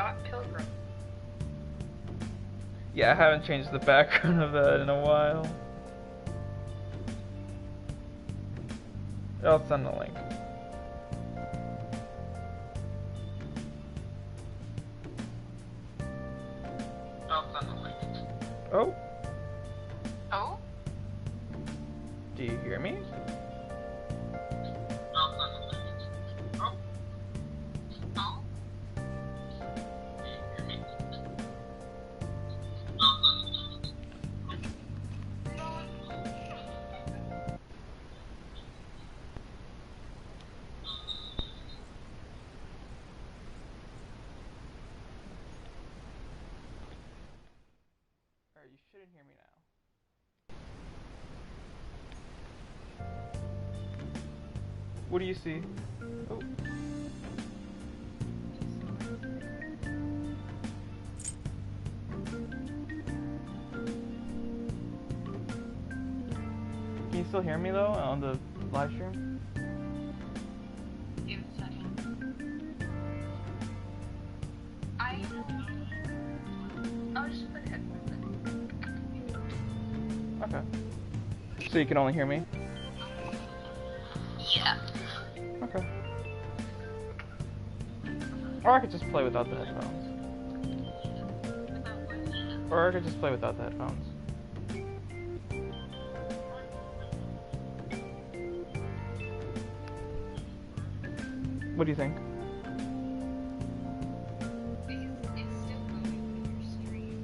Scott Pilgrim. Yeah, I haven't changed the background of that in a while. I'll send the link. Oh. Oh? Do you hear me? Oh? Oh? Alright, you shouldn't hear me now. What do you see? Oh. Can you still hear me though on the live stream? Give it a second. I'll just put headphones in. Okay. So you can only hear me? Yeah. Okay. Or I could just play without the headphones. Or I could just play without the headphones. What do you think? It's still going with your stream.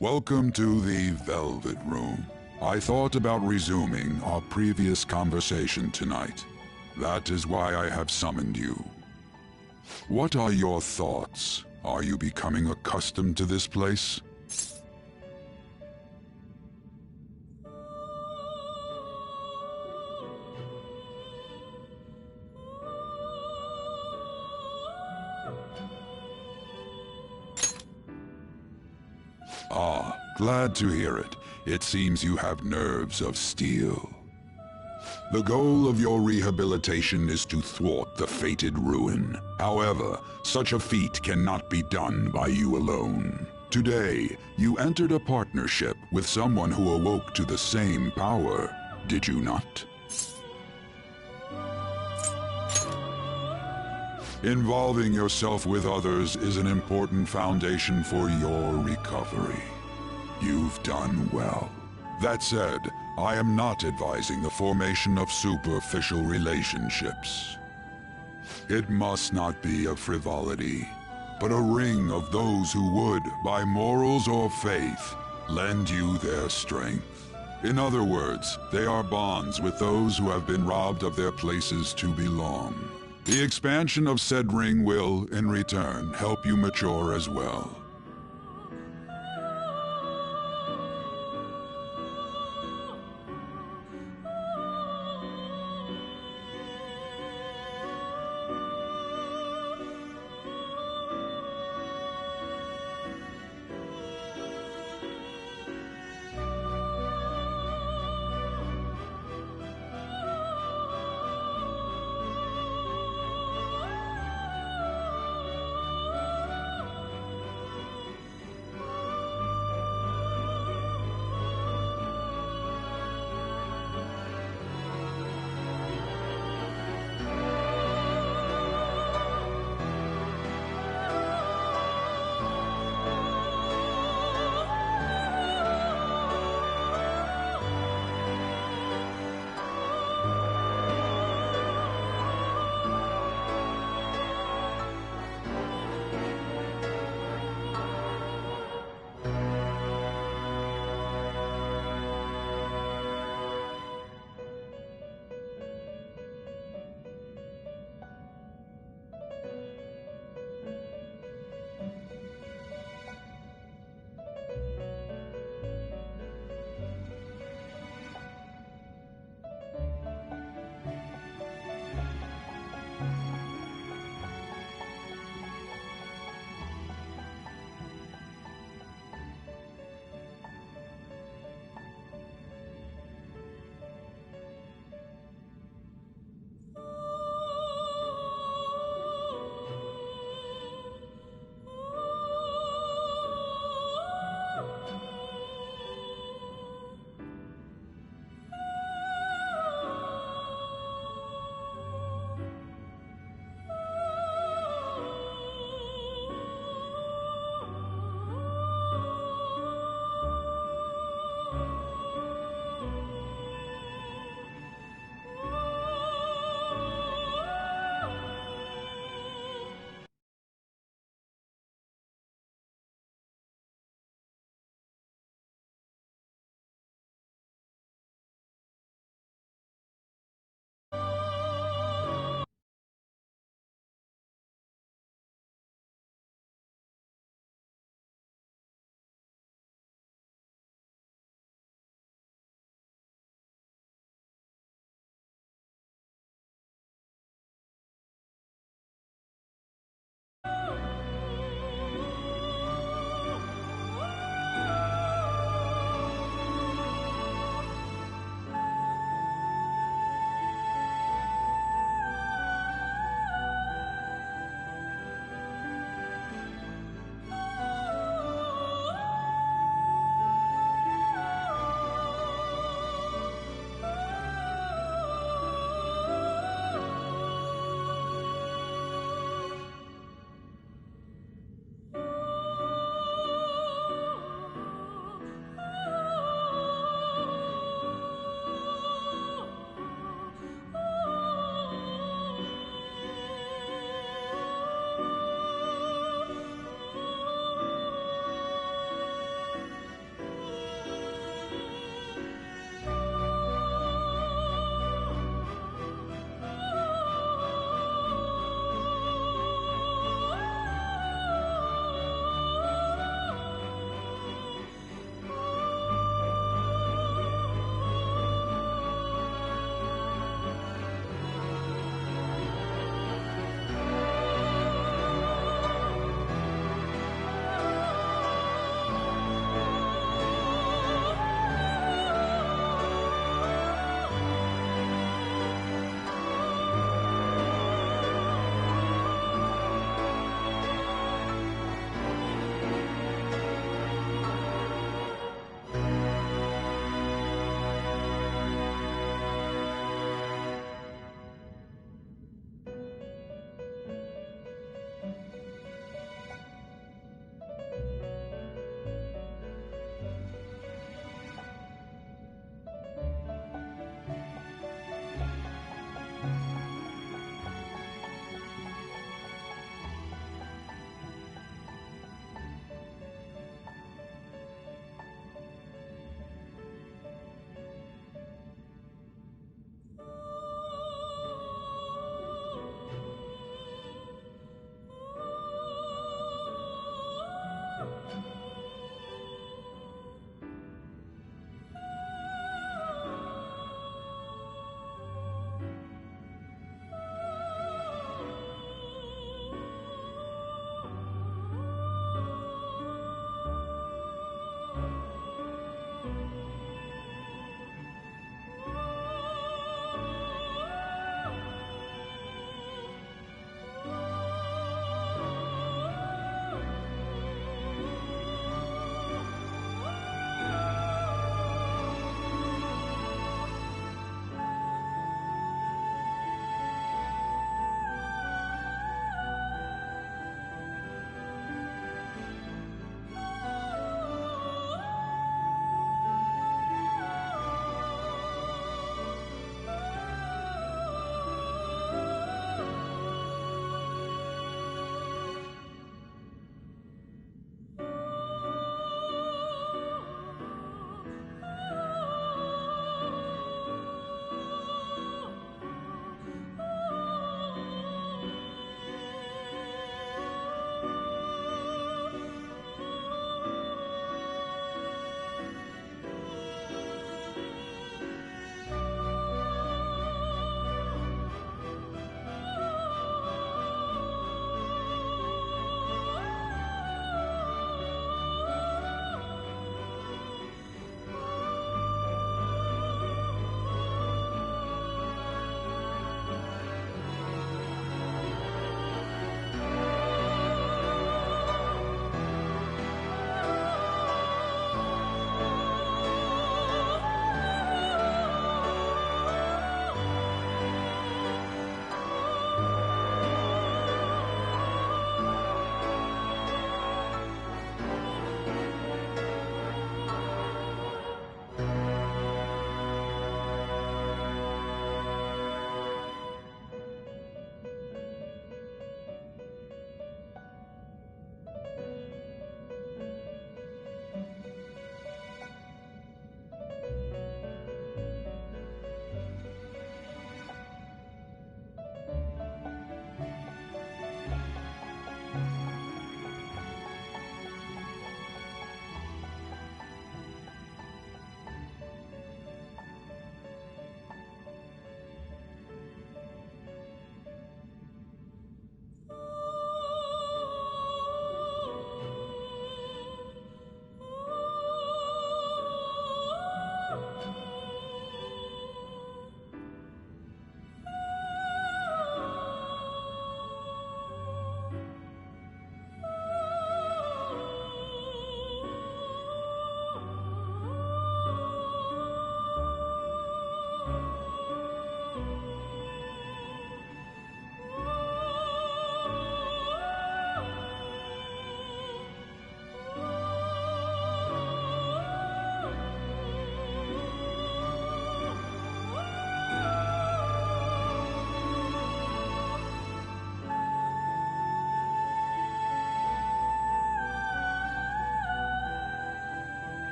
Welcome to the Velvet Room. I thought about resuming our previous conversation tonight. That is why I have summoned you. What are your thoughts? Are you becoming accustomed to this place? Ah, glad to hear it. It seems you have nerves of steel. The goal of your rehabilitation is to thwart the fated ruin. However, such a feat cannot be done by you alone. Today, you entered a partnership with someone who awoke to the same power, did you not? Involving yourself with others is an important foundation for your recovery. You've done well. That said, I am not advising the formation of superficial relationships. It must not be a frivolity, but a ring of those who would, by morals or faith, lend you their strength. In other words, they are bonds with those who have been robbed of their places to belong. The expansion of said ring will, in return, help you mature as well.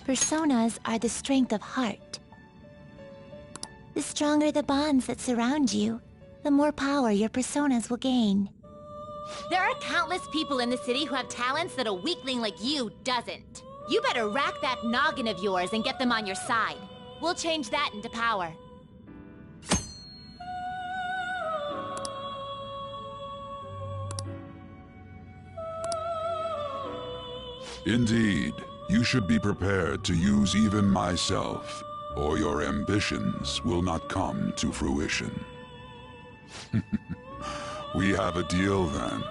Personas are the strength of heart. The stronger the bonds that surround you, the more power your personas will gain. There are countless people in the city who have talents that a weakling like you doesn't. You better rack that noggin of yours and get them on your side. We'll change that into power. Indeed, you should be prepared to use even myself, or your ambitions will not come to fruition. We have a deal then.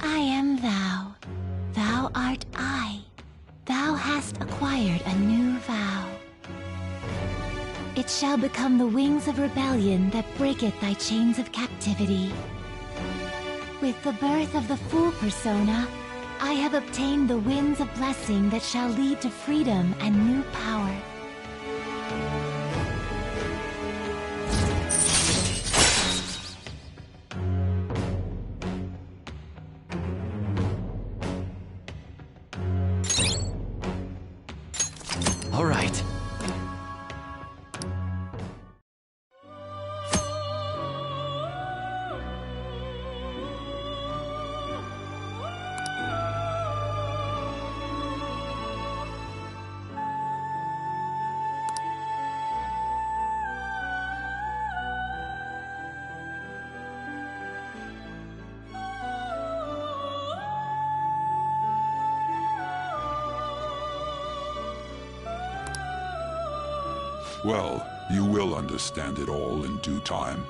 I am thou. Thou art I. Thou hast acquired a new vow. It shall become the wings of rebellion that breaketh thy chains of captivity. With the birth of the Fool persona, I have obtained the winds of blessing that shall lead to freedom and new power. All right. Well, you will understand it all in due time.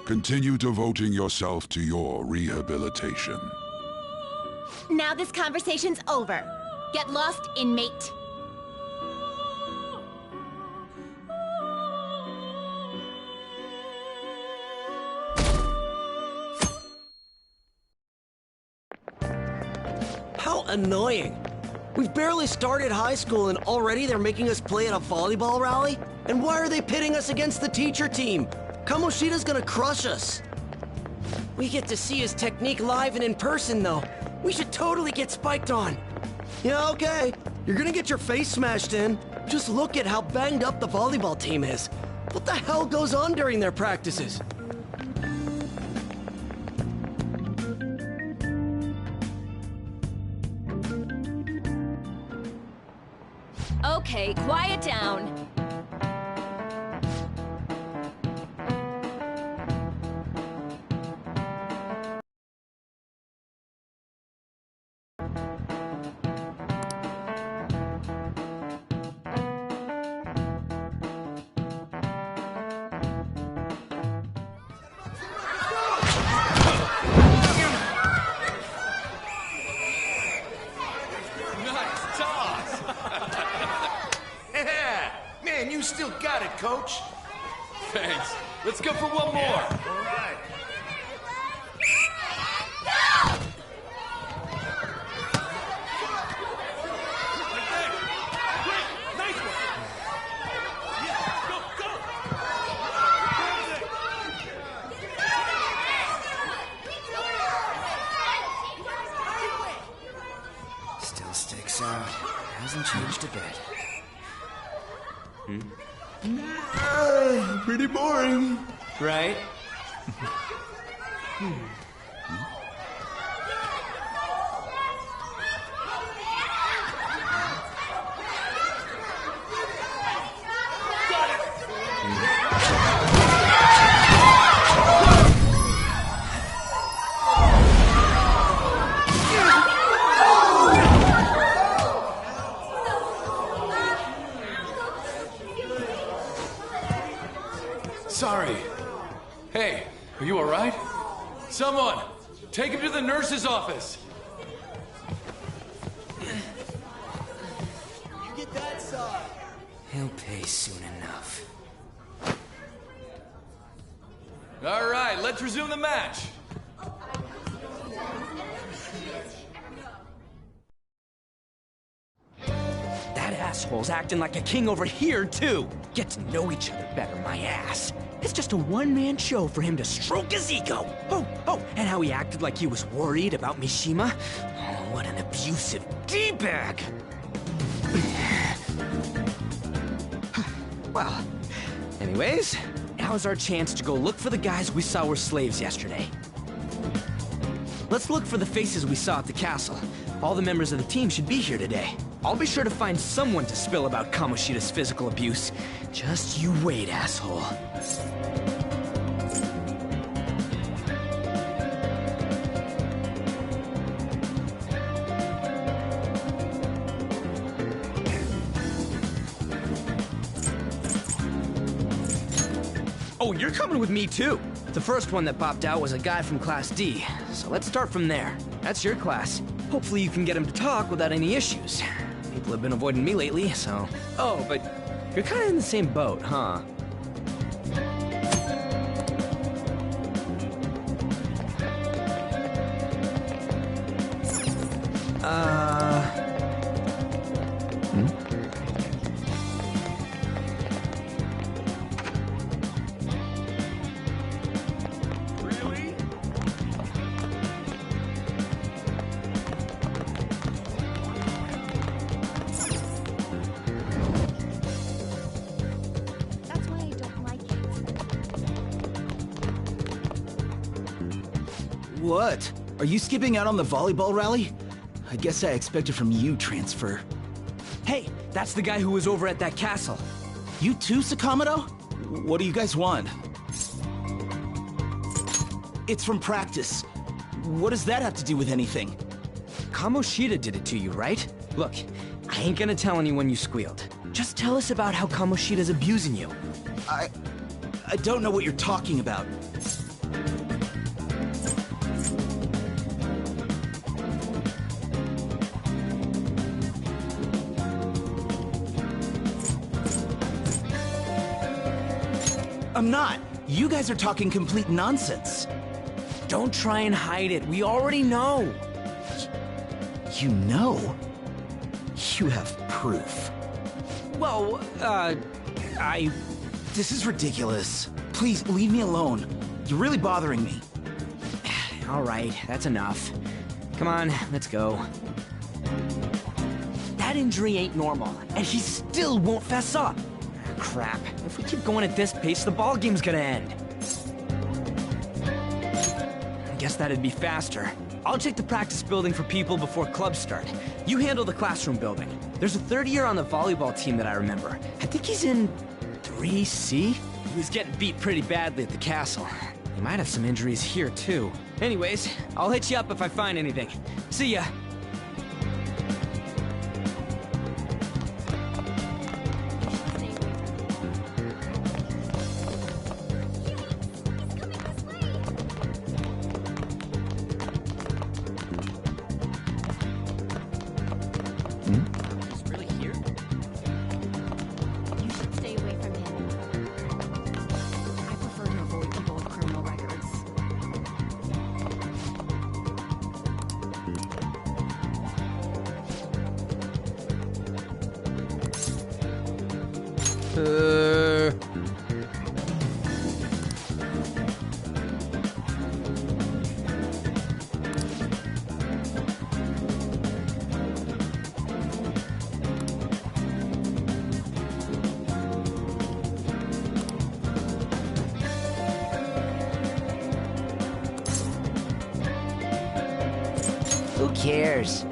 Continue devoting yourself to your rehabilitation. Now this conversation's over. Get lost, inmate. How annoying. We've barely started high school and already they're making us play at a volleyball rally? And why are they pitting us against the teacher team? Kamoshida's gonna crush us. We get to see his technique live and in person, though. We should totally get spiked on. Yeah, okay. You're gonna get your face smashed in. Just look at how banged up the volleyball team is. What the hell goes on during their practices? Okay, quiet down. Man, you still got it, coach. Thanks. Let's go for one more. All right. Still sticks out. Hasn't changed a bit. Pretty boring. Right? Sorry. Hey, are you all right? Someone, take him to the nurse's office. You get that side. He'll pay soon enough. All right, let's resume the match. That assholes acting like a king over here, too. Get to know each other better, my ass. It's just a one-man show for him to stroke his ego. Oh, and how he acted like he was worried about Mishima. Oh, what an abusive D-bag. Well, anyways, now's our chance to go look for the guys we saw were slaves yesterday. Let's look for the faces we saw at the castle. All the members of the team should be here today. I'll be sure to find someone to spill about Kamoshida's physical abuse. Just you wait, asshole. Oh, you're coming with me too. The first one that popped out was a guy from Class D, so let's start from there. That's your class. Hopefully you can get him to talk without any issues. People have been avoiding me lately, so... Oh, but you're kind of in the same boat, huh? Really? That's why I don't like it. What? Are you skipping out on the volleyball rally? I guess I expected from you, Transfer. Hey, that's the guy who was over at that castle. You too, Sakamoto? What do you guys want? It's from practice. What does that have to do with anything? Kamoshida did it to you, right? Look, I ain't gonna tell anyone you squealed. Just tell us about how Kamoshida's abusing you. I don't know what you're talking about. I'm not. You guys are talking complete nonsense. Don't try and hide it. We already know. You know? You have proof. Well, This is ridiculous. Please, leave me alone. You're really bothering me. All right, that's enough. Come on, let's go. That injury ain't normal, and he still won't fess up. Crap. If we keep going at this pace, the ball game's gonna end. I guess that'd be faster. I'll check the practice building for people before clubs start. You handle the classroom building. There's a third year on the volleyball team that I remember. I think he's in 3C? He was getting beat pretty badly at the castle. He might have some injuries here, too. Anyways, I'll hit you up if I find anything. See ya. He's really here? You should stay away from him. I prefer to avoid people with criminal records. Who cares?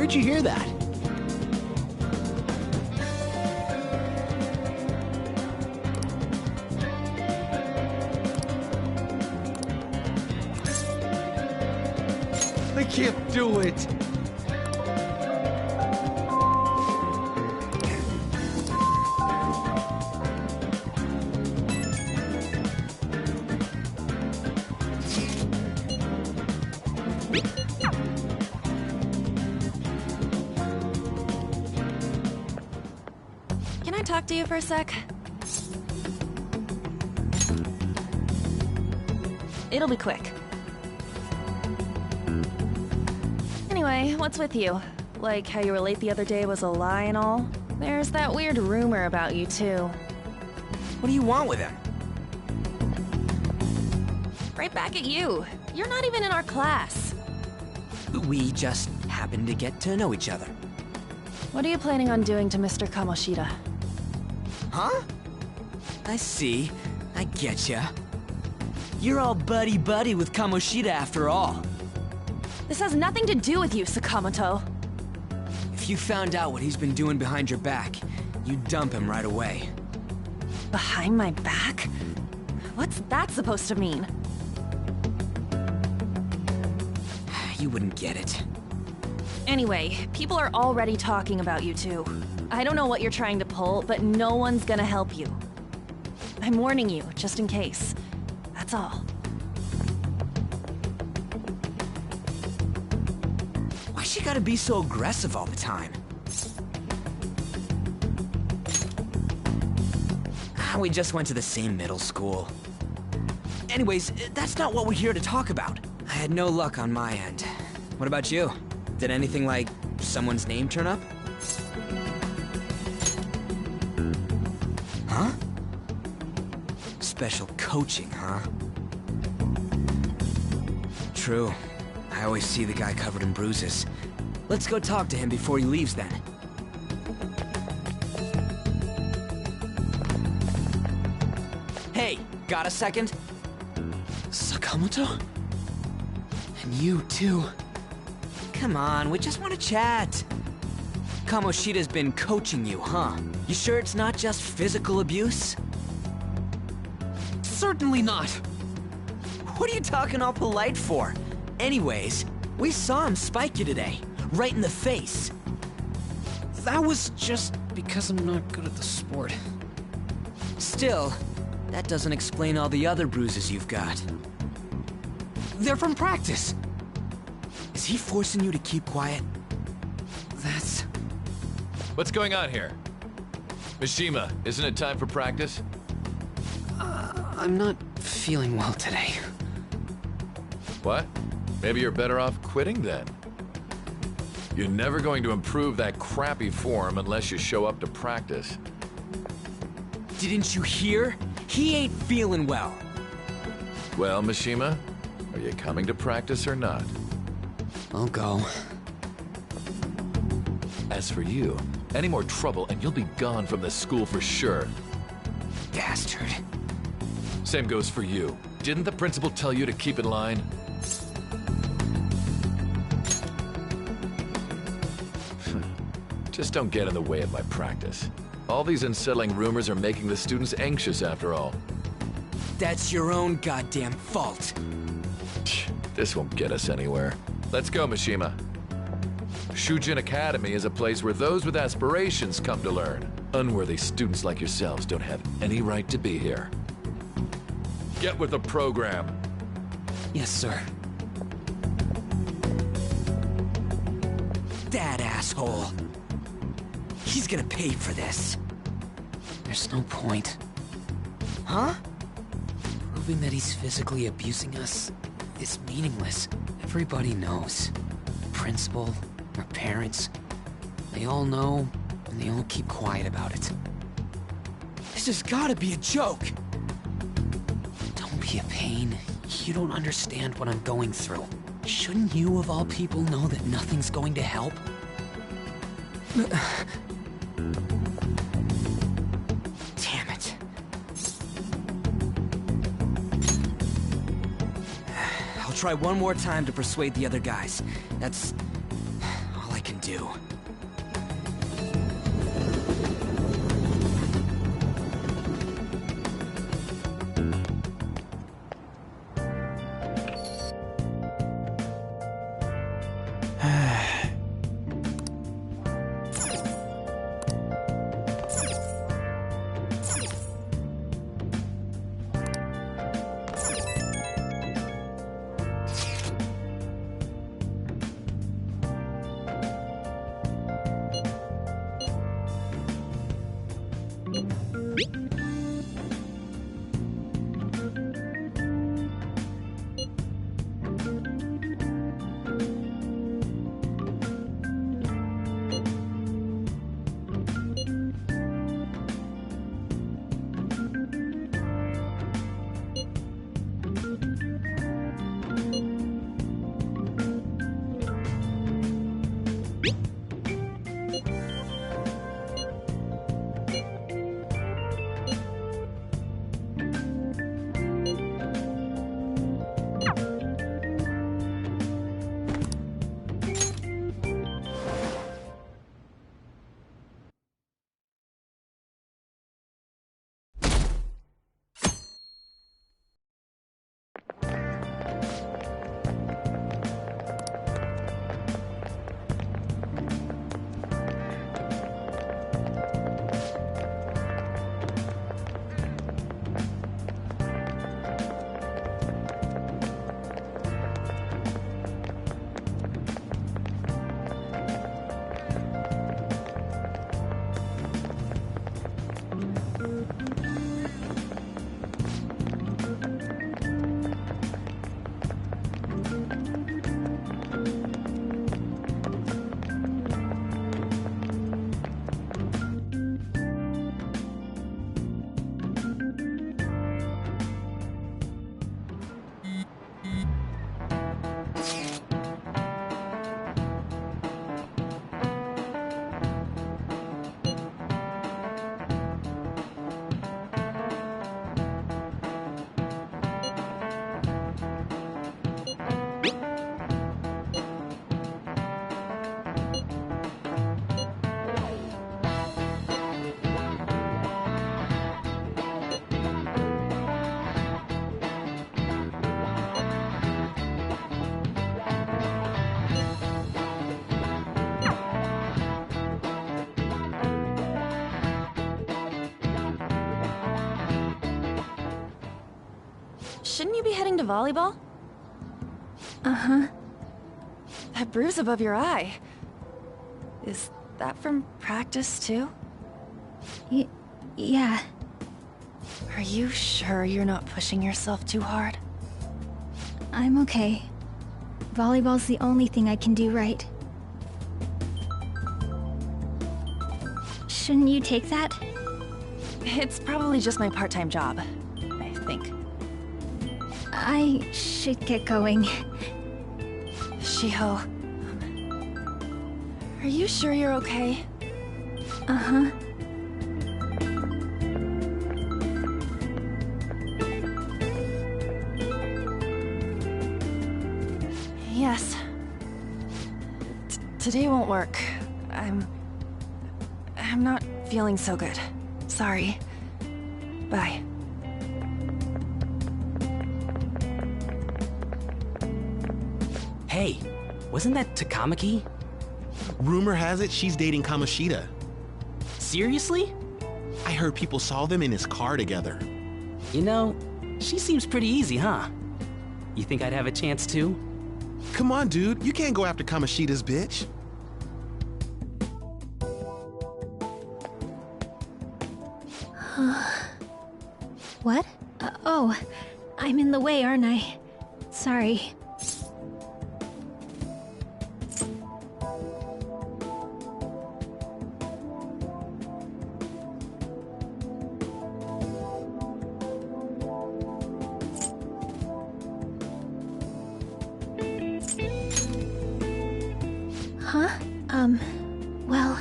Where'd you hear that? I can't do it. Can I talk to you for a sec? It'll be quick. Anyway, what's with you? Like how you were late the other day was a lie and all? There's that weird rumor about you, too. What do you want with him? Right back at you. You're not even in our class. We just happened to get to know each other. What are you planning on doing to Mr. Kamoshida? Huh? I see. I getcha. You're all buddy-buddy with Kamoshida after all. This has nothing to do with you, Sakamoto. If you found out what he's been doing behind your back, you'd dump him right away. Behind my back? What's that supposed to mean? You wouldn't get it. Anyway, people are already talking about you two. I don't know what you're trying to pull, but no one's gonna help you. I'm warning you, just in case. That's all. Why she gotta be so aggressive all the time? We just went to the same middle school. Anyways, that's not what we're here to talk about. I had no luck on my end. What about you? Did anything like someone's name turn up? Huh? Special coaching, huh? True. I always see the guy covered in bruises. Let's go talk to him before he leaves then. Hey, got a second? Sakamoto? And you too. Come on, we just want to chat. Kamoshida's been coaching you, huh? You sure it's not just physical abuse? Certainly not. What are you talking all polite for? Anyways, we saw him spike you today, right in the face. That was just because I'm not good at the sport. Still, that doesn't explain all the other bruises you've got. They're from practice. Is he forcing you to keep quiet? That's... What's going on here? Mishima, isn't it time for practice? I'm not feeling well today. What? Maybe you're better off quitting then. You're never going to improve that crappy form unless you show up to practice. Didn't you hear? He ain't feeling well. Well, Mishima, are you coming to practice or not? I'll go. As for you, any more trouble and you'll be gone from this school for sure. Bastard. Same goes for you. Didn't the principal tell you to keep in line? Just don't get in the way of my practice. All these unsettling rumors are making the students anxious after all. That's your own goddamn fault. This won't get us anywhere. Let's go, Mishima. Shujin Academy is a place where those with aspirations come to learn. Unworthy students like yourselves don't have any right to be here. Get with the program. Yes, sir. That asshole. He's gonna pay for this. There's no point. Huh? Proving that he's physically abusing us is meaningless. Everybody knows. The principal, our parents, they all know, and they all keep quiet about it. This has gotta be a joke. Don't be a pain. You don't understand what I'm going through. Shouldn't you, of all people, know that nothing's going to help? Damn it. I'll try one more time to persuade the other guys. That's all I can do. Shouldn't you be heading to volleyball? Uh-huh. That bruise above your eye. Is that from practice, too? Yeah. Are you sure you're not pushing yourself too hard? I'm okay. Volleyball's the only thing I can do right. Shouldn't you take that? It's probably just my part-time job, I think. I should get going. Shiho... Are you sure you're okay? Uh-huh. Yes. Today won't work. I'm not feeling so good. Sorry. Bye. Hey, wasn't that Takamaki? Rumor has it she's dating Kamoshida. Seriously? I heard people saw them in his car together. You know, she seems pretty easy, huh? You think I'd have a chance too? Come on, dude. You can't go after Kamoshida's bitch. What? Oh, I'm in the way, aren't I? Sorry. Huh? Well...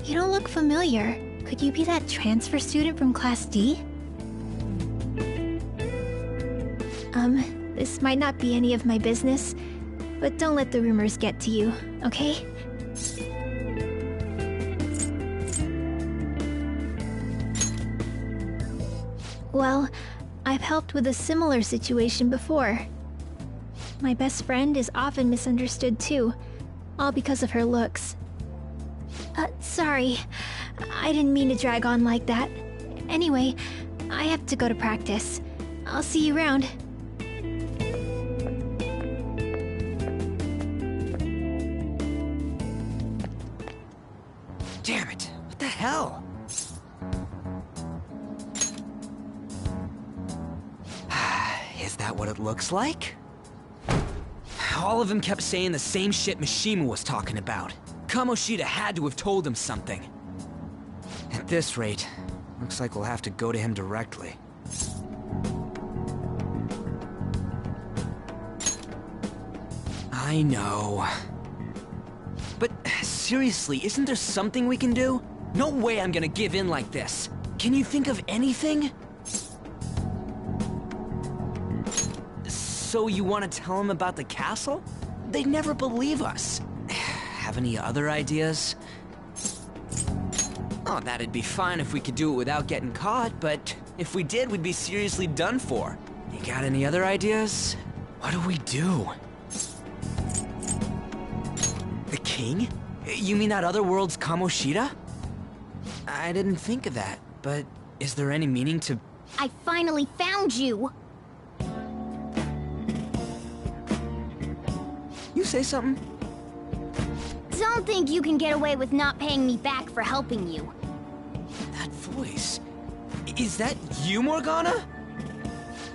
You don't look familiar. Could you be that transfer student from Class D? This might not be any of my business, But don't let the rumors get to you, okay? Well, I've helped with a similar situation before. My best friend is often misunderstood too, all because of her looks. Sorry, I didn't mean to drag on like that. Anyway, I have to go to practice. I'll see you around. Damn it, what the hell? Is that what it looks like? All of them kept saying the same shit Mishima was talking about. Kamoshida had to have told him something. At this rate, looks like we'll have to go to him directly. I know. But seriously, isn't there something we can do? No way I'm gonna give in like this. Can you think of anything? So you want to tell them about the castle? They'd never believe us. Have any other ideas? Oh, that'd be fine if we could do it without getting caught, but if we did, we'd be seriously done for. You got any other ideas? What do we do? The king? You mean that other world's Kamoshida? I didn't think of that, but is there any meaning to... I finally found you! You say something? Don't think you can get away with not paying me back for helping you. That voice... Is that you, Morgana?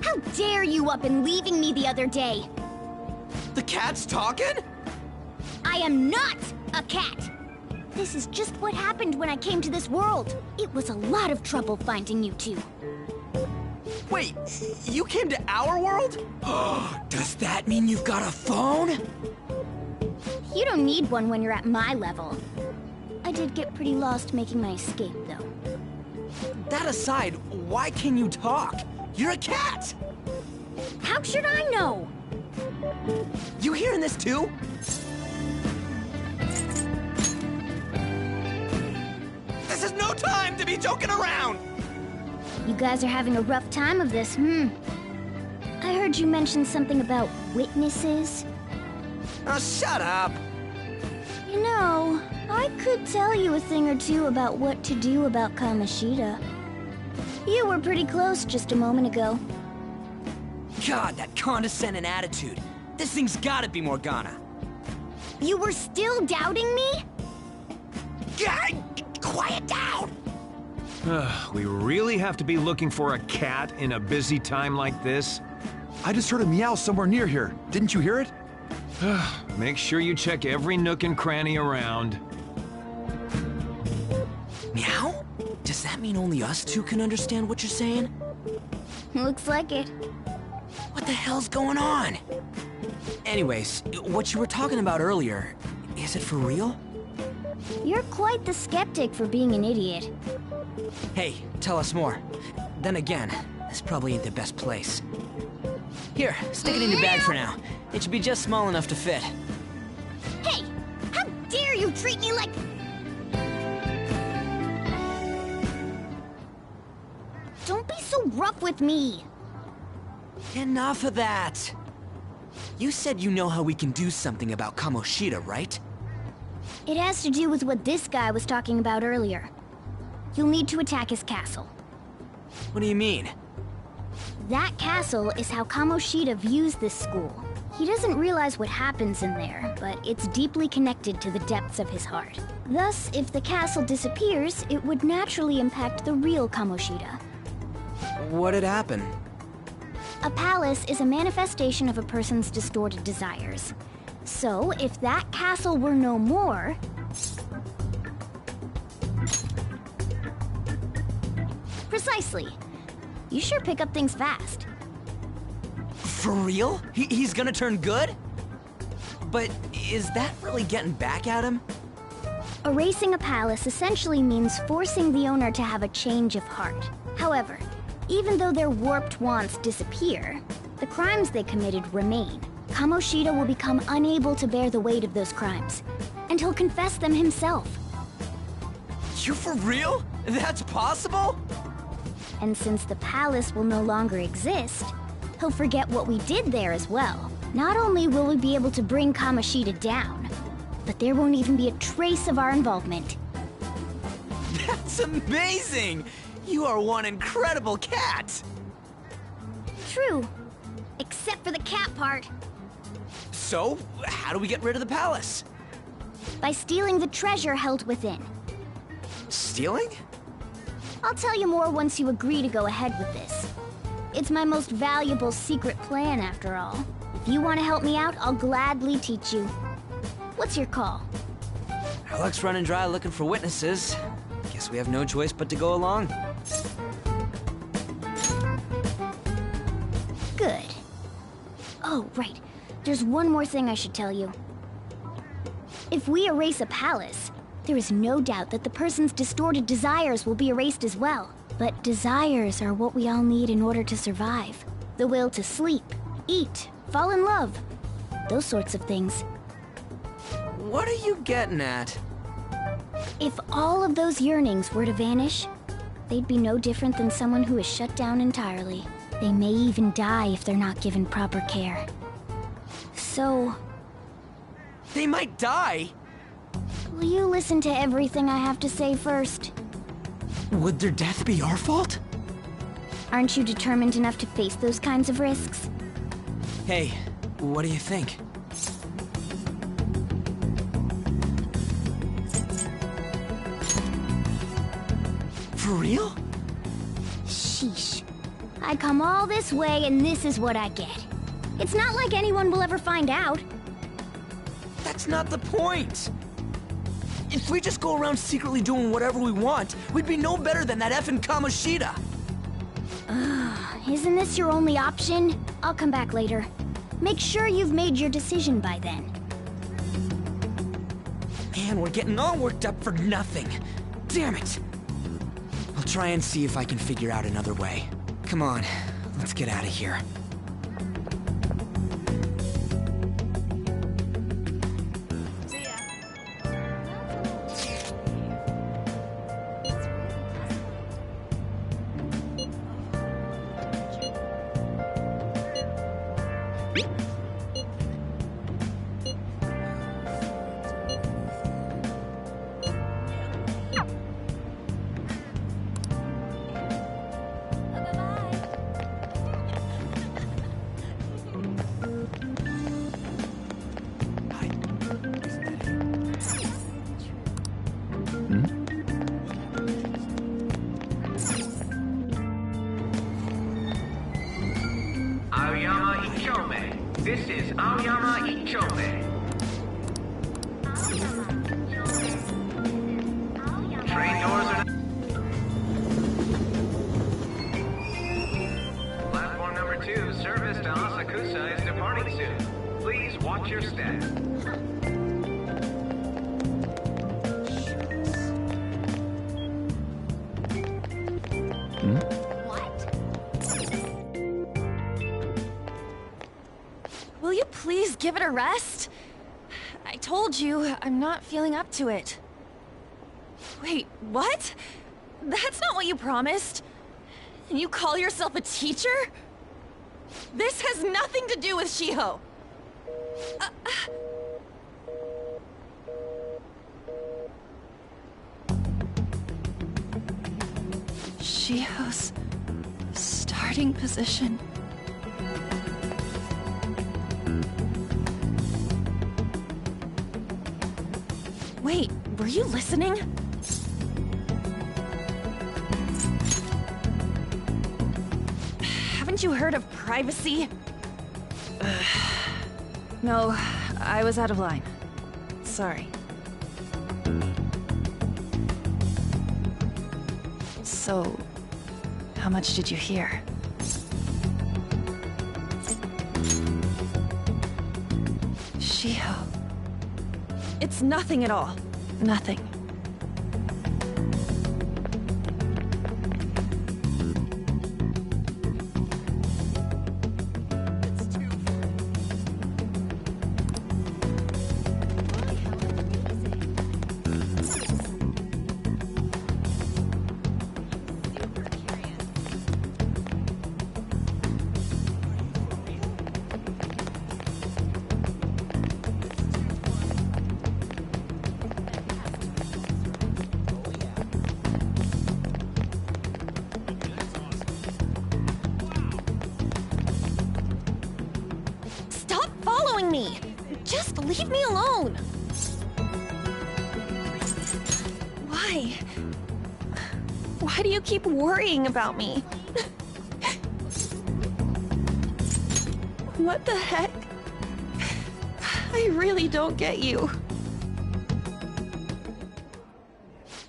How dare you up and leaving me the other day? The cat's talking? I am not a cat! This is just what happened when I came to this world. It was a lot of trouble finding you two. Wait, you came to our world? Does that mean you've got a phone? You don't need one when you're at my level. I did get pretty lost making my escape, though. That aside, why can you talk? You're a cat! How should I know? You hearing this too? This is no time to be joking around! You guys are having a rough time of this, I heard you mention something about witnesses. Oh, shut up! You know, I could tell you a thing or two about what to do about Kamoshida. You were pretty close just a moment ago. God, that condescending attitude. This thing's gotta be Morgana. You were still doubting me? Quiet down! We really have to be looking for a cat in a busy time like this? I just heard a meow somewhere near here. Didn't you hear it? Make sure you check every nook and cranny around. Meow? Does that mean only us two can understand what you're saying? Looks like it. What the hell's going on? Anyways, what you were talking about earlier, is it for real? You're quite the skeptic for being an idiot. Hey, tell us more. Then again, this probably ain't the best place. Here, stick it in your bag for now. It should be just small enough to fit. Hey! How dare you treat me like... Don't be so rough with me! Enough of that! You said you know how we can do something about Kamoshida, right? It has to do with what this guy was talking about earlier. You'll need to attack his castle. What do you mean? That castle is how Kamoshida views this school. He doesn't realize what happens in there, but it's deeply connected to the depths of his heart. Thus, if the castle disappears, it would naturally impact the real Kamoshida. What'd happen? A palace is a manifestation of a person's distorted desires. So, if that castle were no more... Precisely. You sure pick up things fast. For real? He's gonna turn good? But is that really getting back at him? Erasing a palace essentially means forcing the owner to have a change of heart. However, even though their warped wants disappear, The crimes they committed remain. Kamoshida will become unable to bear the weight of those crimes, and he'll confess them himself. You're for real? That's possible? And since the palace will no longer exist, he'll forget what we did there as well. Not only will we be able to bring Kamoshida down, but there won't even be a trace of our involvement. That's amazing! You are one incredible cat! True. Except for the cat part. So, how do we get rid of the palace? By stealing the treasure held within. Stealing? I'll tell you more once you agree to go ahead with this. It's my most valuable secret plan, after all. If you want to help me out, I'll gladly teach you. What's your call? Our luck's running dry looking for witnesses. Guess we have no choice but to go along. Good. Oh, right. There's one more thing I should tell you. If we erase a palace, there is no doubt that the person's distorted desires will be erased as well. But desires are what we all need in order to survive. The will to sleep, eat, fall in love. Those sorts of things. What are you getting at? If all of those yearnings were to vanish, they'd be no different than someone who is shut down entirely. They may even die if they're not given proper care. So... They might die? Will you listen to everything I have to say first? Would their death be our fault? Aren't you determined enough to face those kinds of risks? Hey, what do you think? For real? Sheesh. I come all this way and this is what I get. It's not like anyone will ever find out. That's not the point! If we just go around secretly doing whatever we want, we'd be no better than that effing Kamoshida! Isn't this your only option? I'll come back later. Make sure you've made your decision by then. Man, we're getting all worked up for nothing. Damn it! I'll try and see if I can figure out another way. Come on, let's get out of here. Aoyama Ichome. This is Aoyama Ichome. Train doors are... Platform number 2, service to Asakusa is departing soon. Please watch your step. Will you please give it a rest? I told you, I'm not feeling up to it. Wait, what? That's not what you promised. And you call yourself a teacher? This has nothing to do with Shiho. Shiho's starting position. Wait, were you listening? Haven't you heard of privacy? No, I was out of line. Sorry. So, how much did you hear? Shiho. It's nothing at all. Nothing. bothering me. Just leave me alone. Why? Why do you keep worrying about me? What the heck? I really don't get you.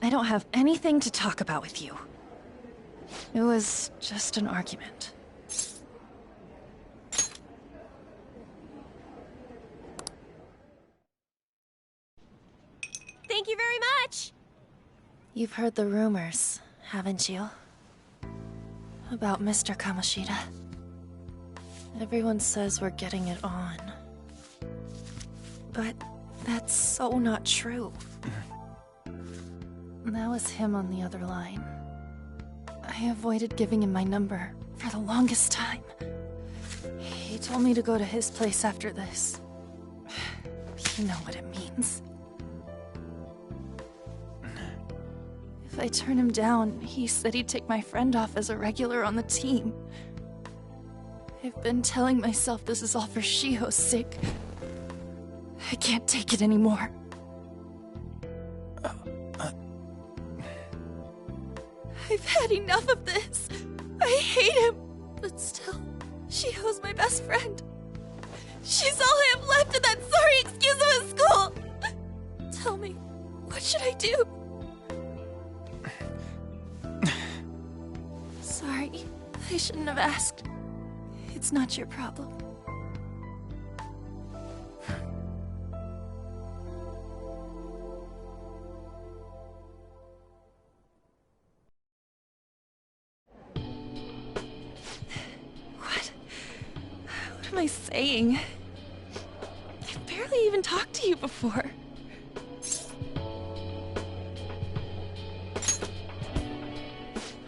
I don't have anything to talk about with you. It was just an argument. Thank you very much! You've heard the rumors, haven't you? About Mr. Kamoshida. Everyone says we're getting it on. But that's so not true. That was him on the other line. I avoided giving him my number for the longest time. He told me to go to his place after this. You know what it means. If I turn him down, he said he'd take my friend off as a regular on the team. I've been telling myself this is all for Shiho's sake. I can't take it anymore. I've had enough of this. I hate him. But still, Shiho's my best friend. She's all I have left in that sorry excuse of a school. Tell me, what should I do? Sorry, I shouldn't have asked. It's not your problem. What am I saying? I've barely even talked to you before.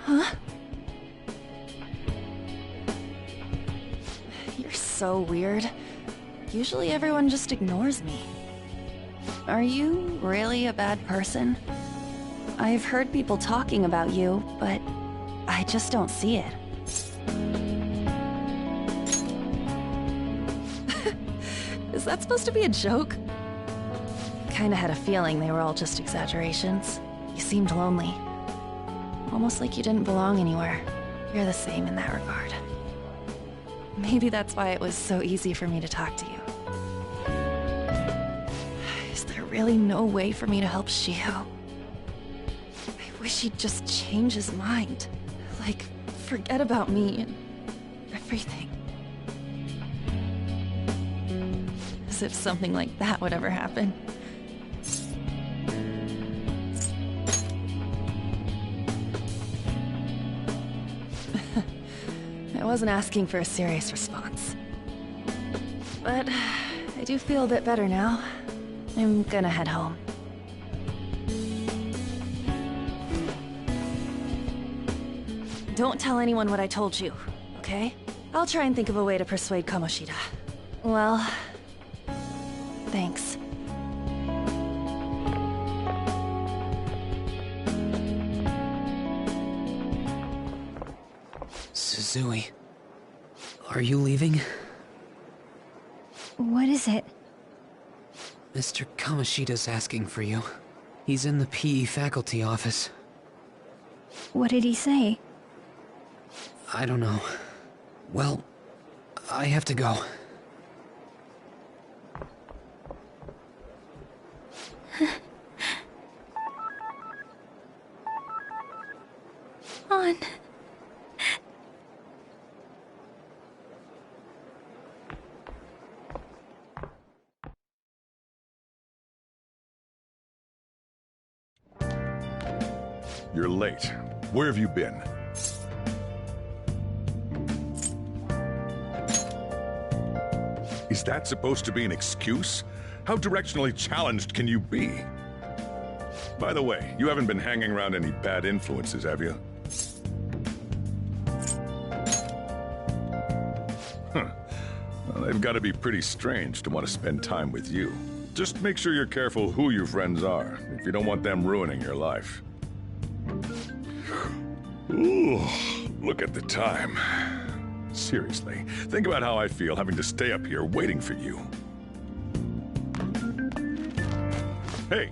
Huh? You're so weird. Usually everyone just ignores me. Are you really a bad person? I've heard people talking about you, but I just don't see it. Is that supposed to be a joke? Kinda had a feeling they were all just exaggerations. You seemed lonely. Almost like you didn't belong anywhere. You're the same in that regard. Maybe that's why it was so easy for me to talk to you. Is there really no way for me to help Shiho? I wish he'd just change his mind. Like, forget about me and everything. As if something like that would ever happen. I wasn't asking for a serious response. But I do feel a bit better now. I'm gonna head home. Don't tell anyone what I told you, okay? I'll try and think of a way to persuade Kamoshida. Well, thanks. Suzui, are you leaving? What is it? Mr. Kamoshida's asking for you. He's in the PE faculty office. What did he say? I don't know. Well, I have to go. On. You're late. Where have you been? Is that supposed to be an excuse? How directionally challenged can you be? By the way, you haven't been hanging around any bad influences, have you? Huh. Well, they've got to be pretty strange to want to spend time with you. Just make sure you're careful who your friends are, if you don't want them ruining your life. Ooh, look at the time. Seriously, think about how I feel having to stay up here waiting for you. Hey,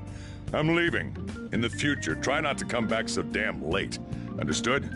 I'm leaving. In the future, try not to come back so damn late. Understood?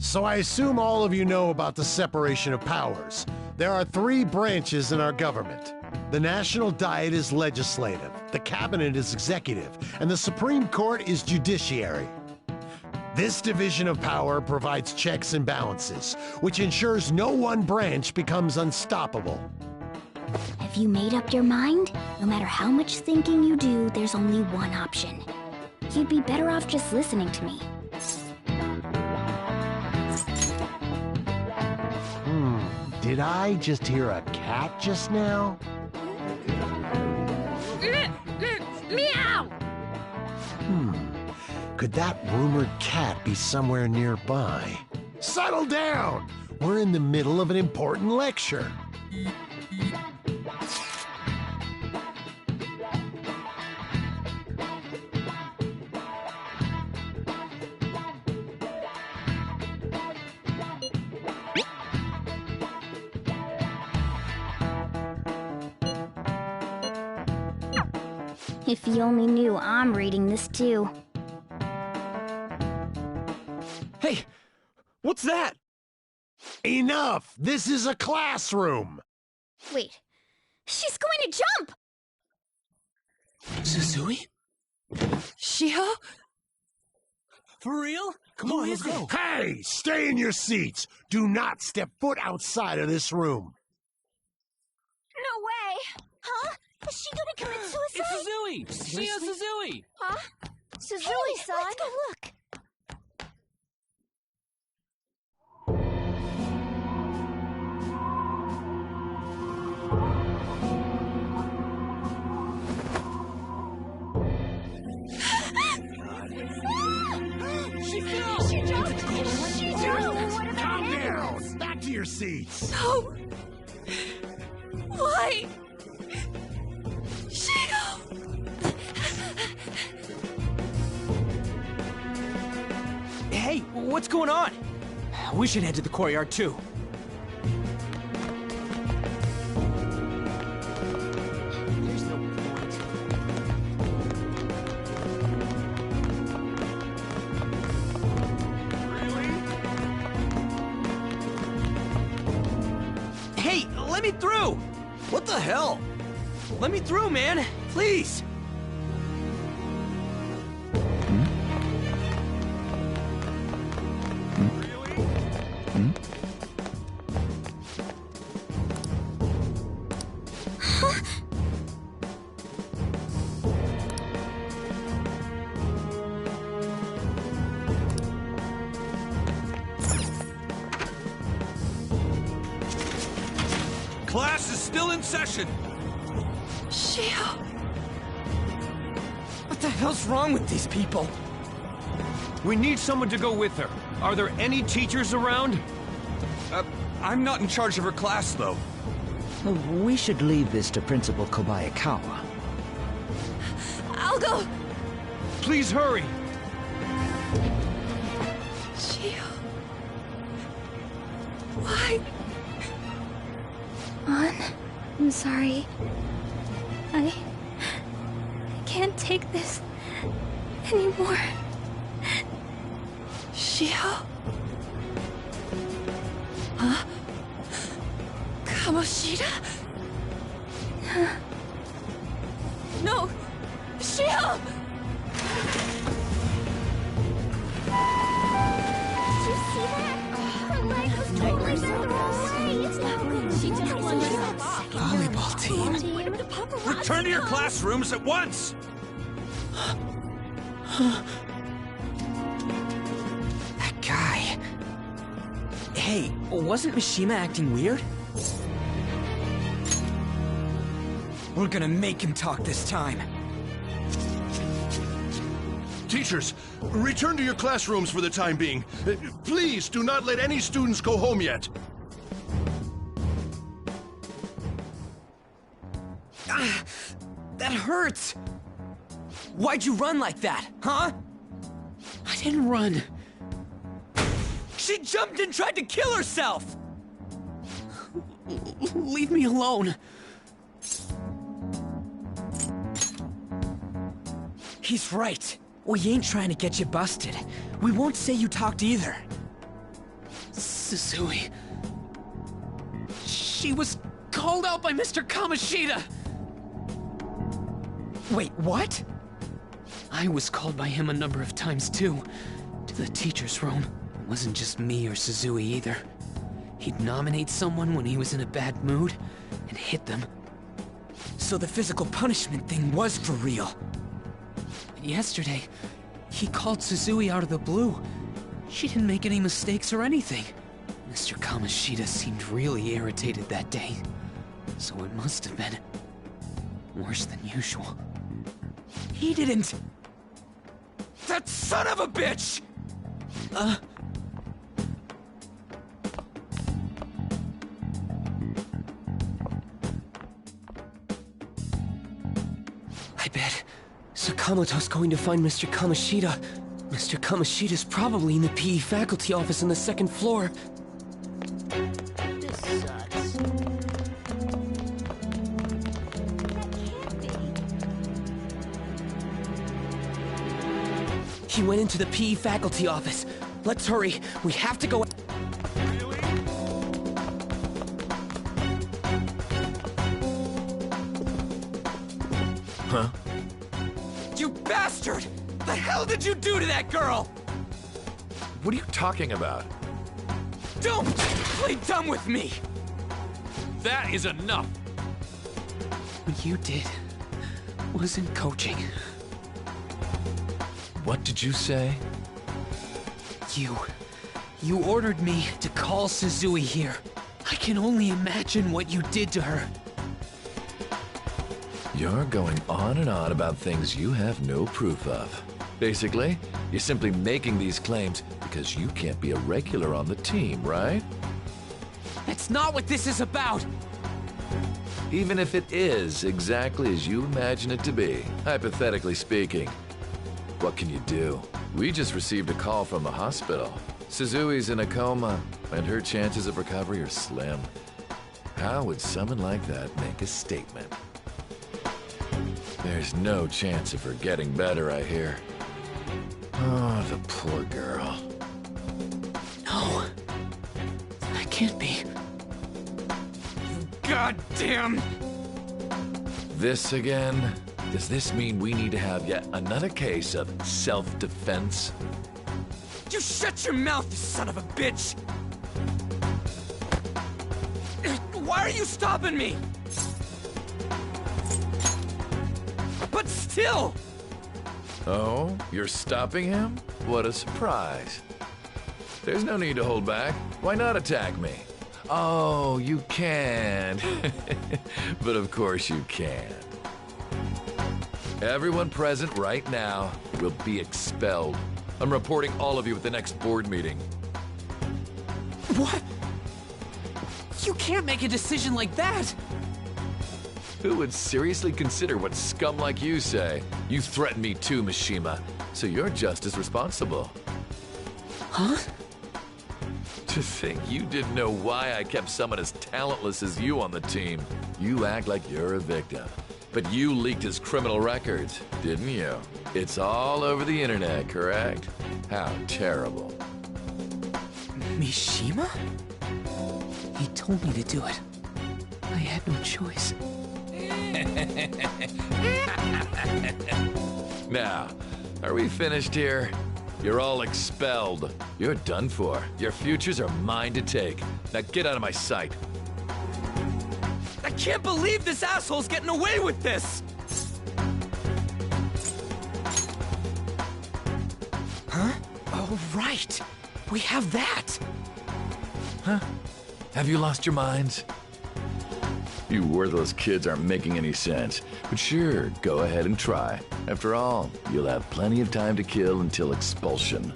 So I assume all of you know about the separation of powers. There are 3 branches in our government. The National Diet is legislative, the Cabinet is executive, and the Supreme Court is judiciary. This division of power provides checks and balances, which ensures no one branch becomes unstoppable. Have you made up your mind? No matter how much thinking you do, there's only one option. You'd be better off just listening to me. Did I just hear a cat just now? Meow! Could that rumored cat be somewhere nearby? Settle down! We're in the middle of an important lecture. If you only knew I'm reading this too. Hey, what's that? Enough! This is a classroom! Wait, she's going to jump! Suzui? Shio? For real? Come on, let's go. Hey! Stay in your seats! Do not step foot outside of this room! No way! Huh? Is she gonna commit suicide? It's Suzui! Shio Suzui! Huh? Suzui-san? Let's go look. She fell! She jumped! She jumped! Calm down! Back to your seats! No! Why? Shio! Hey, what's going on? We should head to the courtyard too. There's no point. Hey, let me through! What the hell? Let me through, man! Please! Class is still in session. Shio! What the hell's wrong with these people? We need someone to go with her. Are there any teachers around? I'm not in charge of her class, though. We should leave this to Principal Kobayakawa. I'll go! Please hurry! Shio... Why? On. I'm sorry. I can't take this anymore. Shio? Huh? Kamoshida? No! Shio! Did you see that? Her leg was totally further away. It's not good. She took one shot. Volleyball team. Return to your classrooms at once! That guy... Hey, wasn't Mishima acting weird? We're gonna make him talk this time. Teachers, return to your classrooms for the time being. Please do not let any students go home yet. Ah, that hurts! Why'd you run like that, huh? I didn't run. She jumped and tried to kill herself! Leave me alone. He's right. We ain't trying to get you busted. We won't say you talked either. Suzui... She was called out by Mr. Kamoshida! Wait, what? I was called by him a number of times too. To the teacher's room. It wasn't just me or Suzui either. He'd nominate someone when he was in a bad mood, and hit them. So the physical punishment thing was for real. Yesterday, he called Suzui out of the blue. She didn't make any mistakes or anything. Mr. Kamoshida seemed really irritated that day. So it must have been worse than usual. He didn't... That son of a bitch! I bet Sakamoto's going to find Mr. Kamoshida. Mr. Kamoshida's probably in the PE faculty office on the second floor. This sucks. He went into the PE faculty office. Let's hurry. We have to go... Huh? You bastard! The hell did you do to that girl? What are you talking about? Don't play dumb with me! That is enough! What you did wasn't coaching. What did you say? You ordered me to call Suzui here. I can only imagine what you did to her. You're going on and on about things you have no proof of. Basically, you're simply making these claims because you can't be a regular on the team, right? That's not what this is about! Even if it is exactly as you imagine it to be, hypothetically speaking, what can you do? We just received a call from the hospital. Suzui's in a coma, and her chances of recovery are slim. How would someone like that make a statement? There's no chance of her getting better, I hear. Oh, the poor girl. No. That can't be. Goddamn! This again? Does this mean we need to have yet another case of self-defense? You shut your mouth, you son of a bitch! Why are you stopping me? But still! Oh, you're stopping him? What a surprise. There's no need to hold back. Why not attack me? Oh, you can. But of course you can. Everyone present right now will be expelled. I'm reporting all of you at the next board meeting. What? You can't make a decision like that! Who would seriously consider what scum like you say? You threatened me too, Mishima, so you're just as responsible. Huh? To think you didn't know why I kept someone as talentless as you on the team. You act like you're a victim. But you leaked his criminal records, didn't you? It's all over the internet, correct? How terrible. Mishima? He told me to do it. I had no choice. Now, are we finished here? You're all expelled. You're done for. Your futures are mine to take. Now get out of my sight. I can't believe this asshole's getting away with this! Huh? Oh, right. We have that. Huh? Have you lost your minds? You worthless kids aren't making any sense. But sure, go ahead and try. After all, you'll have plenty of time to kill until expulsion.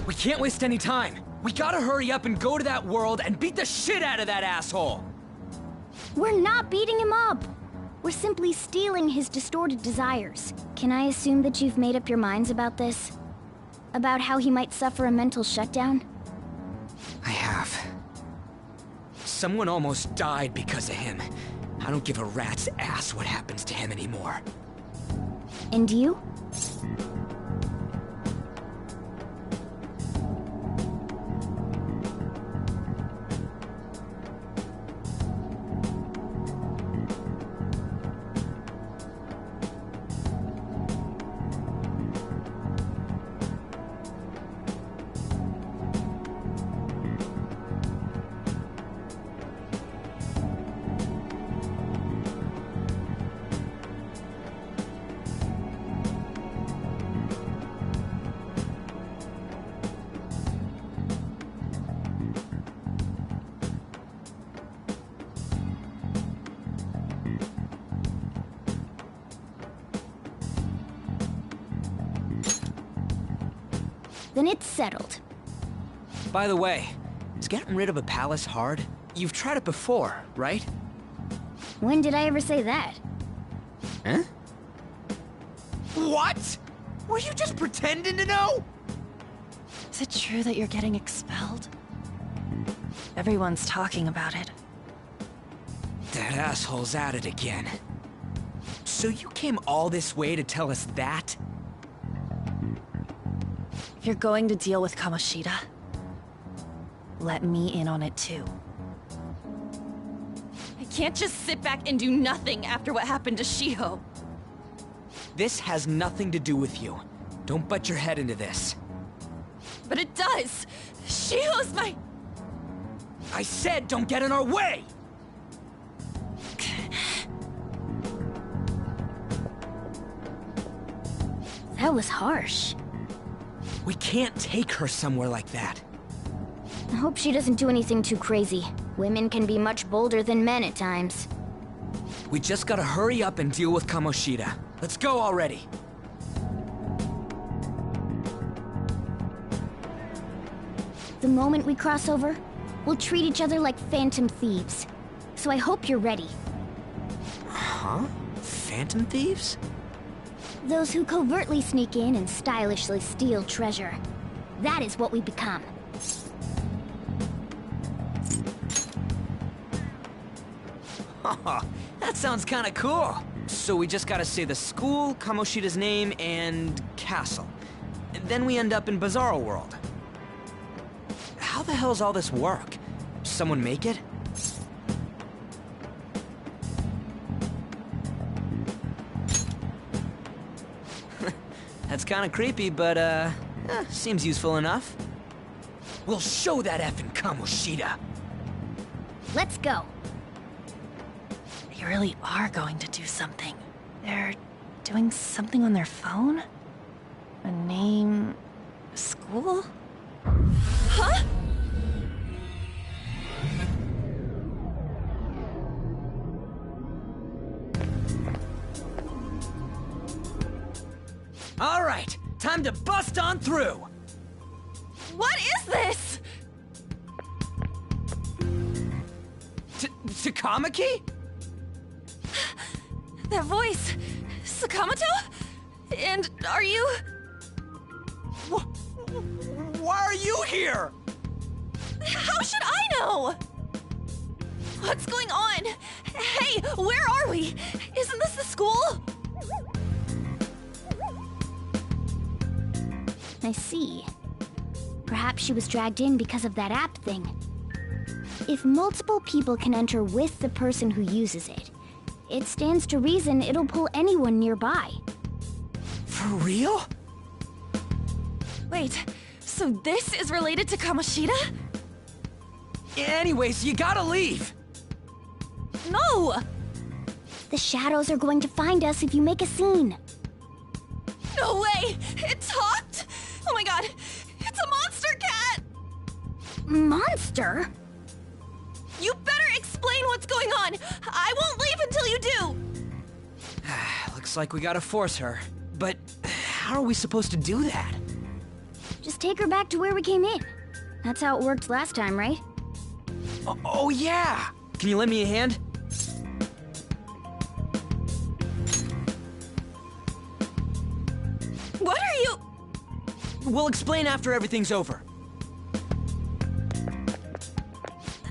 We can't waste any time. We gotta hurry up and go to that world and beat the shit out of that asshole! We're not beating him up! We're simply stealing his distorted desires. Can I assume that you've made up your minds about this? About how he might suffer a mental shutdown? I have. Someone almost died because of him. I don't give a rat's ass what happens to him anymore. And you? Then it's settled. By the way, is getting rid of a palace hard? You've tried it before, right? When did I ever say that? Huh? What? Were you just pretending to know? Is it true that you're getting expelled? Everyone's talking about it. That asshole's at it again. So you came all this way to tell us that? If you're going to deal with Kamoshida, let me in on it too. I can't just sit back and do nothing after what happened to Shiho. This has nothing to do with you. Don't butt your head into this. But it does! Shiho's my... I said don't get in our way! That was harsh. We can't take her somewhere like that. I hope she doesn't do anything too crazy. Women can be much bolder than men at times. We just gotta hurry up and deal with Kamoshida. Let's go already. The moment we cross over, we'll treat each other like phantom thieves. So I hope you're ready. Huh? Phantom thieves? Those who covertly sneak in and stylishly steal treasure. That is what we become. That sounds kinda cool. So we just gotta say the school, Kamoshida's name, and castle. And then we end up in Bizarro World. How the hell's all this work? Someone make it? That's kinda creepy, but, seems useful enough. We'll show that effing Kamoshida! Let's go! They really are going to do something. They're doing something on their phone? A name... a school? Huh? All right, time to bust on through. What is this? Takamaki? That voice. Sakamoto? And are you... Why are you here? How should I know? What's going on? Hey, where are we? Isn't this the school? I see. Perhaps she was dragged in because of that app thing. If multiple people can enter with the person who uses it, it stands to reason it'll pull anyone nearby. For real? Wait, so this is related to Kamoshida? Anyways, you gotta leave. No! The shadows are going to find us if you make a scene. No way! It talked? Oh my god, it's a monster cat! Monster? You better explain what's going on! I won't leave until you do! Looks like we gotta force her. But how are we supposed to do that? Just take her back to where we came in. That's how it worked last time, right? Oh yeah! Can you lend me a hand? What are you... We'll explain after everything's over.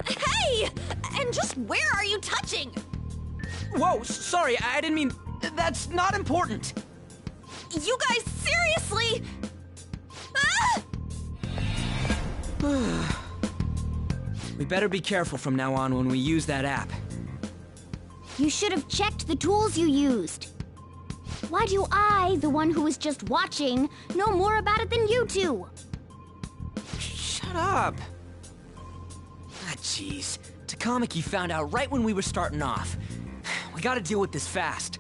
Hey! And just where are you touching? Whoa, sorry, I didn't mean... That's not important. You guys, seriously? Ah! We better be careful from now on when we use that app. You should have checked the tools you used. Why do I, the one who was just watching, know more about it than you two? Shut up. Ah, jeez. Takamaki found out right when we were starting off. We gotta deal with this fast.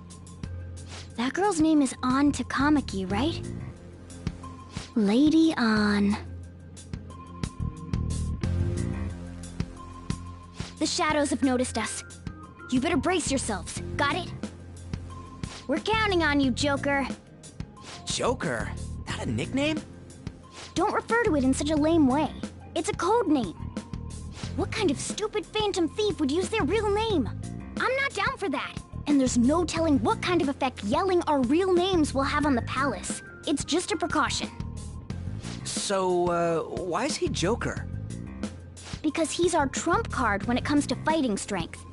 That girl's name is An Takamaki, right? Lady An. The shadows have noticed us. You better brace yourselves. Got it? We're counting on you, Joker. Joker? That a nickname? Don't refer to it in such a lame way. It's a code name. What kind of stupid phantom thief would use their real name? I'm not down for that. And there's no telling what kind of effect yelling our real names will have on the palace. It's just a precaution. So, why is he Joker? Because he's our trump card when it comes to fighting strength.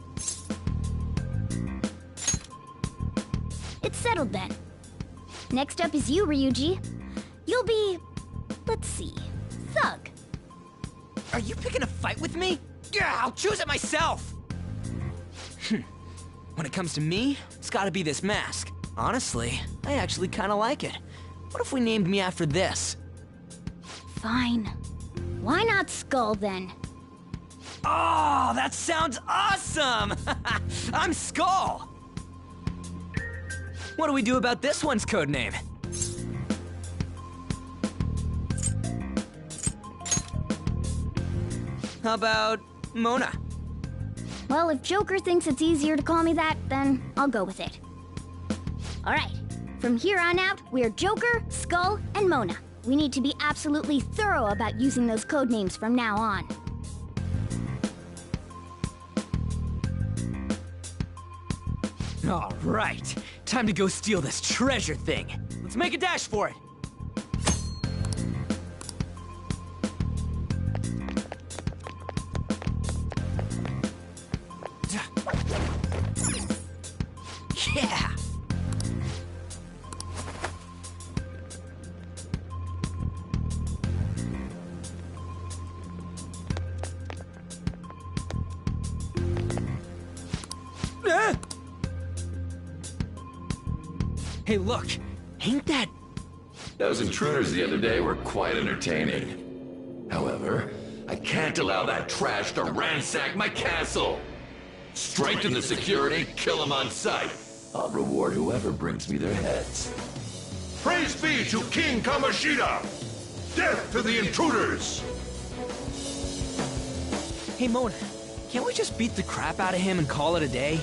It's settled then. Next up is you, Ryuji. You'll be... let's see... Thug. Are you picking a fight with me? Yeah, I'll choose it myself! When it comes to me, it's gotta be this mask. Honestly, I actually kinda like it. What if we named me after this? Fine. Why not Skull, then? Oh, that sounds awesome! I'm Skull! What do we do about this one's codename? How about Mona? Well, if Joker thinks it's easier to call me that, then I'll go with it. Alright, from here on out, we're Joker, Skull, and Mona. We need to be absolutely thorough about using those codenames from now on. Alright, time to go steal this treasure thing. Let's make a dash for it. Yeah! Hey, look! Ain't that... Those intruders the other day were quite entertaining. However, I can't allow that trash to ransack my castle! Straighten the security, kill them on sight. I'll reward whoever brings me their heads. Praise be to King Kamoshida! Death to the intruders! Hey, Mona, can't we just beat the crap out of him and call it a day?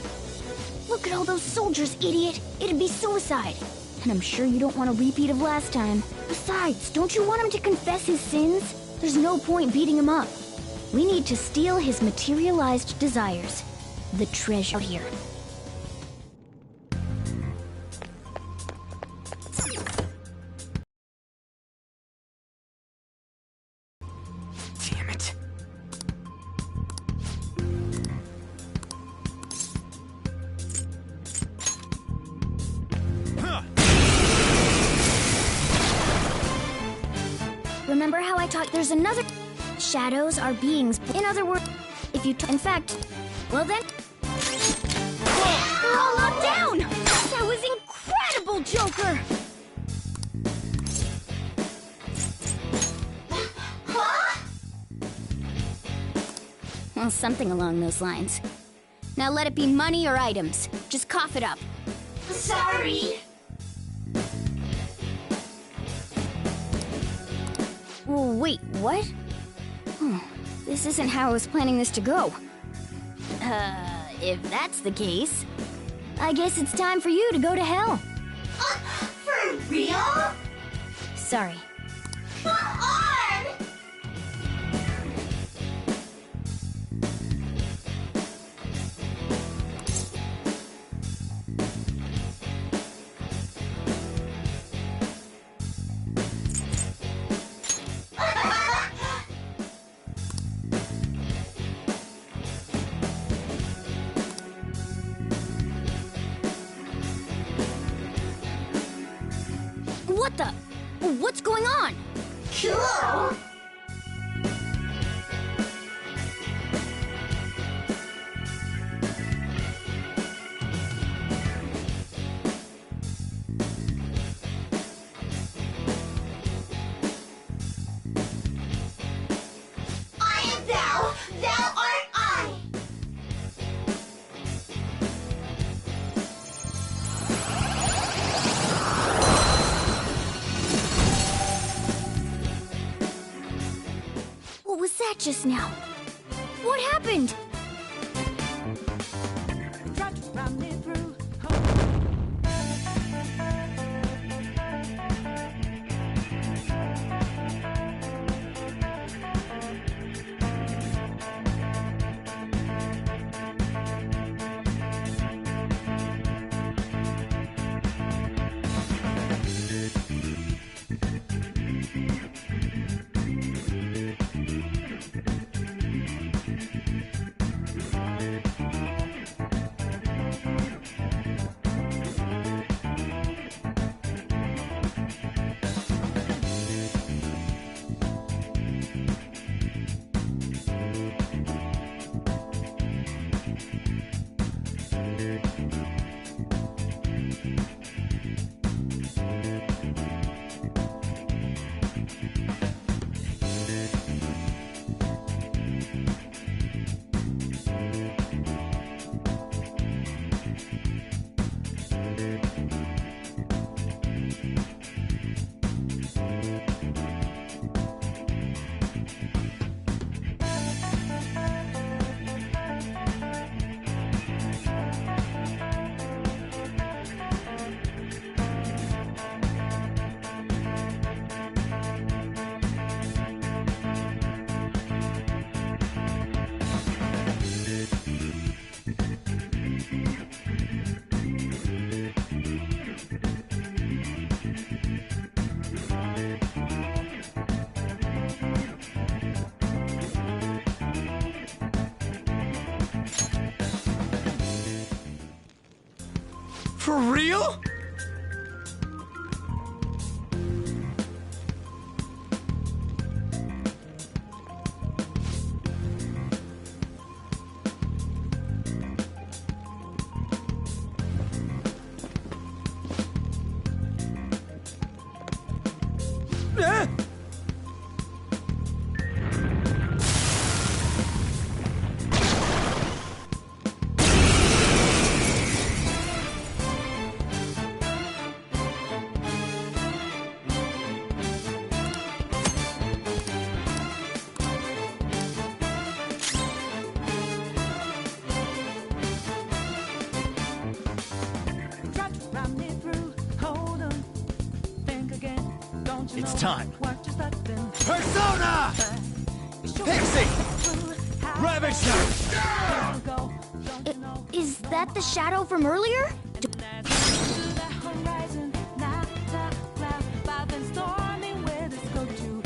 Look at all those soldiers, idiot! It'd be suicide. And I'm sure you don't want a repeat of last time. Besides, don't you want him to confess his sins? There's no point beating him up. We need to steal his materialized desires. The treasure here. Damn it. Remember how I taught there's another... Shadows are beings. In other words, if you... In fact, well then... They're all locked down! That was incredible, Joker! Well, something along those lines. Now let it be money or items. Just cough it up. Sorry. Wait, what? This isn't how I was planning this to go. If that's the case, I guess it's time for you to go to hell. For real? Sorry. Come on! What the? What's going on? Cool! I am thou, thou art I! What was that just now? What happened? For real? It's time. Persona! Pixie! Ravage Knight! Is that the shadow from earlier?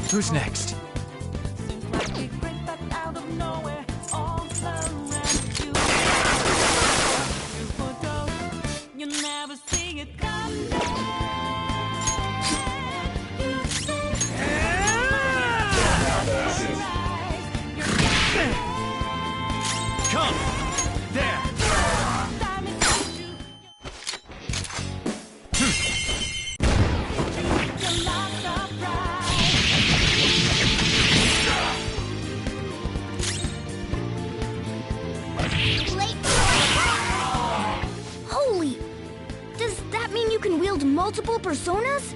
Who's next? Come! There! Holy! Does that mean you can wield multiple personas?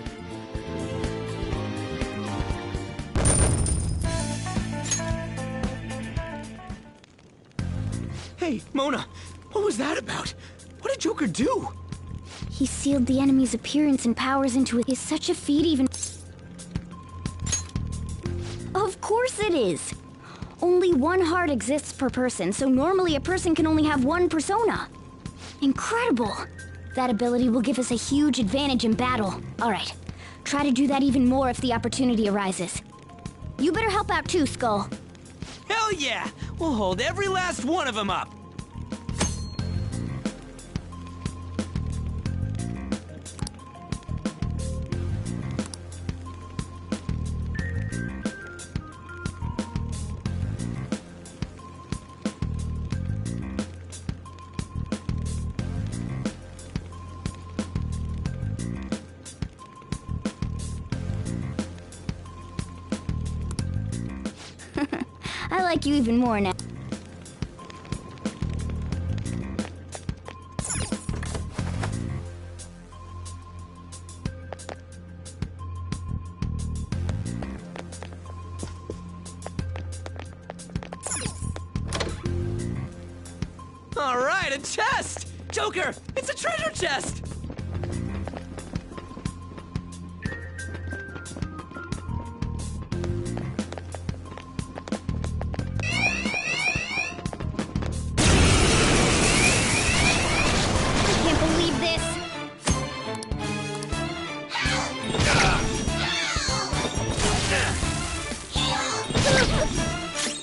Hey, Mona, what was that about? What did Joker do? He sealed the enemy's appearance and powers into it. Is such a feat even... Of course it is! Only one heart exists per person, so normally a person can only have one persona. Incredible! That ability will give us a huge advantage in battle. Alright, try to do that even more if the opportunity arises. You better help out too, Skull. Hell yeah! We'll hold every last one of them up! I like you even more now. All right, a chest! Joker, it's a treasure chest!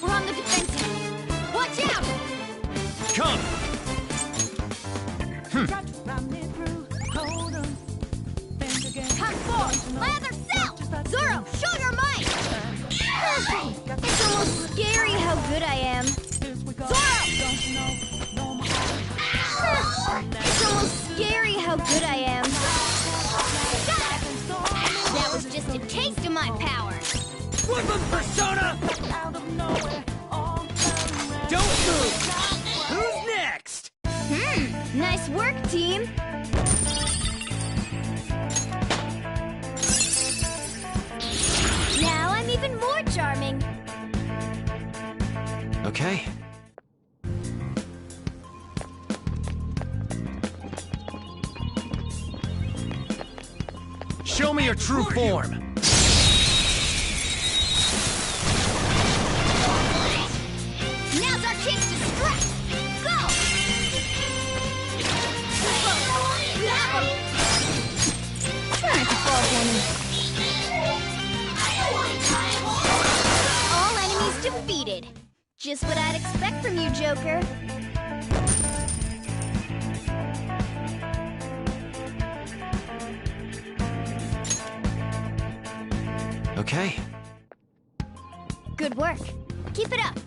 We're on the defensive. Watch out! Come! Come forth! My other self! Zoro, show your might! It's almost scary how good I am. Zoro! It's almost scary how good I am. That was just a taste of my power. Woodland Persona! Don't move! Who's next? Nice work, team. Now I'm even more charming. Okay. Show me your true form! Now's our chance to strike! Go! You have him! Try not to fall for me. All enemies defeated. Just what I'd expect from you, Joker. Okay. Good work. Keep it up.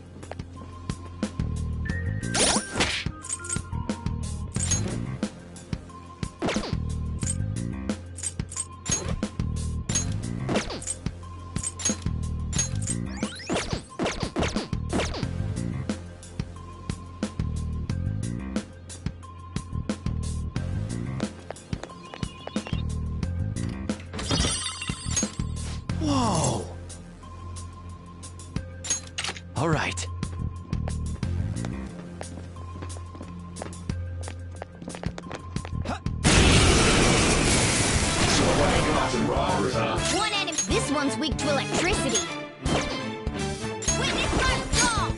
Whoa! All right. One enemy. This This one's weak to electricity. Witness my skull!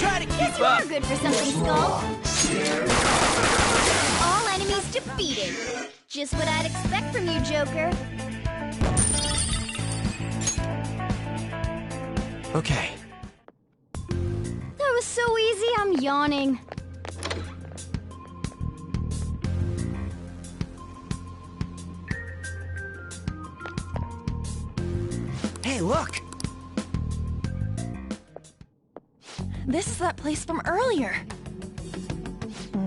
Try to keep Guess you up. are good for something, Skull. All enemies defeated. Just what I'd expect from you, Joker. Okay. That was so easy, I'm yawning. Hey, look! This is that place from earlier.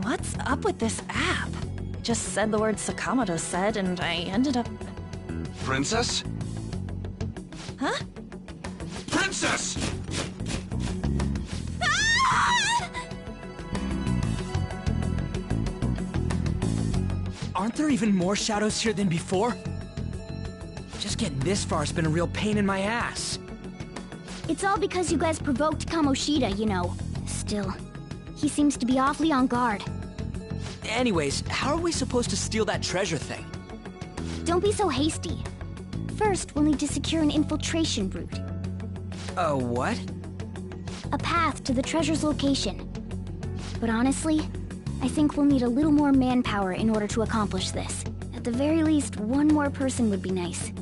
What's up with this app? Just said the word Sakamoto said, and I ended up... Princess? Huh? Princess! Aren't there even more shadows here than before? Just getting this far has been a real pain in my ass. It's all because you guys provoked Kamoshida, you know. Still, he seems to be awfully on guard. Anyways, how are we supposed to steal that treasure thing? Don't be so hasty. First, we'll need to secure an infiltration route. A what? A path to the treasure's location. But honestly, I think we'll need a little more manpower in order to accomplish this. At the very least, one more person would be nice.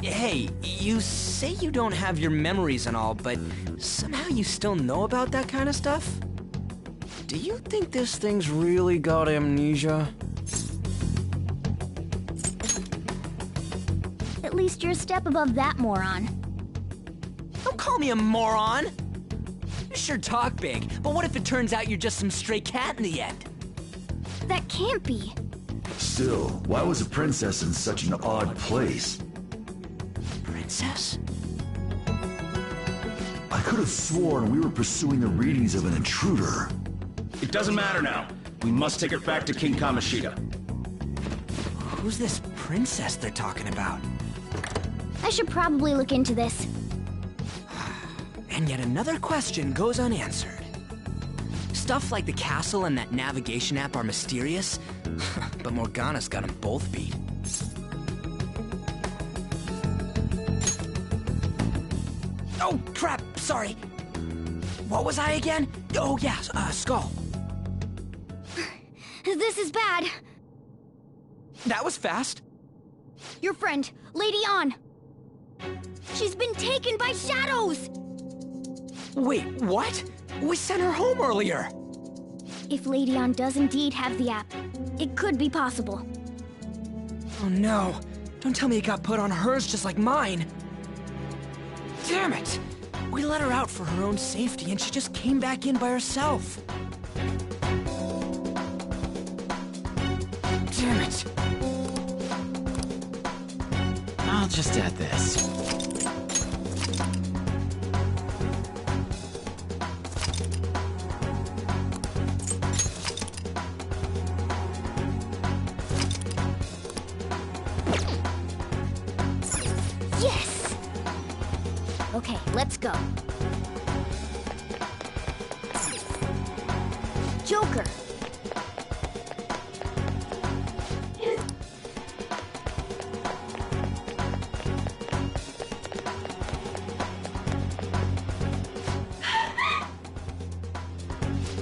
Hey, you say you don't have your memories and all, but somehow you still know about that kind of stuff? Do you think this thing's really got amnesia? At least you're a step above that moron. Don't call me a moron! You sure talk big, but what if it turns out you're just some stray cat in the end? That can't be. Still, why was a princess in such an odd place? Princess? I could have sworn we were pursuing the readings of an intruder. It doesn't matter now. We must take her back to King Kamoshida. Who's this princess they're talking about? I should probably look into this. And yet another question goes unanswered. Stuff like the castle and that navigation app are mysterious, but Morgana's got them both beat. Oh, crap, sorry. What was I again? Oh, yeah, Skull. This is bad. That was fast. Your friend, Lady An. She's been taken by shadows! Wait, what? We sent her home earlier. If Lady An does indeed have the app, it could be possible. Oh no, don't tell me it got put on hers just like mine. Damn it! We let her out for her own safety and she just came back in by herself. Damn it. I'll just add this. Yes! Okay, let's go. Joker!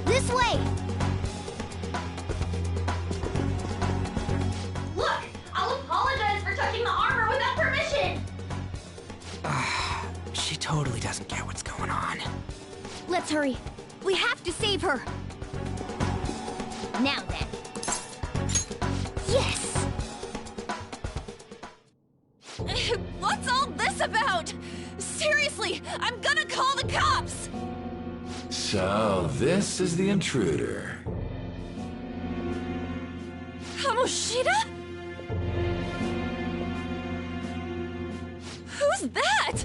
This way! Look! I'll apologize for touching the armor without permission! She totally doesn't get what's going on. Let's hurry. We have to save her. Now then. Yes! What's all this about? Seriously, I'm gonna call the cops! So, this is the intruder. Kamoshida? Who's that?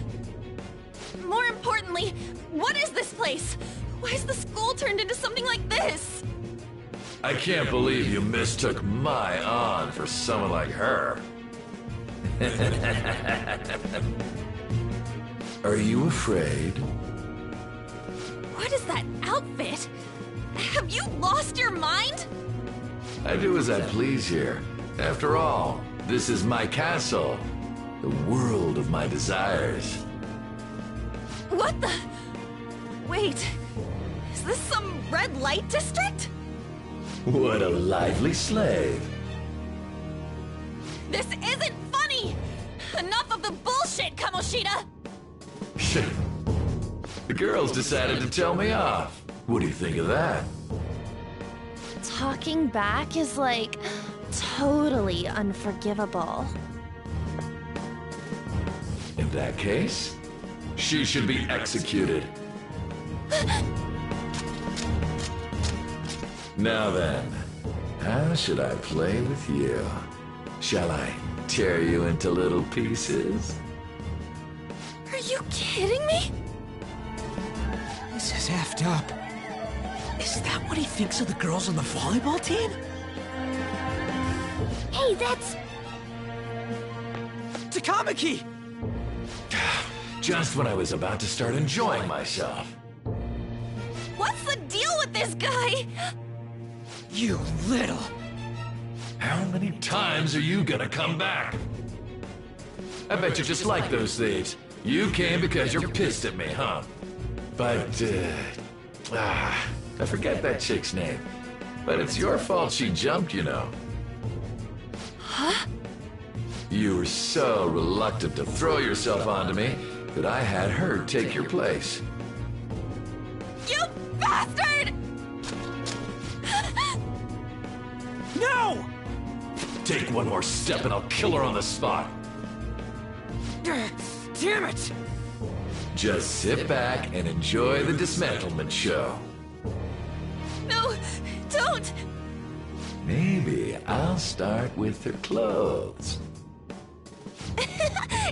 More importantly, what is this place? Why is the school turned into something like this? I can't believe you mistook my An for someone like her. Are you afraid? What is that outfit? Have you lost your mind? I do as I please here. After all, this is my castle. The world of my desires. What the? Wait, is this some red light district? What a lively slave. This isn't funny! Enough of the bullshit, Kamoshida! The girls decided to tell me off. What do you think of that? Talking back is like totally unforgivable. In that case, she should be executed. Now then, how should I play with you? Shall I tear you into little pieces? Are you kidding me? This is effed up. Is that what he thinks of the girls on the volleyball team? Hey, that's... Takamaki! Just when I was about to start enjoying myself. What's the deal with this guy? You little... How many times are you gonna come back? I bet you just like those thieves. You came because you're pissed at me, huh? But, I forget that chick's name. But it's your fault she jumped, you know. Huh? You were so reluctant to throw yourself onto me that I had her take your place. You bastard! No! Take one more step and I'll kill her on the spot. Damn it! Just sit back and enjoy the dismantlement show. No, don't! Maybe I'll start with her clothes.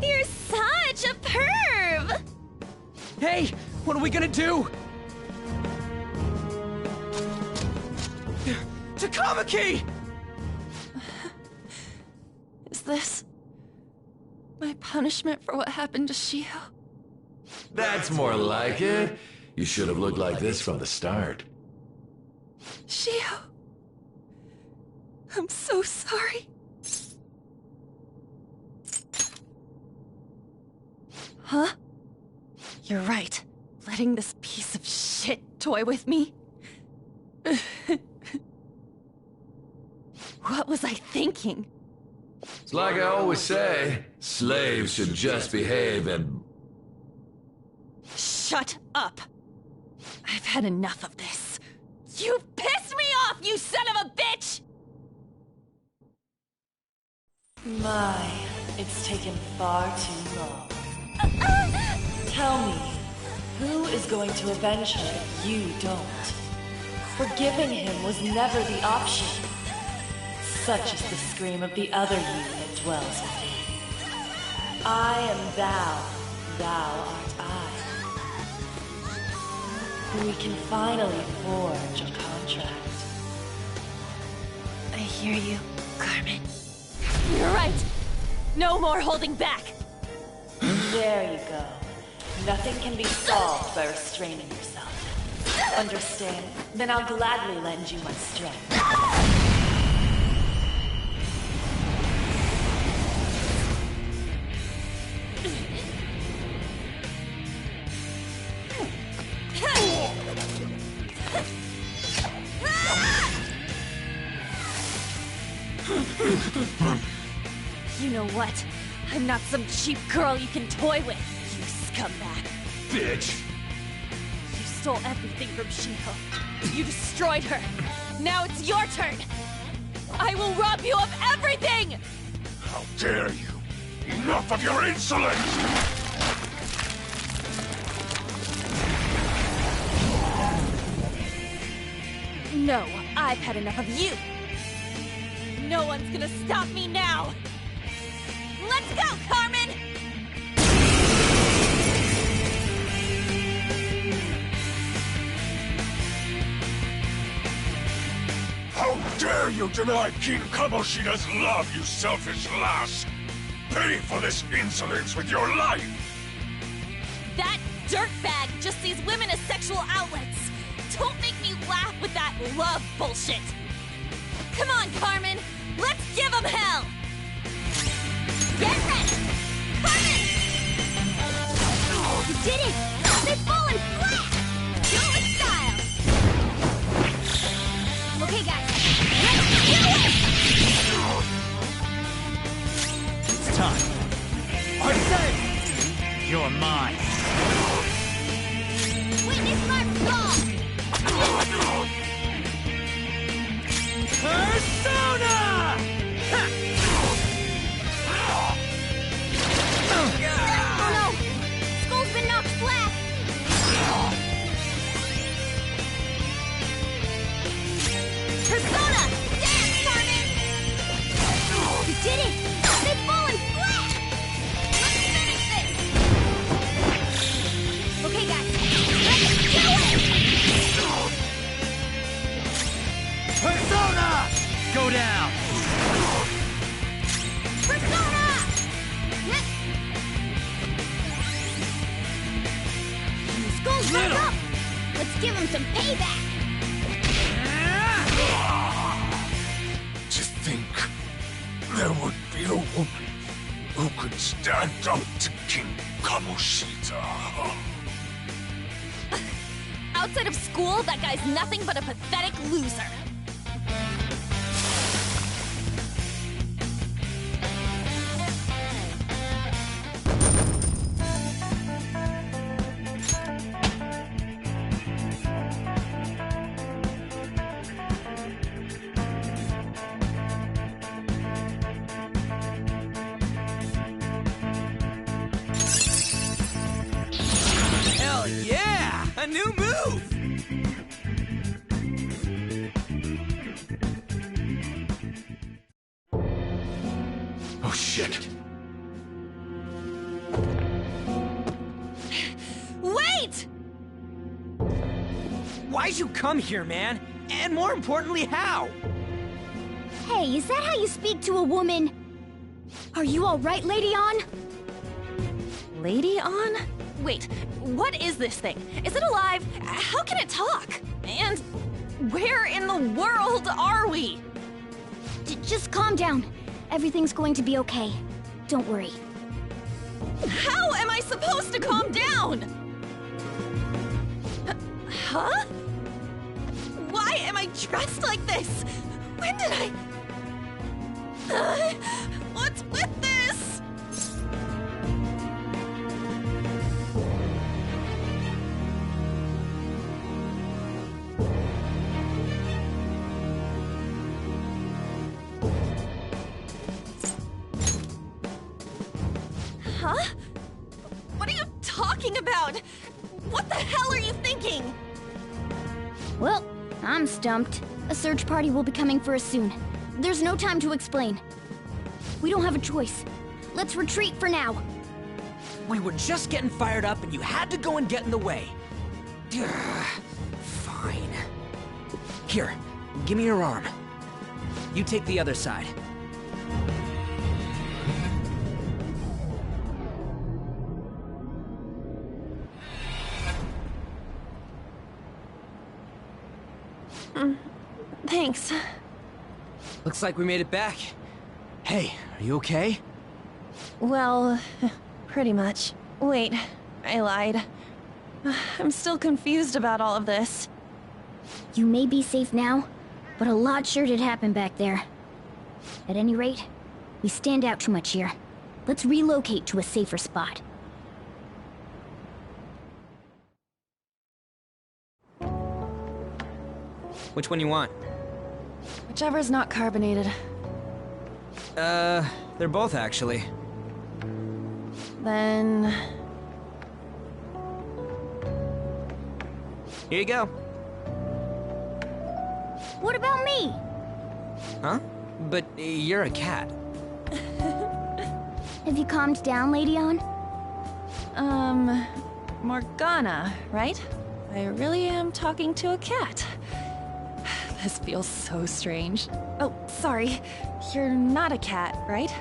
You're such a perv! Hey, what are we gonna do? Takamaki! Is this my punishment for what happened to Shio? That's more like it. You should have looked like this from the start. Shio, I'm so sorry. Huh? You're right. Letting this piece of shit toy with me? What was I thinking? It's like I always say, slaves should just behave and... Shut up! I've had enough of this. You pissed me off, you son of a bitch! My, it's taken far too long. Tell me, who is going to avenge her if you don't? Forgiving him was never the option. Such is the scream of the other you that dwells within. I am thou, thou art I. We can finally forge a contract. I hear you, Carmen. You're right. No more holding back. There you go. Nothing can be solved by restraining yourself. Understand? Then I'll gladly lend you my strength. You know what? I'm not some cheap girl you can toy with, you scumbag. Bitch! You stole everything from Shio. You destroyed her. Now it's your turn. I will rob you of everything! How dare you! Enough of your insolence! No, I've had enough of you. No one's gonna stop me now. Let's go, Carmen! How dare you deny King Kamoshida's love, you selfish lass! Pay for this insolence with your life! That dirtbag just sees women as sexual outlets. Don't make me laugh with that love bullshit. Come on, Carmen. Let's give them hell! Get ready! Coming! You did it! They've fallen flat! Do it with style! Okay, guys, let's do it! It's time. I say, you're mine. Witness my fall! Persona! Ha! Oh no! Skull's been knocked flat! Persona! Dance, Carmen! You did it! They've fallen flat! Let's finish this! Okay, guys, let's do it! Persona! Go down! Persona! Skull's back up! Let's give him some payback! To think there would be a woman who could stand up to King Kamoshida. Outside of school, that guy's nothing but a pathetic loser. Hell yeah! A new move! Oh shit. Wait! Why'd you come here, man? And more importantly, how? Hey, is that how you speak to a woman? Are you alright, Lady On? Lady On? Wait, what is this thing? Is it alive? How can it talk? And where in the world are we? Just calm down. Everything's going to be okay. Don't worry. How am I supposed to calm down? Huh? Why am I dressed like this? When did I... what's with this? Huh? What are you talking about? What the hell are you thinking? Well, I'm stumped. A search party will be coming for us soon. There's no time to explain. We don't have a choice. Let's retreat for now. We were just getting fired up and you had to go and get in the way. Fine. Here, give me your arm. You take the other side. Thanks. Looks like we made it back. Hey, are you okay? Well, pretty much. Wait, I lied. I'm still confused about all of this. You may be safe now, but a lot sure did happen back there. At any rate, we stand out too much here. Let's relocate to a safer spot. Which one you want? Whichever's not carbonated. They're both actually. Then... Here you go. What about me? Huh? But you're a cat. Have you calmed down, Lady On? Morgana, right? I really am talking to a cat. This feels so strange. Oh, sorry. You're not a cat, right?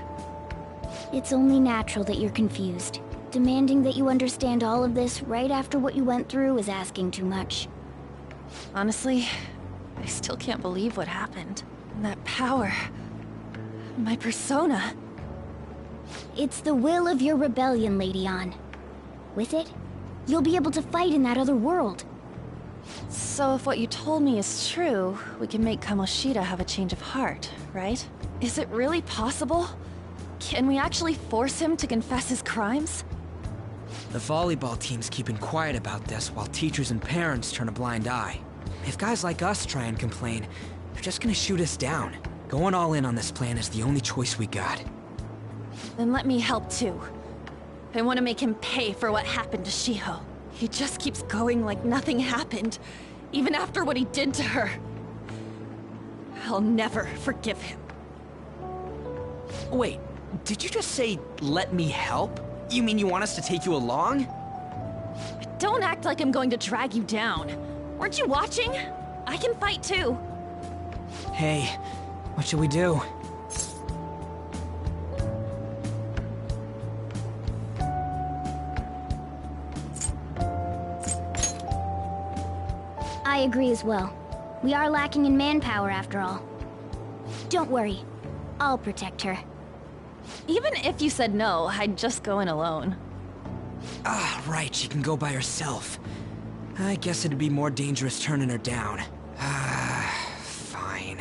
It's only natural that you're confused. Demanding that you understand all of this right after what you went through is asking too much. Honestly, I still can't believe what happened. And that power. My persona. It's the will of your rebellion, Lady Ann. With it, you'll be able to fight in that other world. So if what you told me is true, we can make Kamoshida have a change of heart, right? Is it really possible? Can we actually force him to confess his crimes? The volleyball team's keeping quiet about this while teachers and parents turn a blind eye. If guys like us try and complain, they're just gonna shoot us down. Going all in on this plan is the only choice we got. Then let me help too. I want to make him pay for what happened to Shiho. He just keeps going like nothing happened, even after what he did to her. I'll never forgive him. Wait, did you just say, let me help? You mean you want us to take you along? Don't act like I'm going to drag you down. Weren't you watching? I can fight too. Hey, what should we do? I agree as well. We are lacking in manpower after all. Don't worry, I'll protect her. Even if you said no, I'd just go in alone. Ah, right, she can go by herself. I guess it'd be more dangerous turning her down. Fine.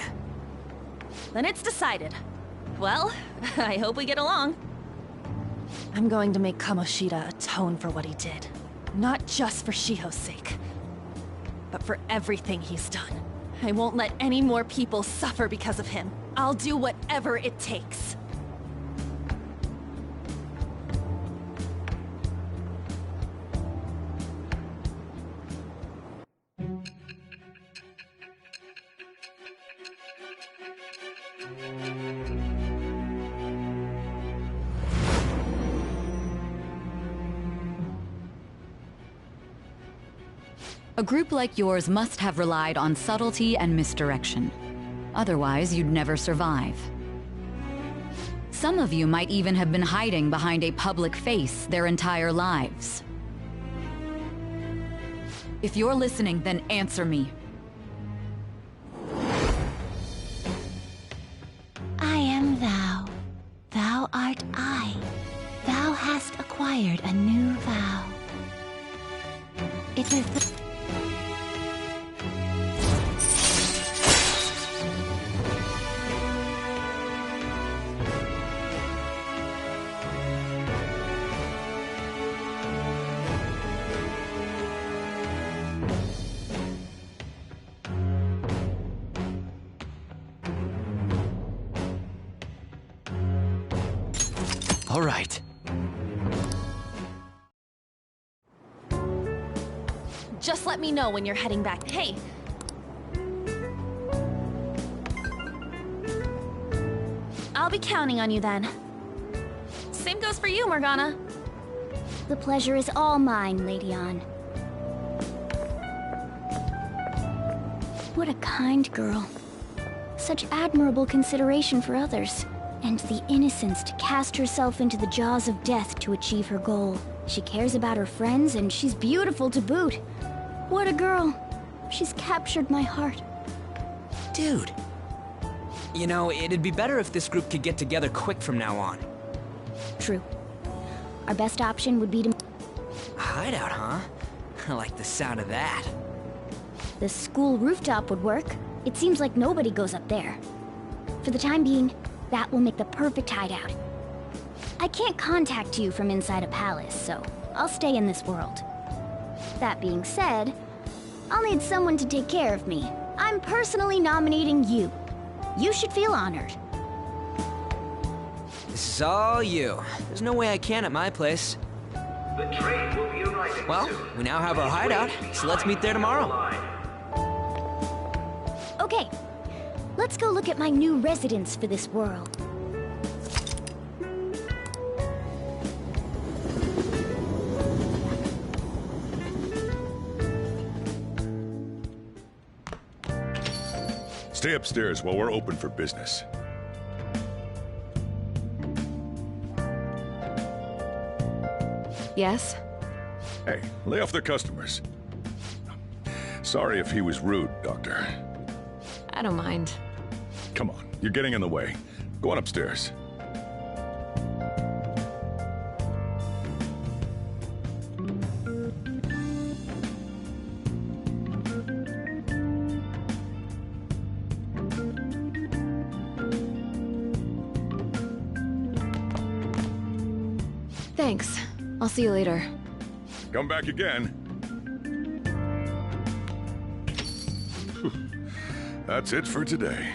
Then it's decided. Well, I hope we get along. I'm going to make Kamoshida atone for what he did. Not just for Shiho's sake, but for everything he's done. I won't let any more people suffer because of him. I'll do whatever it takes. A group like yours must have relied on subtlety and misdirection. Otherwise, you'd never survive. Some of you might even have been hiding behind a public face their entire lives. If you're listening, then answer me. I am thou. Thou art I. Thou hast acquired a new vow. It is the... All right. Just let me know when you're heading back. Hey! I'll be counting on you then. Same goes for you, Morgana. The pleasure is all mine, Lady Ann. What a kind girl. Such admirable consideration for others. And the innocence to cast herself into the jaws of death to achieve her goal. She cares about her friends, and she's beautiful to boot. What a girl. She's captured my heart. Dude. You know, it'd be better if this group could get together quick from now on. True. Our best option would be to... A hideout, huh? I like the sound of that. The school rooftop would work. It seems like nobody goes up there. For the time being, that will make the perfect hideout. I can't contact you from inside a palace, so I'll stay in this world. That being said, I'll need someone to take care of me. I'm personally nominating you. You should feel honored. This is all you. There's no way I can at my place. The train will be arriving Well, soon. we now have our hideout, so let's meet there tomorrow. Okay, let's go look at my new residence for this world. Stay upstairs while we're open for business. Yes? Hey, lay off the customers. Sorry if he was rude, Doctor. I don't mind. Come on, you're getting in the way. Go on upstairs. Thanks. I'll see you later. Come back again. That's it for today.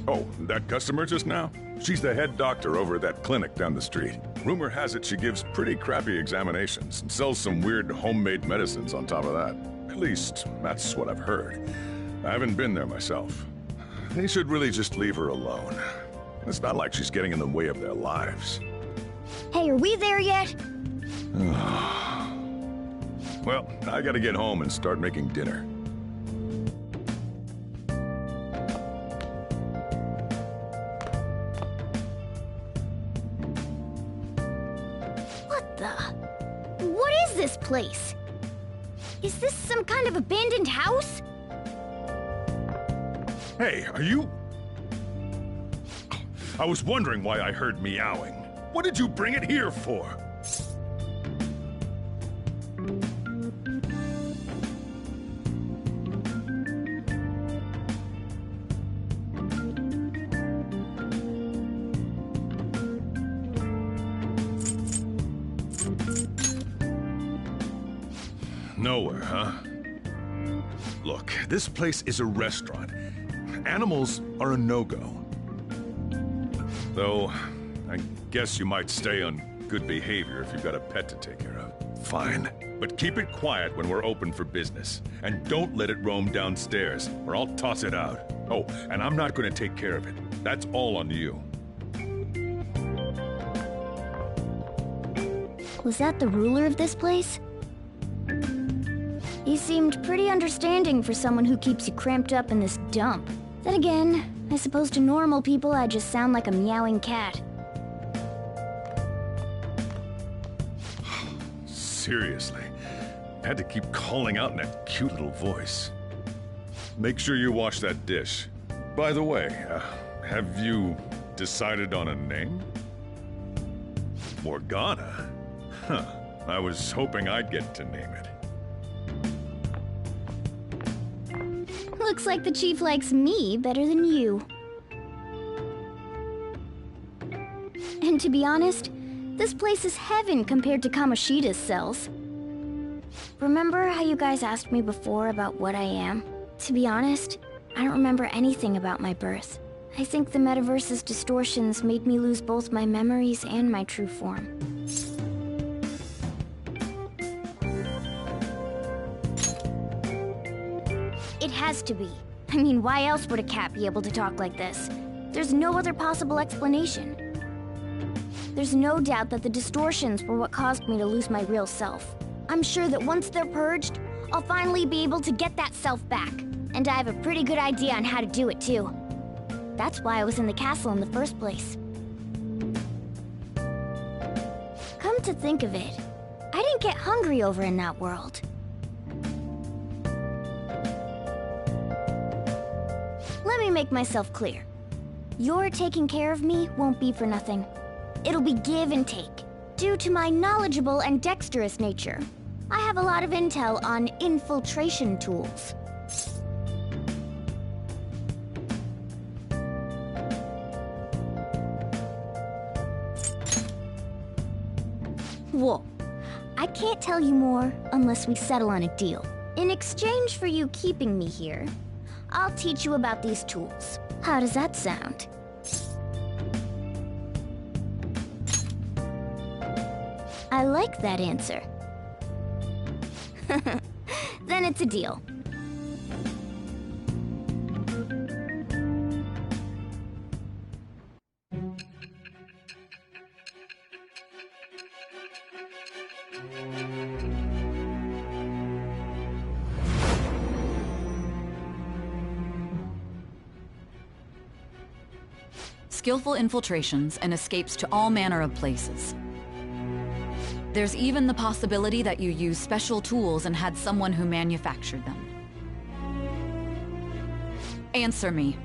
Oh, that customer just now? She's the head doctor over at that clinic down the street. Rumor has it she gives pretty crappy examinations and sells some weird homemade medicines on top of that. At least, that's what I've heard. I haven't been there myself. They should really just leave her alone. It's not like she's getting in the way of their lives. Hey, are we there yet? Well, I gotta get home and start making dinner. What the? What is this place? Is this some kind of abandoned house? Hey, are you... I was wondering why I heard meowing. What did you bring it here for? Nowhere, huh? Look, this place is a restaurant. Animals are a no-go. Though, I guess you might stay on good behavior if you've got a pet to take care of. Fine. But keep it quiet when we're open for business. And don't let it roam downstairs, or I'll toss it out. Oh, and I'm not gonna take care of it. That's all on you. Was that the ruler of this place? He seemed pretty understanding for someone who keeps you cramped up in this dump. Then again, I suppose to normal people I just sound like a meowing cat. Seriously, had to keep calling out in that cute little voice. Make sure you wash that dish. By the way, have you decided on a name? Morgana? Huh. I was hoping I'd get to name it. Looks like the chief likes me better than you. And to be honest, this place is heaven compared to Kamoshida's cells. Remember how you guys asked me before about what I am? To be honest, I don't remember anything about my birth. I think the metaverse's distortions made me lose both my memories and my true form. It has to be. I mean, why else would a cat be able to talk like this? There's no other possible explanation. There's no doubt that the distortions were what caused me to lose my real self. I'm sure that once they're purged, I'll finally be able to get that self back. And I have a pretty good idea on how to do it too. That's why I was in the castle in the first place. Come to think of it, I didn't get hungry over in that world. Let me make myself clear. Your taking care of me won't be for nothing. It'll be give and take. Due to my knowledgeable and dexterous nature, I have a lot of intel on infiltration tools. Whoa. I can't tell you more unless we settle on a deal. In exchange for you keeping me here, I'll teach you about these tools. How does that sound? I like that answer. Then it's a deal. Skillful infiltrations and escapes to all manner of places. There's even the possibility that you used special tools and had someone who manufactured them. Answer me.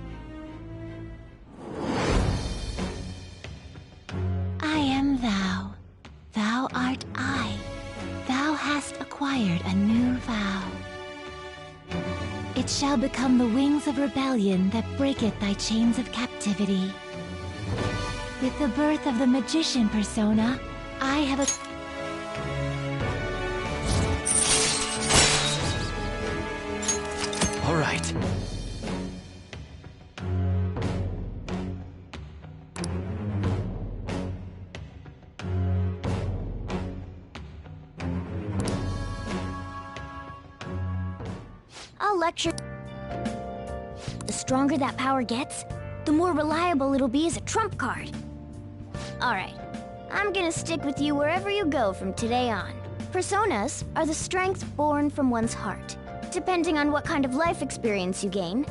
new vow. It shall become the wings of rebellion that breaketh thy chains of captivity. With the birth of the magician persona, I have a... All right. I'll lecture. The stronger that power gets, the more reliable it'll be as a trump card. Alright, I'm gonna stick with you wherever you go from today on. Personas are the strength born from one's heart. Depending on what kind of life experience you gain,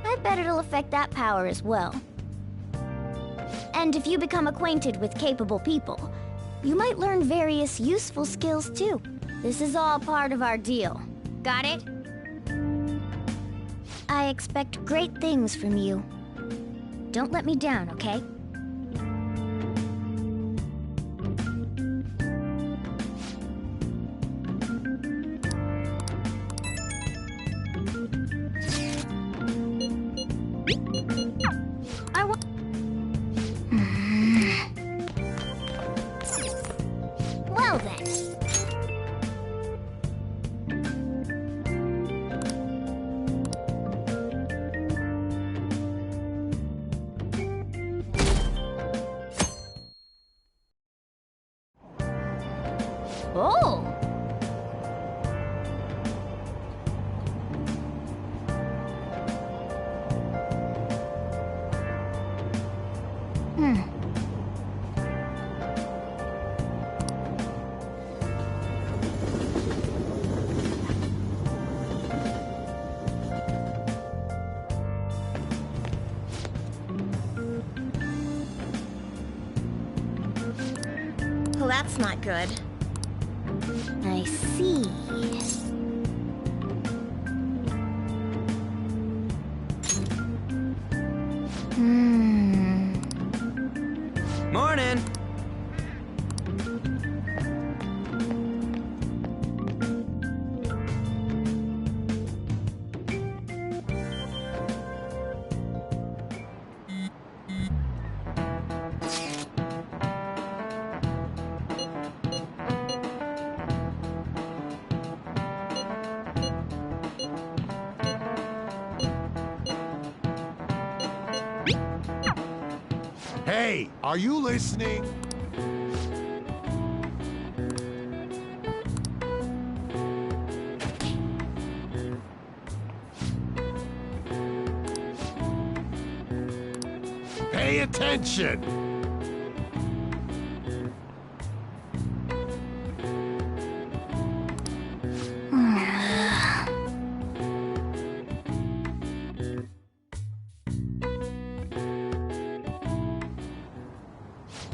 I bet it'll affect that power as well. And if you become acquainted with capable people, you might learn various useful skills too. This is all part of our deal. Got it? I expect great things from you. Don't let me down, okay? Well then. Oh! Well, that's not good. I see. Morning. Hey, are you listening? Pay attention!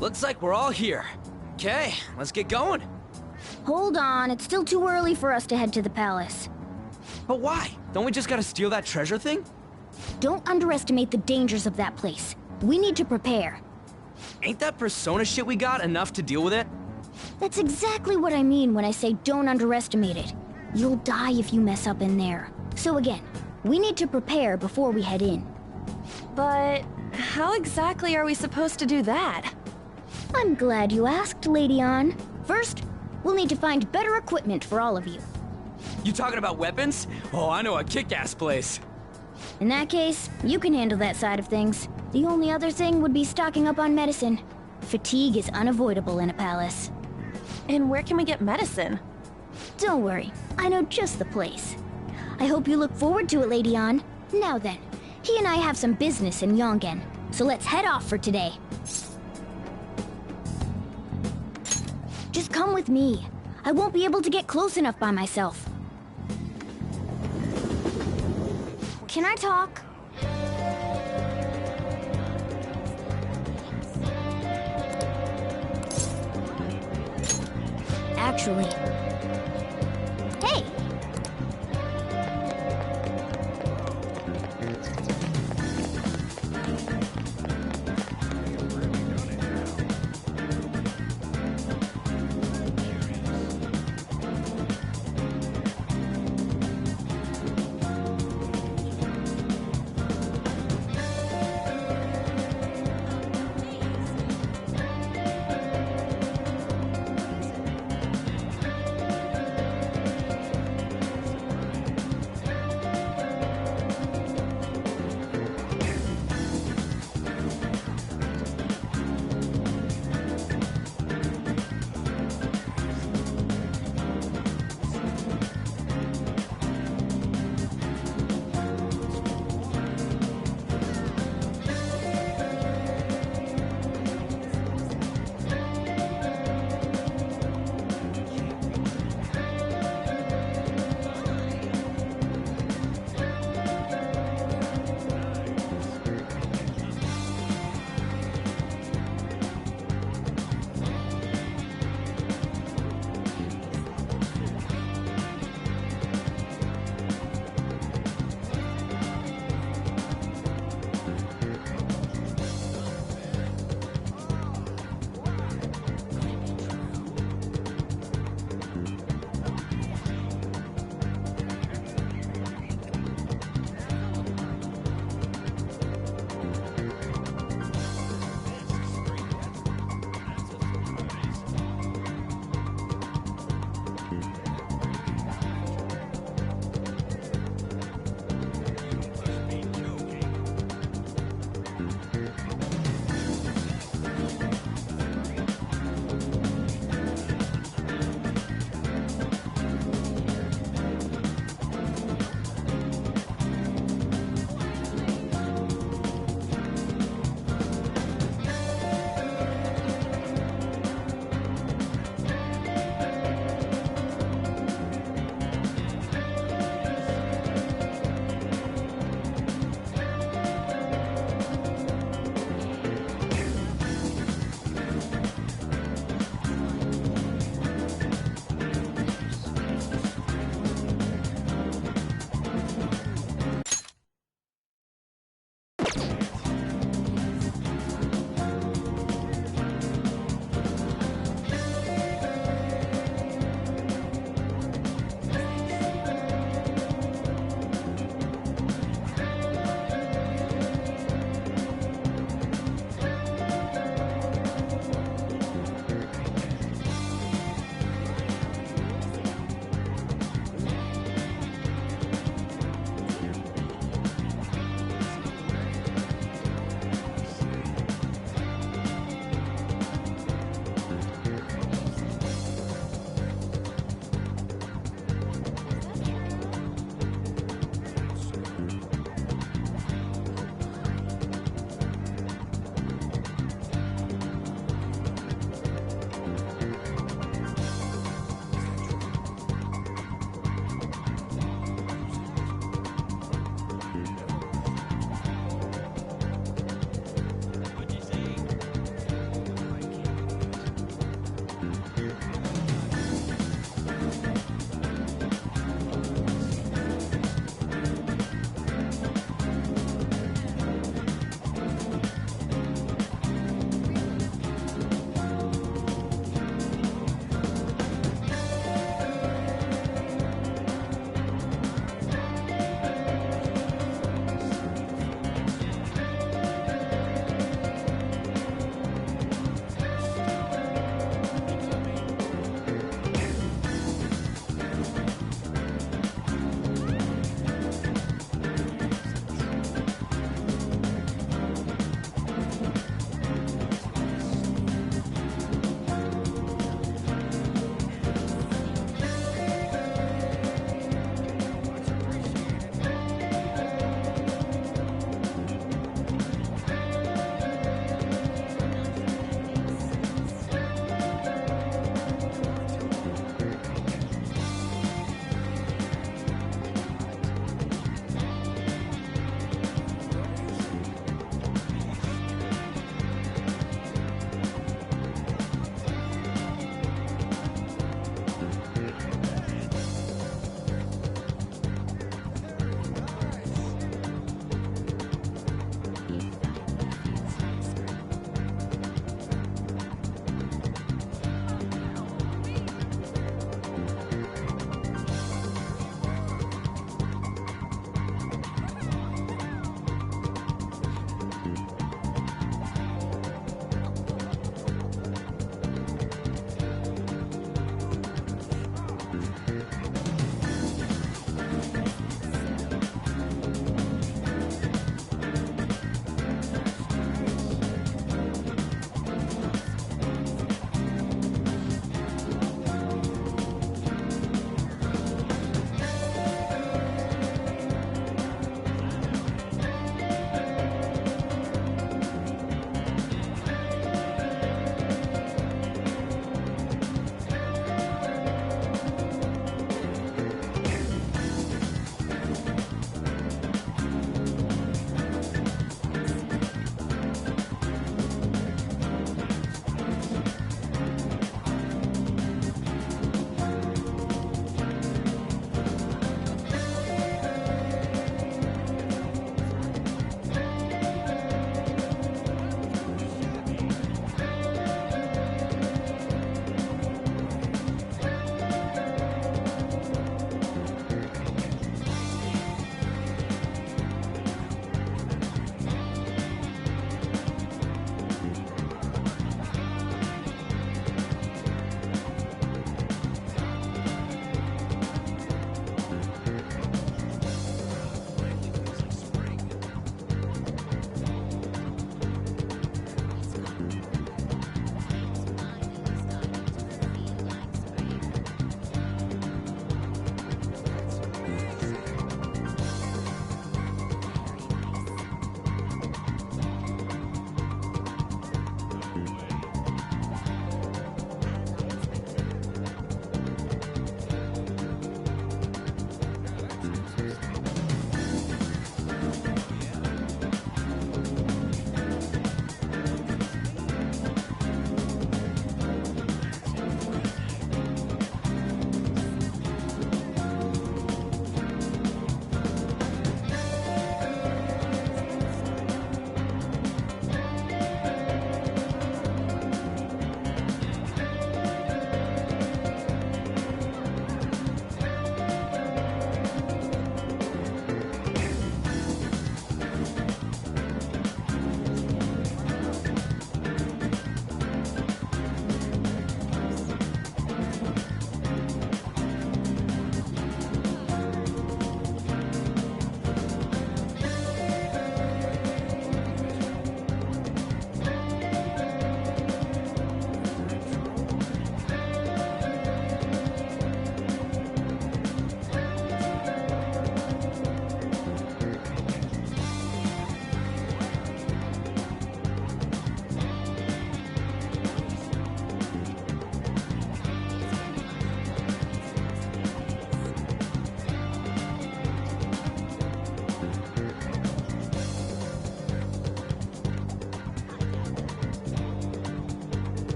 Looks like we're all here. Okay, let's get going. Hold on, it's still too early for us to head to the palace. But why? Don't we just gotta steal that treasure thing? Don't underestimate the dangers of that place. We need to prepare. Ain't that persona shit we got enough to deal with it? That's exactly what I mean when I say don't underestimate it. You'll die if you mess up in there. So again, we need to prepare before we head in. But how exactly are we supposed to do that? I'm glad you asked, Lady Ann. First, we'll need to find better equipment for all of you. You talking about weapons? Oh, I know a kick-ass place. In that case, you can handle that side of things. The only other thing would be stocking up on medicine. Fatigue is unavoidable in a palace. And where can we get medicine? Don't worry, I know just the place. I hope you look forward to it, Lady Ann. Now then, he and I have some business in Yongen, so let's head off for today. Just come with me. I won't be able to get close enough by myself. Can I talk? Actually... Hey!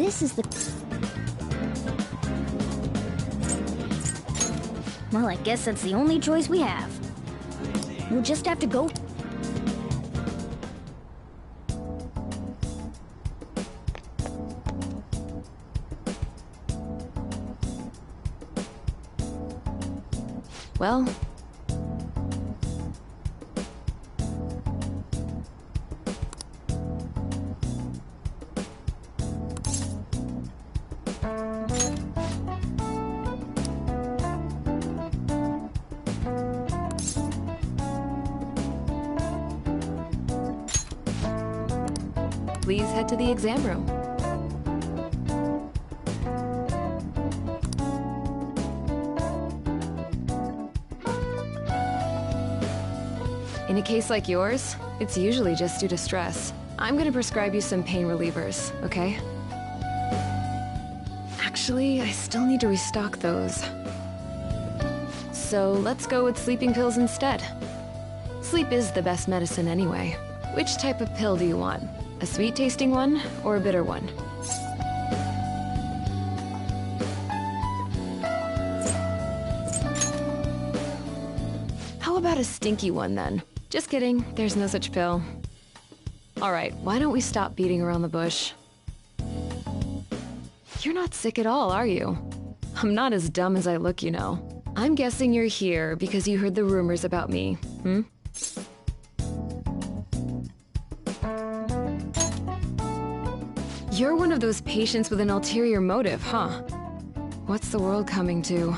this is the... Well, I guess that's the only choice we have. We'll just have to go... Well... Please head to the exam room. In a case like yours, it's usually just due to stress. I'm gonna prescribe you some pain relievers, okay? Actually, I still need to restock those. So let's go with sleeping pills instead. Sleep is the best medicine anyway. Which type of pill do you want? A sweet-tasting one or a bitter one? How about a stinky one then? Just kidding, there's no such pill. Alright, why don't we stop beating around the bush? You're not sick at all, are you? I'm not as dumb as I look, you know. I'm guessing you're here because you heard the rumors about me, hmm? You're one of those patients with an ulterior motive, huh? What's the world coming to?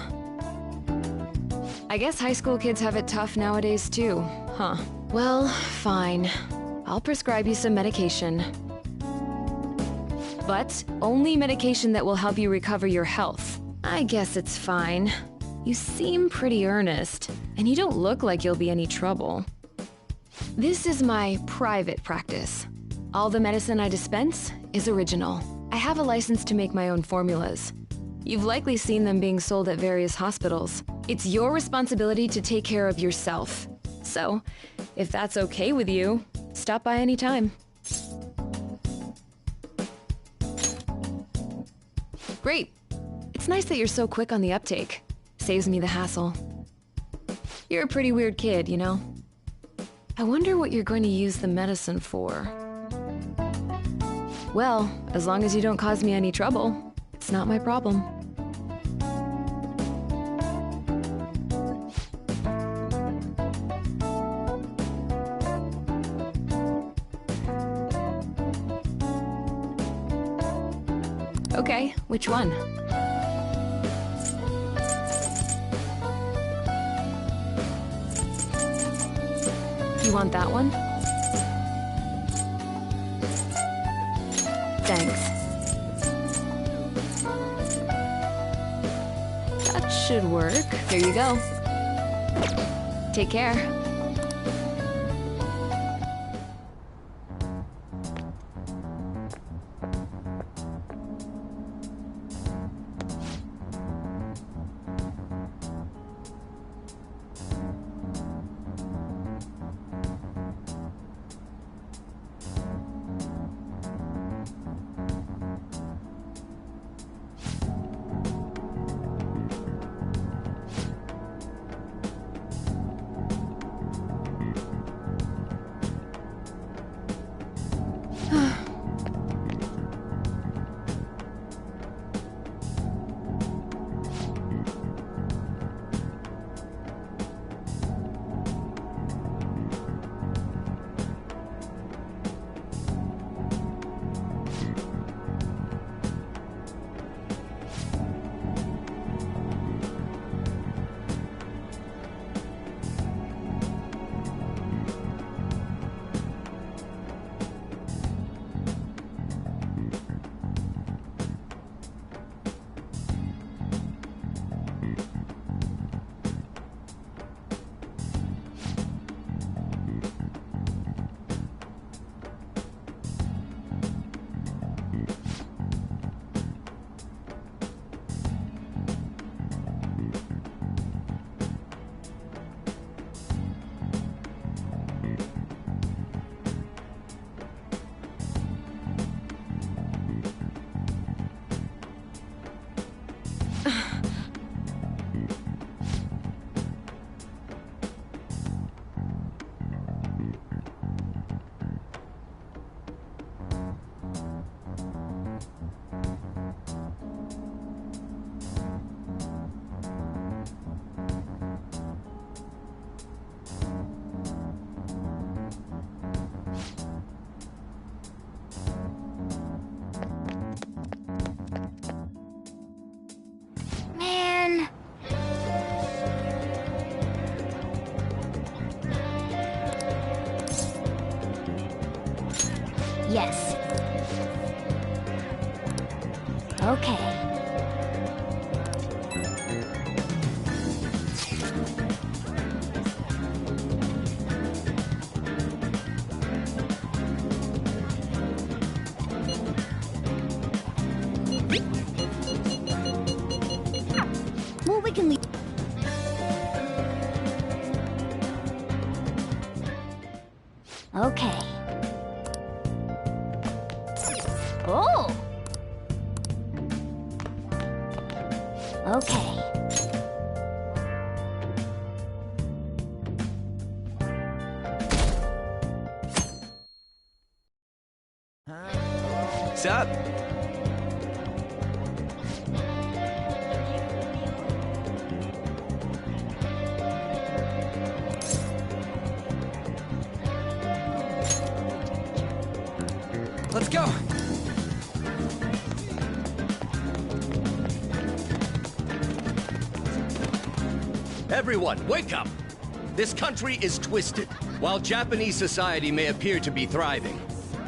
I guess high school kids have it tough nowadays too, huh? Well, fine. I'll prescribe you some medication. But only medication that will help you recover your health. I guess it's fine. You seem pretty earnest, and you don't look like you'll be any trouble. This is my private practice. All the medicine I dispense is original. I have a license to make my own formulas. You've likely seen them being sold at various hospitals. It's your responsibility to take care of yourself. So, if that's okay with you, stop by any time. Great. It's nice that you're so quick on the uptake. Saves me the hassle. You're a pretty weird kid, you know? I wonder what you're going to use the medicine for. Well, as long as you don't cause me any trouble, it's not my problem. Okay, which one? You want that one? Thanks. That should work. Here you go. Take care. Yes. Okay. Well, we can leave. Okay. Oh! Okay. What's up? Let's go! Everyone, wake up! This country is twisted. While Japanese society may appear to be thriving,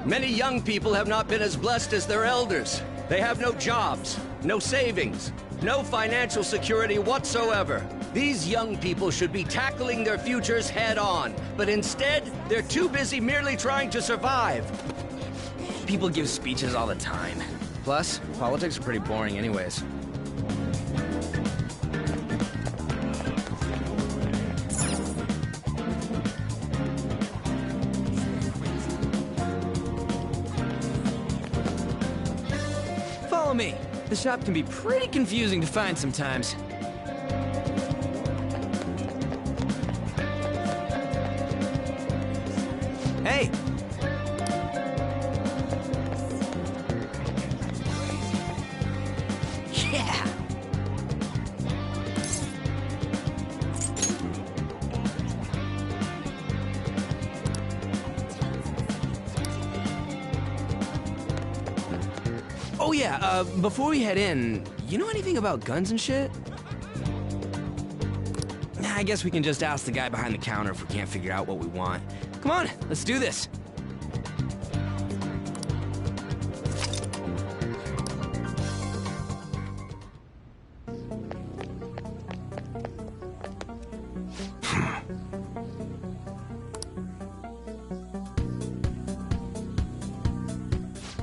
many young people have not been as blessed as their elders. They have no jobs, no savings, no financial security whatsoever. These young people should be tackling their futures head-on, but instead, they're too busy merely trying to survive. People give speeches all the time. Plus, politics are pretty boring anyways. Follow me. The shop can be pretty confusing to find sometimes. Hey! Yeah! Oh yeah, before we head in, you know anything about guns and shit? Nah, I guess we can just ask the guy behind the counter if we can't figure out what we want. Come on, let's do this.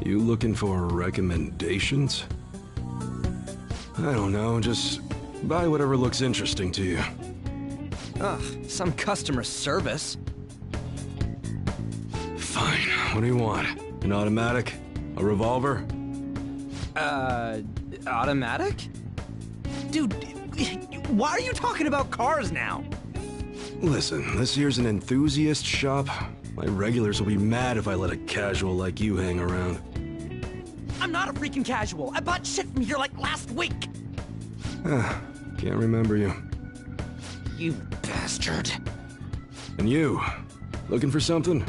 You looking for recommendations? I don't know, just buy whatever looks interesting to you. Ugh, some customer service. Fine, what do you want? An automatic? A revolver? Automatic? Dude, why are you talking about cars now? Listen, this here's an enthusiast shop. My regulars will be mad if I let a casual like you hang around. I'm not a freaking casual. I bought shit from here like last week. Can't remember you. You bastard. And you, looking for something?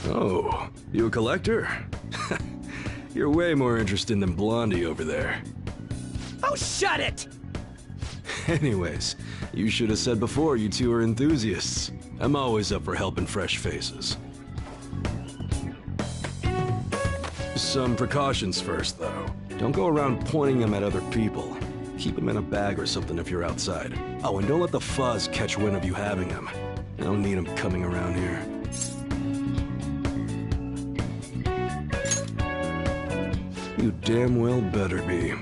Oh, you a collector? You're way more interesting than Blondie over there. Oh, shut it! Anyways, you should have said before you two are enthusiasts. I'm always up for helping fresh faces. Some precautions first, though. Don't go around pointing them at other people. Keep them in a bag or something if you're outside. Oh, and don't let the fuzz catch wind of you having them. I don't need them coming around here. You damn well better be.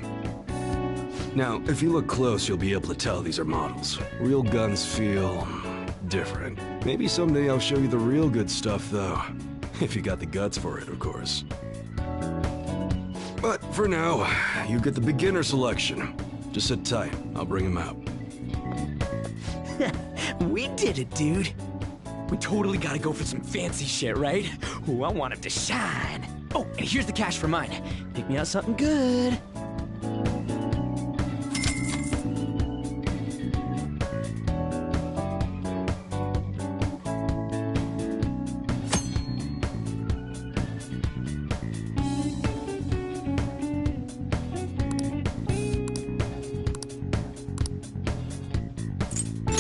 Now, if you look close, you'll be able to tell these are models. Real guns feel different. Maybe someday I'll show you the real good stuff, though. If you got the guts for it, of course. But for now, you get the beginner selection. Just sit tight. I'll bring him out. We did it, dude. We totally gotta go for some fancy shit, right? Ooh, I want him to shine. Oh, and here's the cash for mine. Pick me out something good.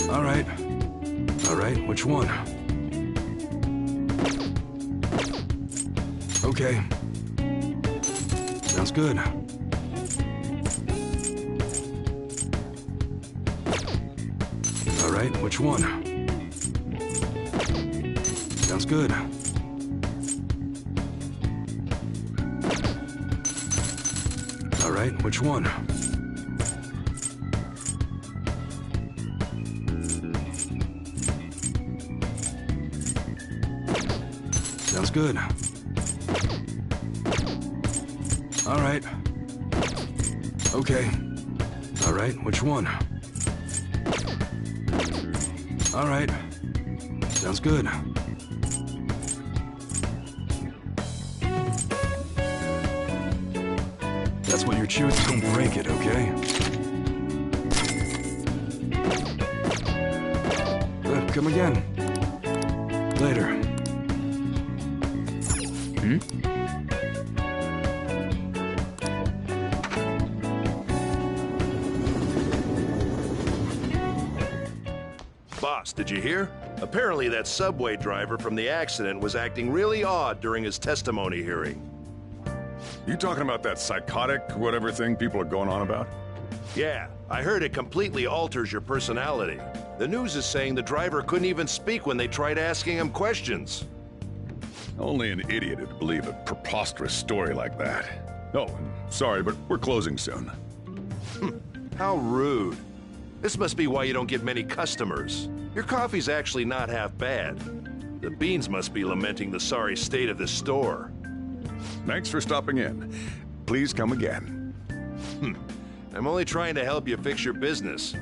All right. All right, which one? Okay. Sounds good. All right, which one? Sounds good. All right, which one? Sounds good. All right. Okay. All right, which one? All right. Sounds good. That's what you're choosing. Don't break it, okay? Come again. Later. Hmm? Boss, did you hear? Apparently that subway driver from the accident was acting really odd during his testimony hearing. You talking about that psychotic whatever thing people are going on about? Yeah, I heard it completely alters your personality. The news is saying the driver couldn't even speak when they tried asking him questions. Only an idiot would believe a preposterous story like that. Oh, and sorry, but we're closing soon. How rude. This must be why you don't get many customers. Your coffee's actually not half bad. The beans must be lamenting the sorry state of this store. Thanks for stopping in. Please come again. I'm only trying to help you fix your business.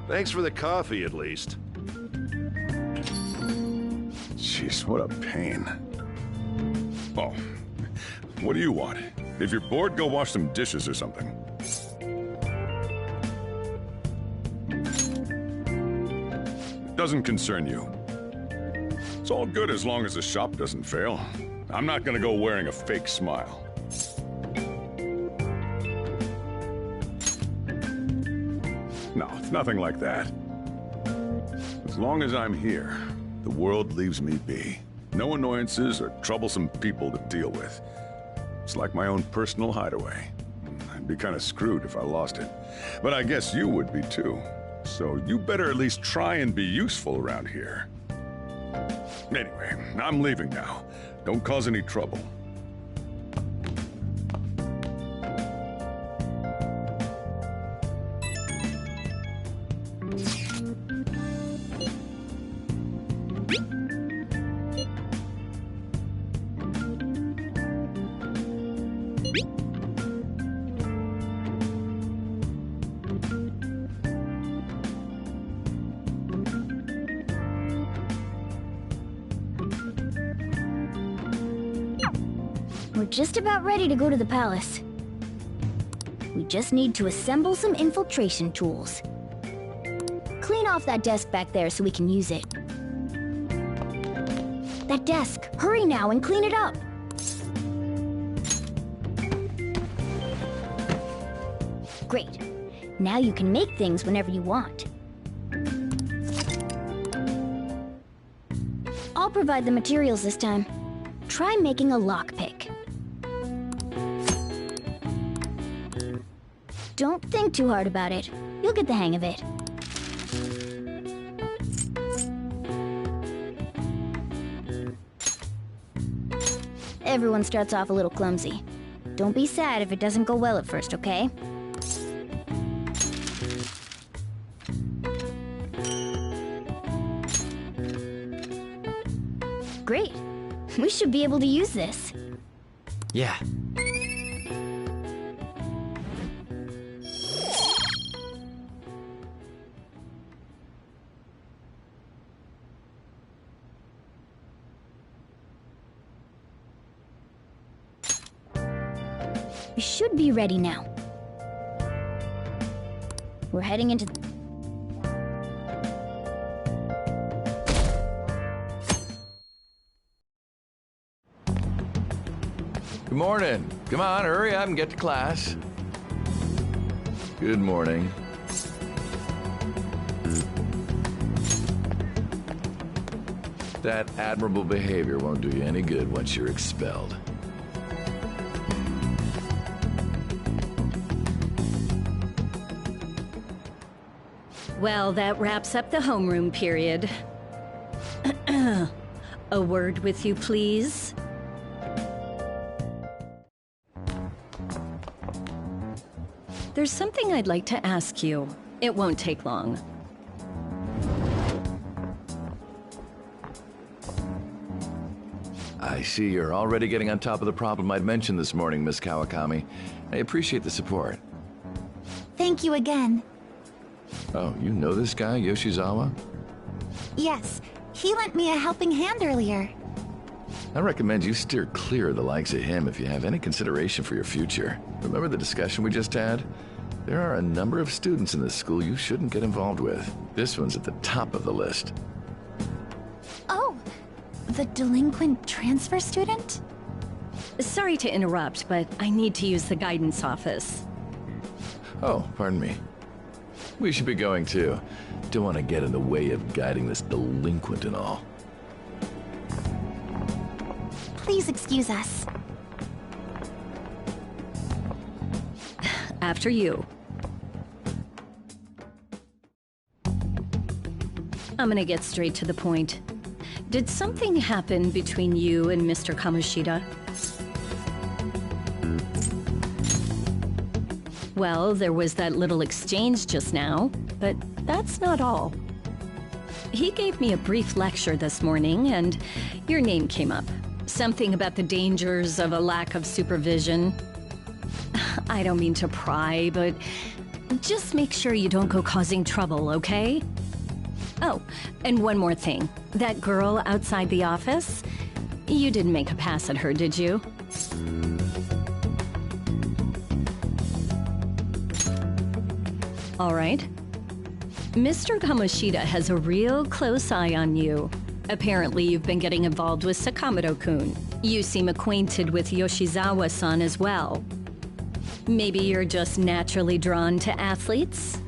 Thanks for the coffee, at least. Jeez, what a pain. Oh, what do you want? If you're bored, go wash some dishes or something. It doesn't concern you. It's all good as long as the shop doesn't fail. I'm not gonna go wearing a fake smile. No, it's nothing like that. As long as I'm here, the world leaves me be. No annoyances or troublesome people to deal with. It's like my own personal hideaway. I'd be kind of screwed if I lost it. But I guess you would be too. So you better at least try and be useful around here. Anyway, I'm leaving now. Don't cause any trouble. We're just about ready to go to the palace. We just need to assemble some infiltration tools. Clean off that desk back there so we can use it. That desk! Hurry now and clean it up! Great. Now you can make things whenever you want. I'll provide the materials this time. Try making a lockpick. Don't think too hard about it. You'll get the hang of it. Everyone starts off a little clumsy. Don't be sad if it doesn't go well at first, okay? Great. We should be able to use this. Yeah. We should be ready now. We're heading into... Good morning. Come on, hurry up and get to class. Good morning. That admirable behavior won't do you any good once you're expelled. Well, that wraps up the homeroom period. A word with you, please? There's something I'd like to ask you. It won't take long. I see you're already getting on top of the problem I'd mentioned this morning, Miss Kawakami. I appreciate the support. Thank you again. Oh, you know this guy, Yoshizawa? Yes, he lent me a helping hand earlier. I recommend you steer clear of the likes of him if you have any consideration for your future. Remember the discussion we just had? There are a number of students in this school you shouldn't get involved with. This one's at the top of the list. Oh, the delinquent transfer student? Sorry to interrupt, but I need to use the guidance office. Oh, pardon me. We should be going too. Don't want to get in the way of guiding this delinquent and all. Please excuse us. After you. I'm gonna get straight to the point. Did something happen between you and Mr. Kamoshida? Well, there was that little exchange just now, but that's not all. He gave me a brief lecture this morning, and your name came up. Something about the dangers of a lack of supervision. I don't mean to pry, but just make sure you don't go causing trouble, okay? Oh, and one more thing. That girl outside the office? You didn't make a pass at her, did you? All right. Mr. Kamoshida has a real close eye on you. Apparently, you've been getting involved with Sakamoto-kun. You seem acquainted with Yoshizawa-san as well. Maybe you're just naturally drawn to athletes?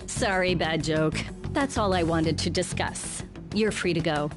Sorry, bad joke. That's all I wanted to discuss. You're free to go.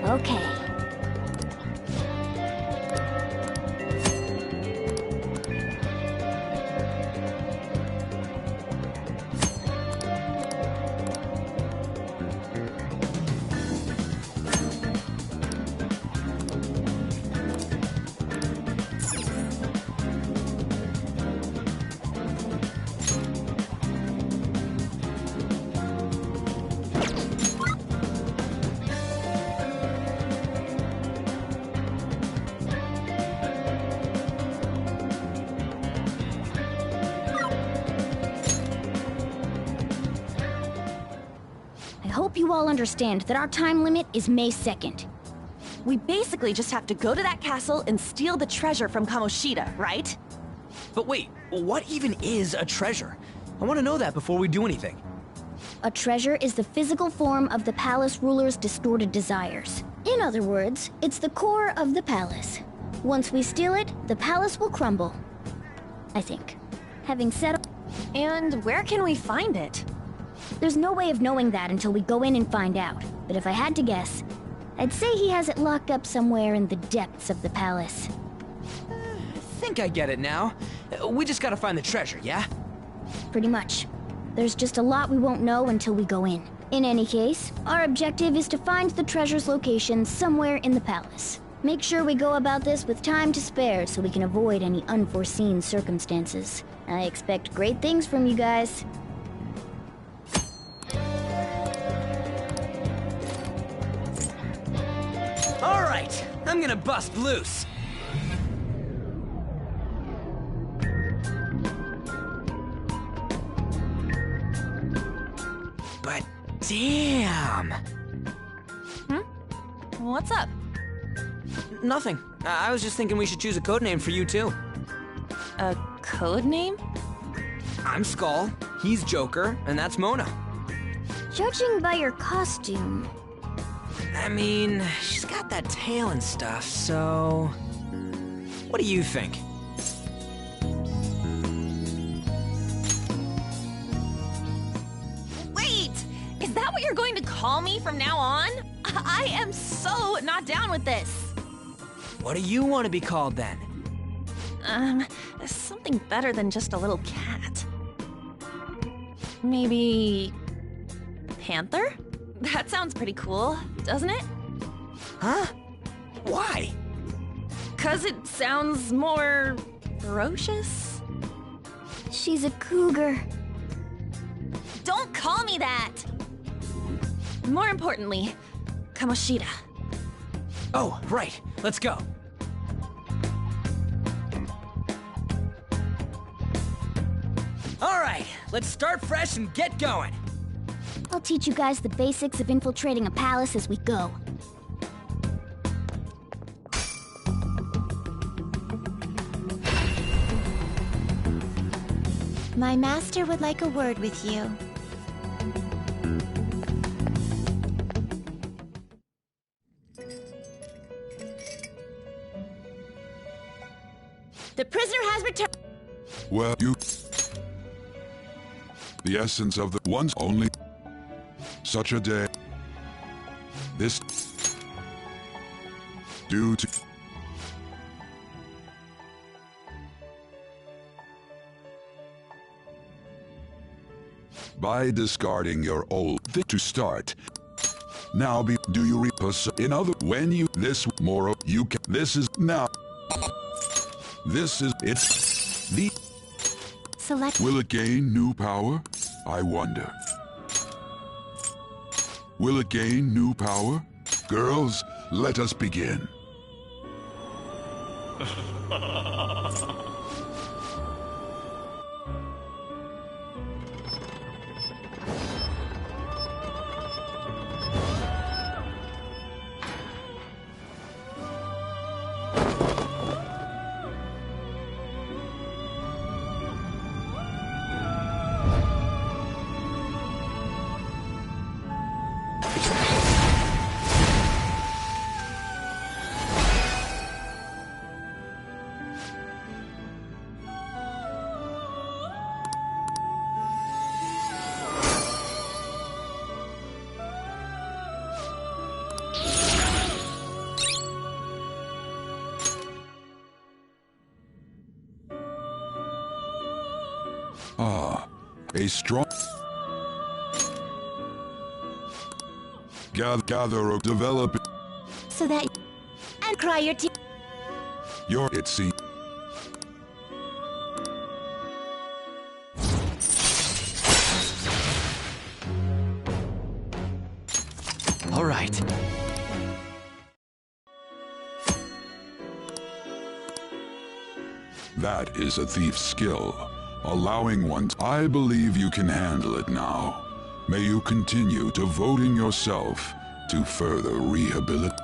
Okay. I hope you all understand that our time limit is May 2nd. We basically just have to go to that castle and steal the treasure from Kamoshida, right? But wait, what even is a treasure? I want to know that before we do anything. A treasure is the physical form of the palace ruler's distorted desires. In other words, it's the core of the palace. Once we steal it, the palace will crumble. I think. Having said... And where can we find it? There's no way of knowing that until we go in and find out. But if I had to guess, I'd say he has it locked up somewhere in the depths of the palace. I think I get it now. We just gotta find the treasure, yeah? Pretty much. There's just a lot we won't know until we go in. In any case, our objective is to find the treasure's location somewhere in the palace. Make sure we go about this with time to spare so we can avoid any unforeseen circumstances. I expect great things from you guys. All right, I'm gonna bust loose. But damn. What's up? Nothing. I was just thinking we should choose a code name for you too. A code name? I'm Skull, he's Joker, and that's Mona. Judging by your costume... I mean, she's got that tail and stuff, so... What do you think? Wait! Is that what you're going to call me from now on? I am so not down with this. What do you want to be called then? Something better than just a little cat. Maybe... Panther? That sounds pretty cool, doesn't it? Huh? Why? 'Cause it sounds more... ferocious? She's a cougar. Don't call me that! More importantly, Kamoshida. Oh, right. Let's go. All right, let's start fresh and get going. I'll teach you guys the basics of infiltrating a palace as we go. My master would like a word with you. The prisoner has returned. Well, you... The essence of the one's only... Such a day. This... Due to... By discarding your old thing to start. Now do you repose in other when you this more you can this is now. This is it's the Select. Will it gain new power? I wonder. Will it gain new power? Girls, let us begin. A strong... Gather or develop... So that... And cry your tears. Your... It seems... All right. That is a thief's skill. Allowing one... I believe you can handle it now. May you continue devoting yourself to further rehabilitation.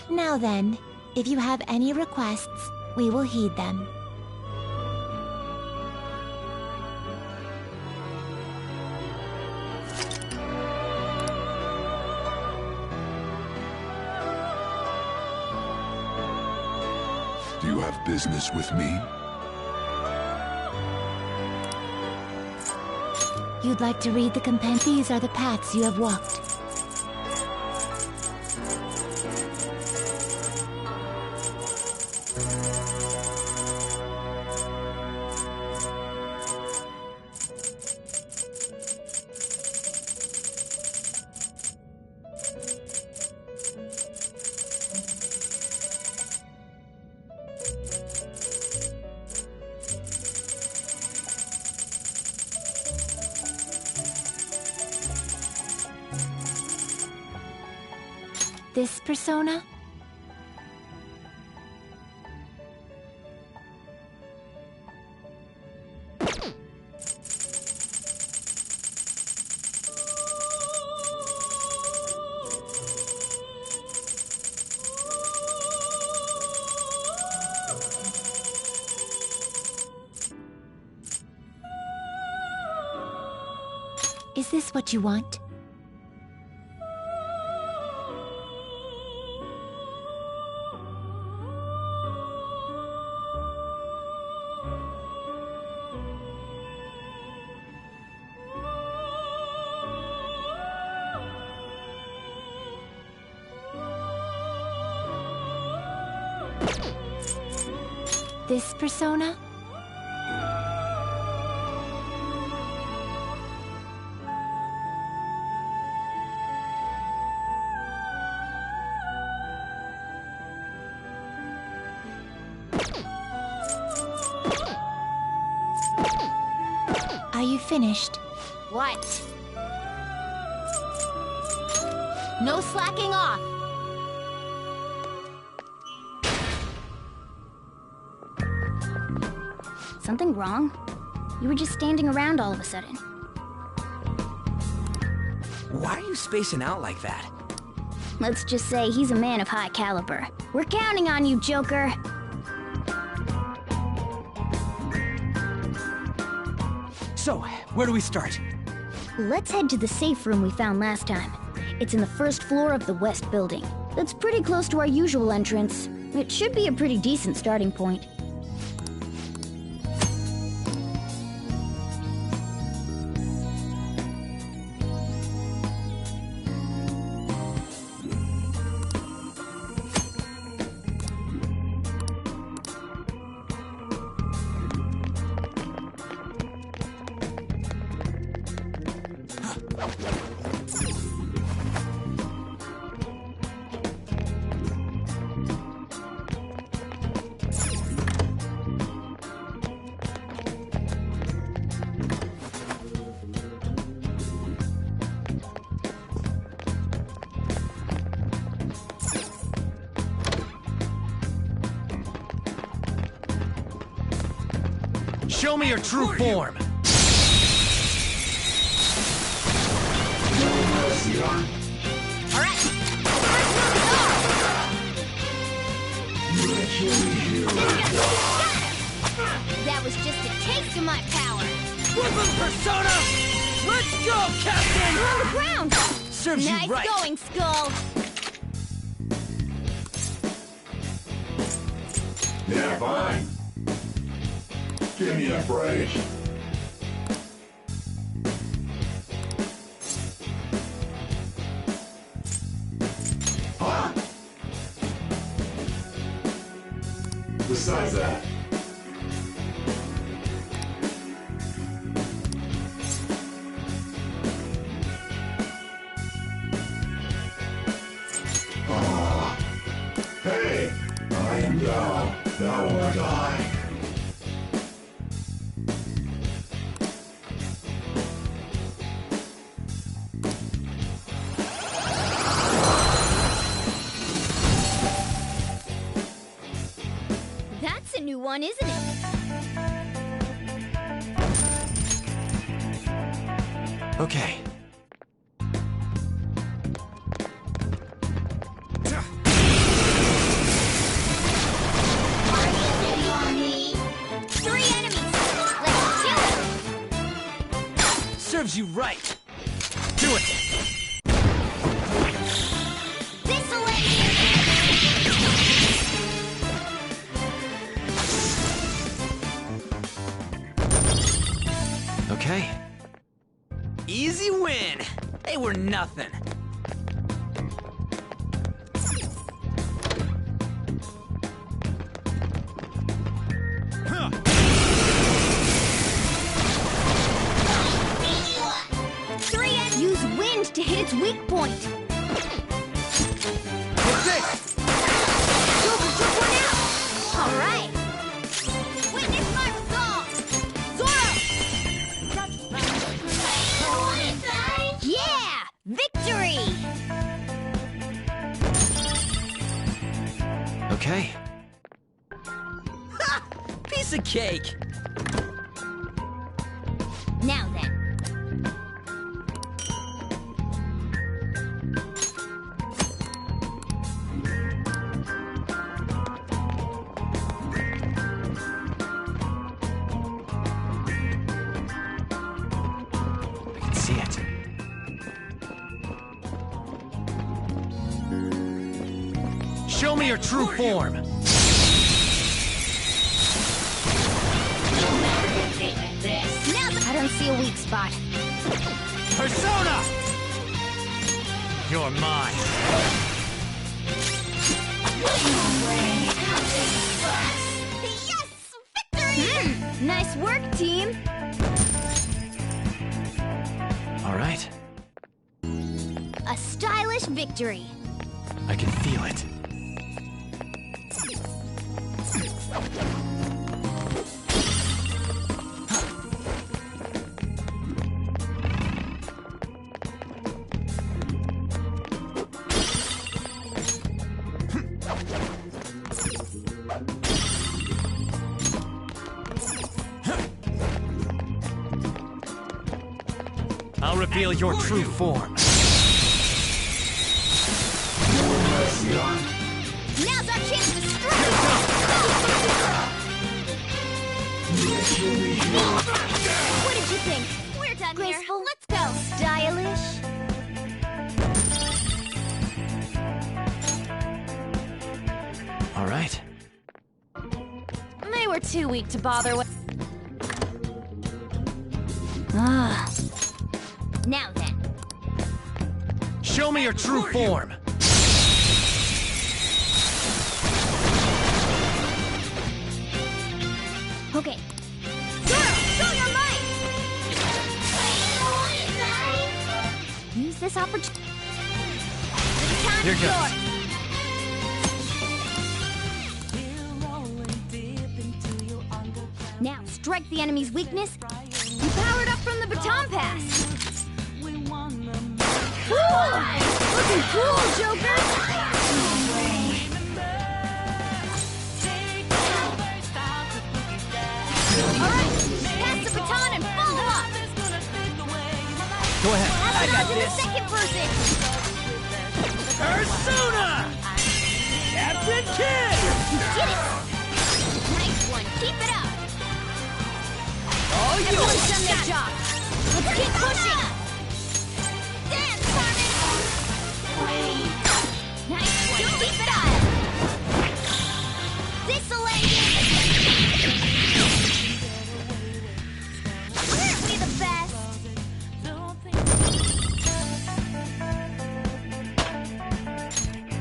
Now then, if you have any requests, we will heed them. Do you have business with me? You'd like to read the compendium? These are the paths you have walked. This persona? Is this what you want? This persona? Are you finished? What? No slacking off. Something wrong? You were just standing around all of a sudden. Why are you spacing out like that? Let's just say he's a man of high caliber. We're counting on you, Joker. So, where do we start? Let's head to the safe room we found last time. It's in the first floor of the west building. That's pretty close to our usual entrance. It should be a pretty decent starting point. Show me your true form! That was just a taste of my power. Whoopin' persona! Let's go, Captain! You're on the ground! Serves nice you right. going, Skull! Yeah, fine. Give me a break. Huh? Besides that, hey, I am thou, thou art I. That's a new one, isn't it? Okay. Serves you right. Do it. This'll let They were nothing. Use wind to hit its weak point. Took one out. All right. Witness my resolve. Zoro. Yeah, victory. Okay. Ha! Piece of cake. Now then. See it. Show me your true form. I don't see a weak spot. Persona! You're mine. Yes! Victory! Nice work, team. All right. A stylish victory. I can feel it. I'll reveal your true form. Now's our chance to strike! What did you think? We're done Graceful. Here. Let's go. Stylish. All right. They were too weak to bother with. Ah. Now then. Show me your true form. Okay. Zoro, show your might! Use this opportunity. The time Here is goes. yours. Now strike the enemy's weakness. You powered up from the baton pass. Cool! Looking cool, Joker! Alright, pass the baton and follow up! Go ahead. Pass I it on got to this. the second person! Persona! Captain Kid! You did it! Nice one, keep it up! All yours! Everyone's done their job! Let's keep pushing! Dance, Carmen! Nice one, keep it up! This'll end it! Aren't we the best?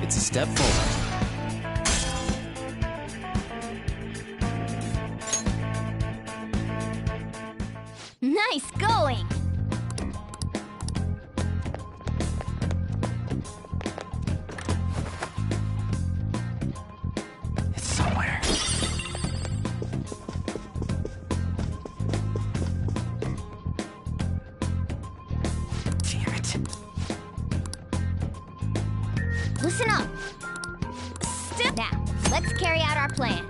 It's a step forward. Nice going! It's somewhere. Damn it. Listen up! Now, let's carry out our plan.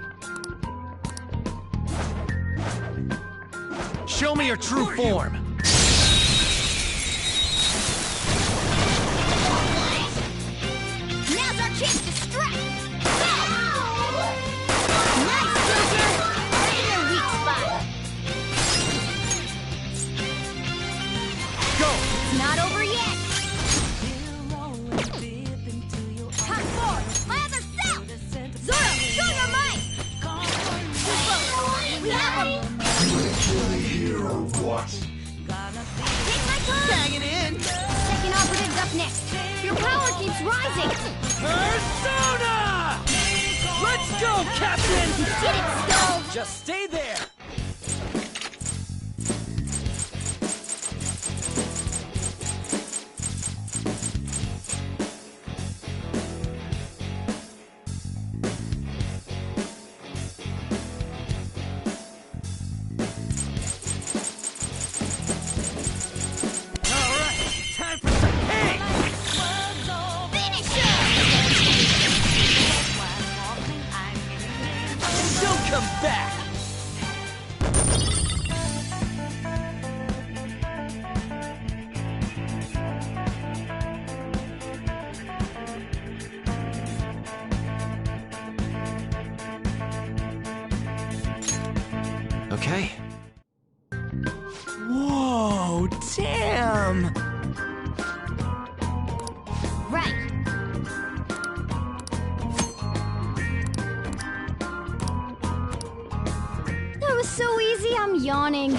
Show me your true form. Now's our chance to strike! Nice, Joker! Right in their weak spot. Go! It's not over yet! Come forward! My other self! Zoro, show your might! We have him! Hero, what? Take my time! Bang it in! Second rising! Persona! Let's go, Captain! Get it, Skull! Just stay there! Come back! Okay. Whoa, damn! Right. That was so easy, I'm yawning.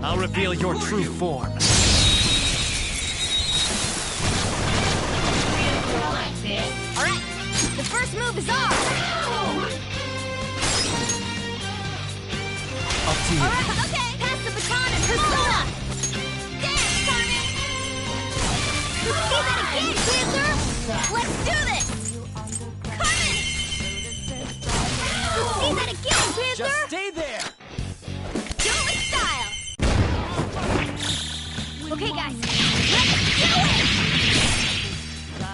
I'll reveal your true form. Alright, the first move is ours! Up to you. Alright, okay, pass the baton and Persona! Dance, Carmen! See that again, Panther? Let's do this! Carmen! See that again, Panther? Just stay there! Do it with style! Okay, guys, let's do it!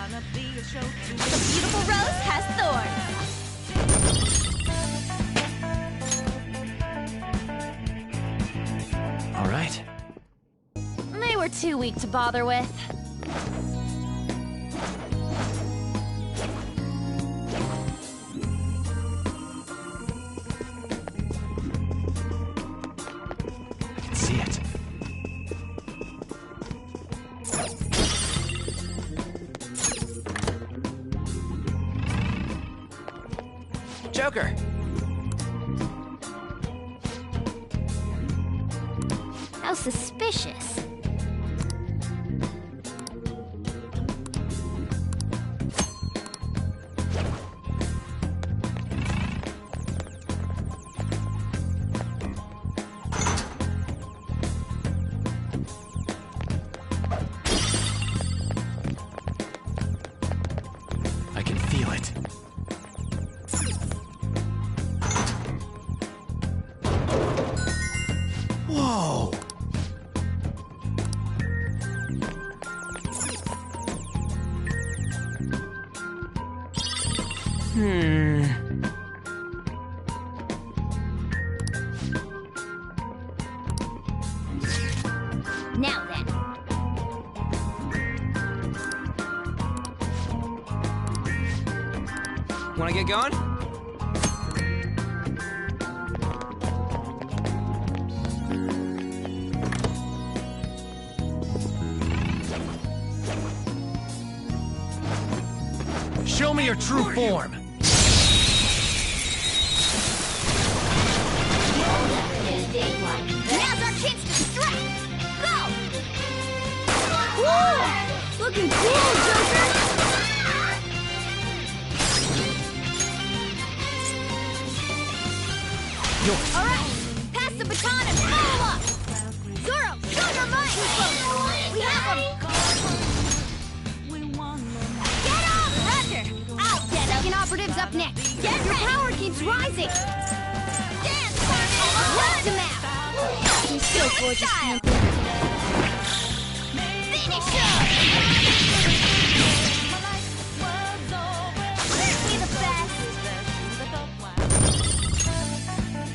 The beautiful rose has thorns. All right. They were too weak to bother with. I can see it. Joker! How suspicious. I can feel it. Whoa! Now then. Wanna get going? Show me your true form! Now's our chance to strike! Go! Woo! Looking cool, Joker! Alright, pass the baton and follow up! Zoro, show your might! We have him! Get off! Roger! I'll get him! Second operative's up next! Get your power keeps rising! Dance, Carmen! Watch him out! He's still gorgeous, Panther. Finish him! Be the best!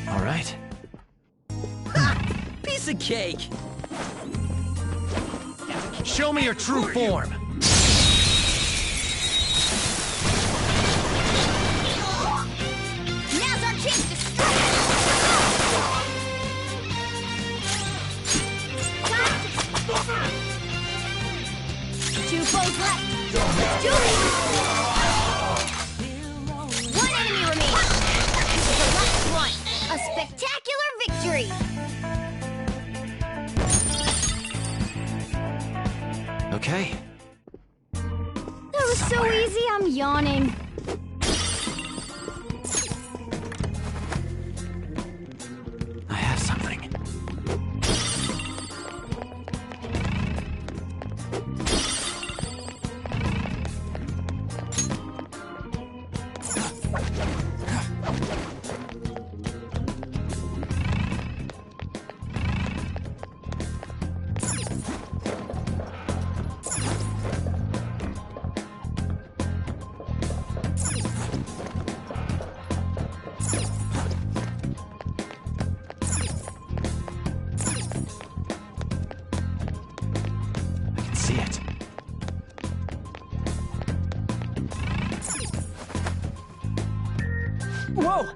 All right. Piece of cake! Show me your true form! Now's our chance to strike! Two foes left! Do it! One enemy remains! This is the last one! A spectacular victory! Okay. That was so easy, I'm yawning. I have something. See it. Whoa!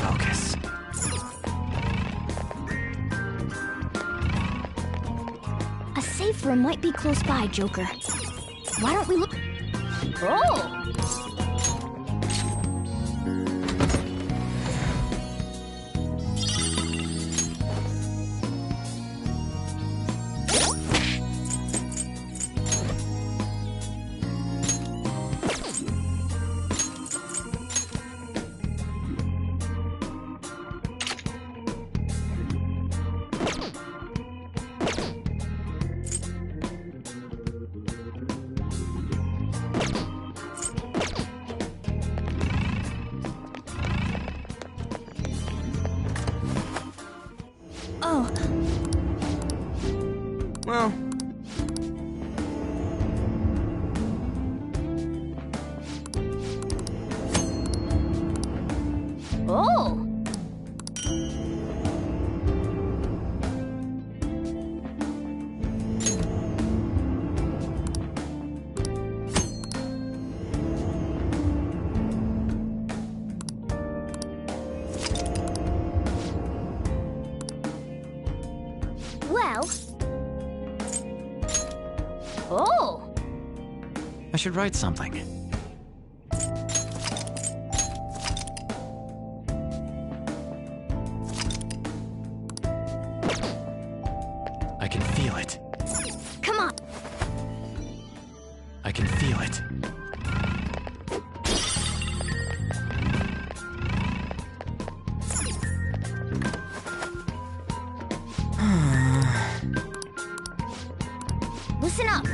Focus. A safe room might be close by, Joker. Why don't we look... Oh! Oh. Well... Oh! Well... Oh! I should write something. I can feel it. Come on! I can feel it. Listen up!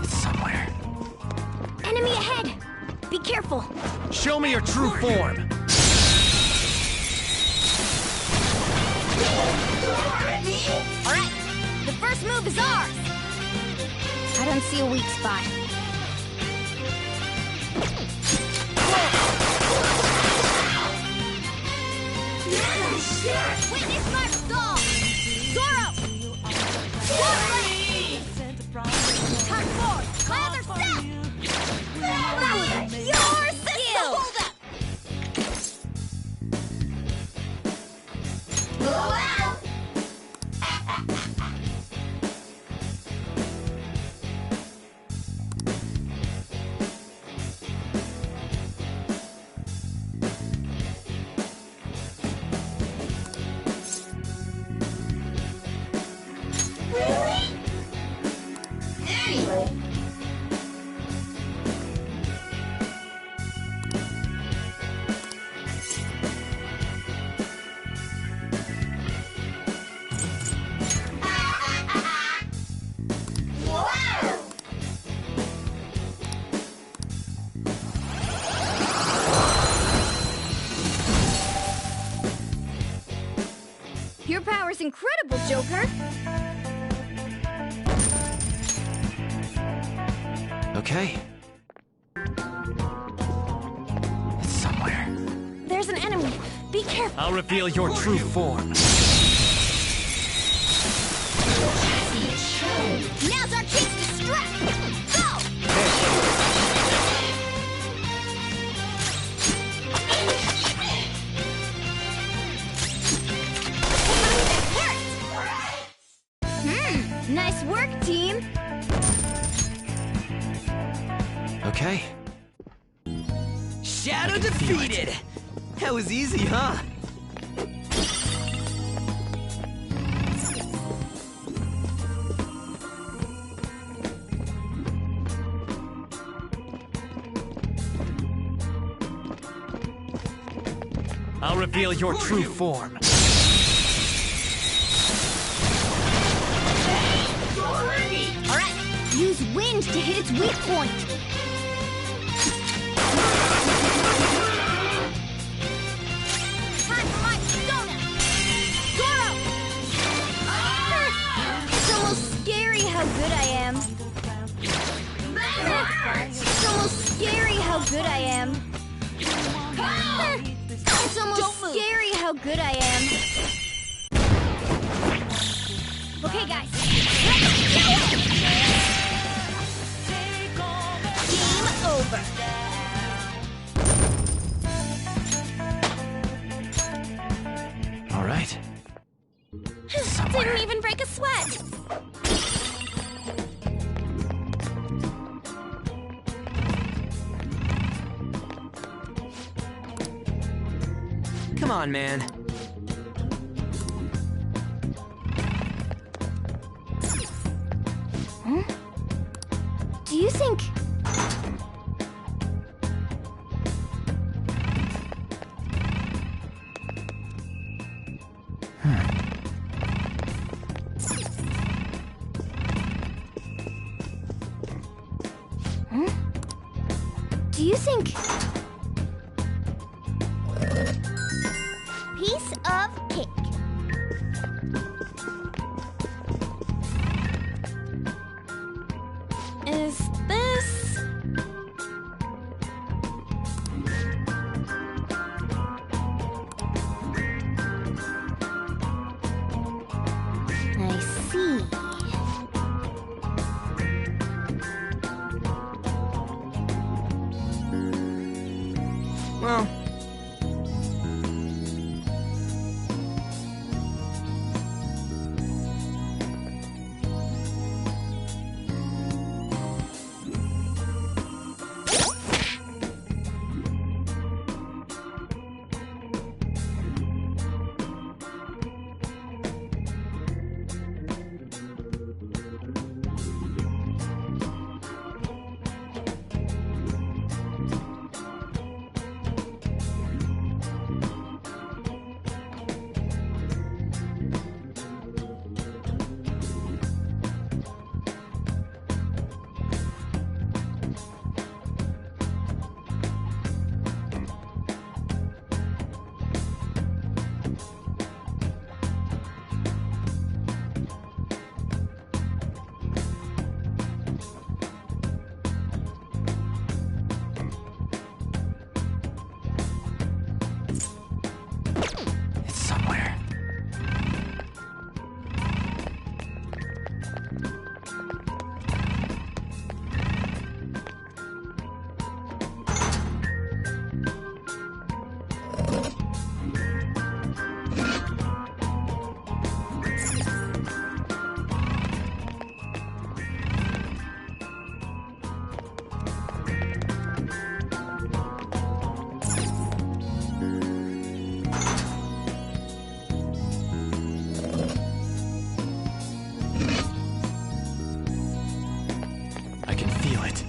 It's somewhere. Enemy ahead! Be careful! Show me your true form! Alright, the first move is ours! I don't see a weak spot. Witness my resolve! Zoro! Come forward! My other step! That was your skill! Your power's incredible, Joker! Okay. It's somewhere. There's an enemy. Be careful. I'll reveal your true form. Now's our chance to strike! Go! Nice work, team! Okay. Shadow defeated! That was easy, huh? I'll reveal your true form. Alright, use wind to hit its weak point. Time for my persona! Goro! It's almost scary how good I am. It's almost scary how good I am. It's almost scary how good I am. Okay, guys. Game over. All right. Didn't even break a sweat. Come on, man. Hmm? Do you think... Hmm? Do you think... Piece of cake. Is this... I see. Well... It's somewhere. I can feel it.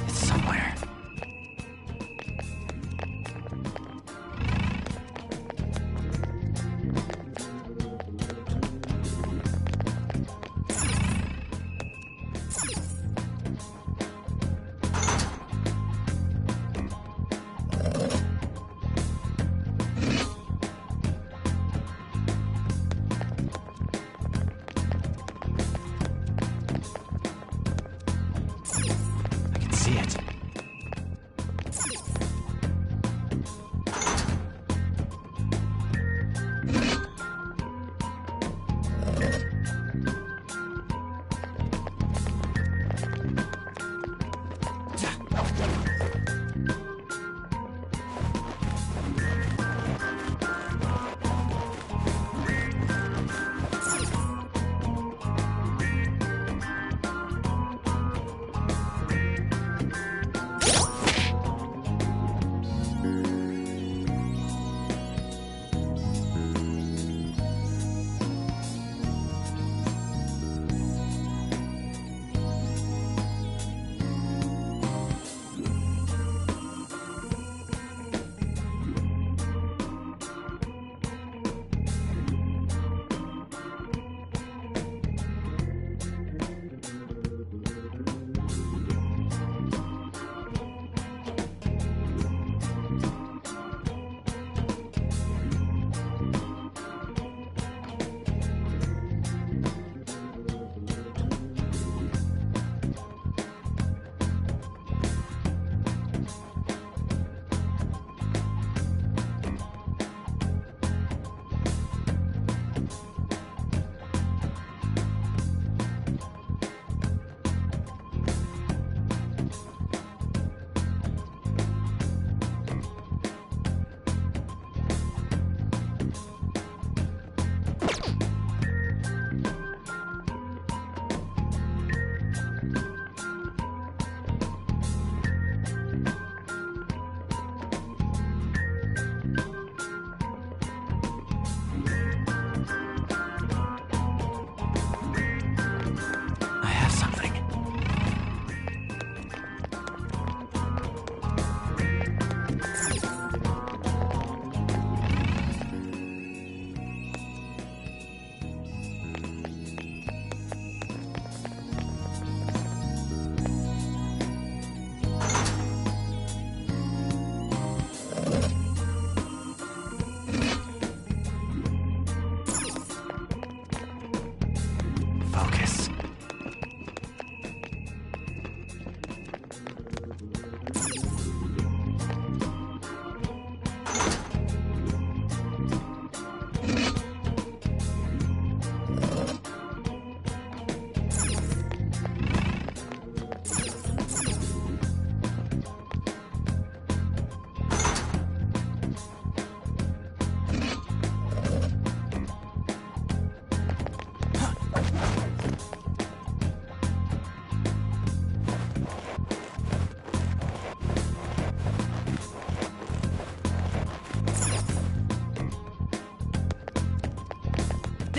It's somewhere.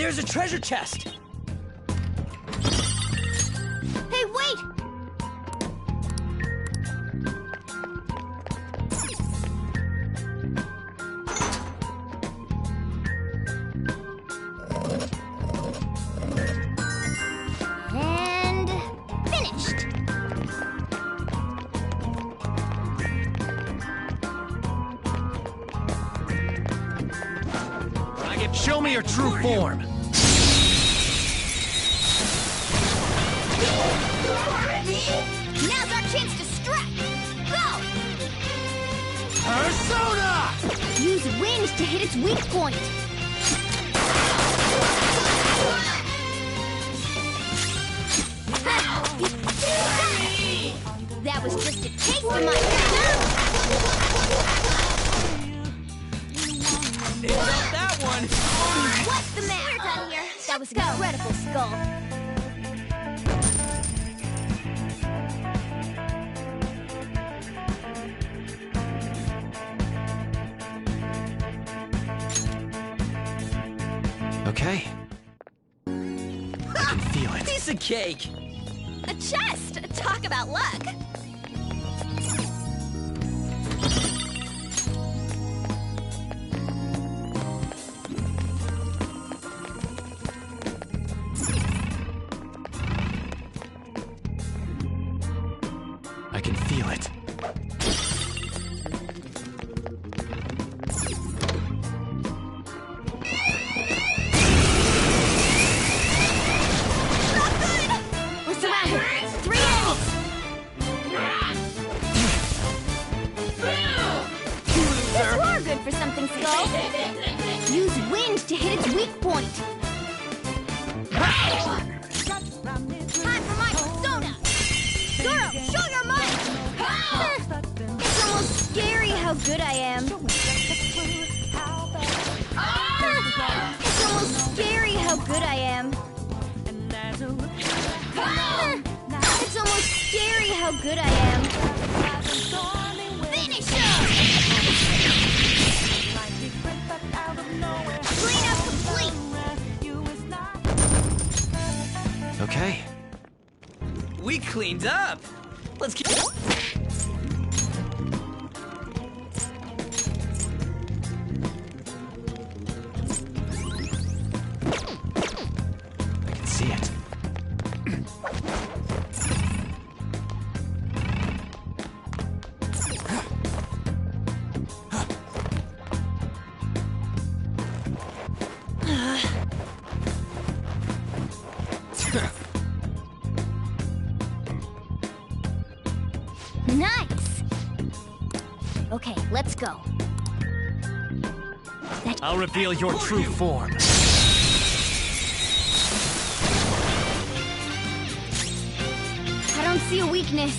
There's a treasure chest! Hey, wait! And finished. Show me your true form. Now's our chance to strike. Go! Persona! Use wind to hit its weak point. That was just a taste of my power. It's not that one! What's the matter? We're done here. That was an incredible skull. Okay. I can feel it. Piece of cake! A chest! Talk about luck! I can feel it. We're surrounded. 3 enemies. This were good for something, Skull. Use wind to hit its weak point. Time for my persona. Zoro, show your might. It's almost scary how good I am. It's almost scary how good I am. It's almost scary how good I am. Finish him! Cleanup complete! Okay. We cleaned up! Let's keep... I can see it. Nice! Okay, let's go. I'll reveal your true form. I don't see a weakness.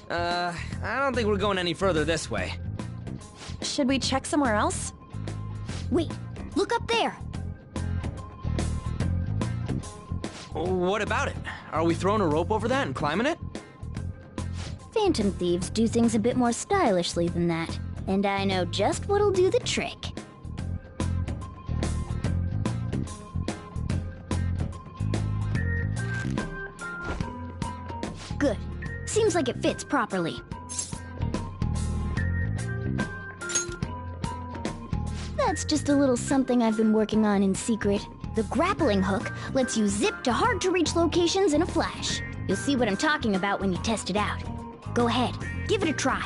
I don't think we're going any further this way. Should we check somewhere else? Wait, look up there. What about it? Are we throwing a rope over that and climbing it? Phantom thieves do things a bit more stylishly than that, and I know just what'll do the trick. Good. Seems like it fits properly. That's just a little something I've been working on in secret. The grappling hook lets you zip to hard-to-reach locations in a flash. You'll see what I'm talking about when you test it out. Go ahead, give it a try.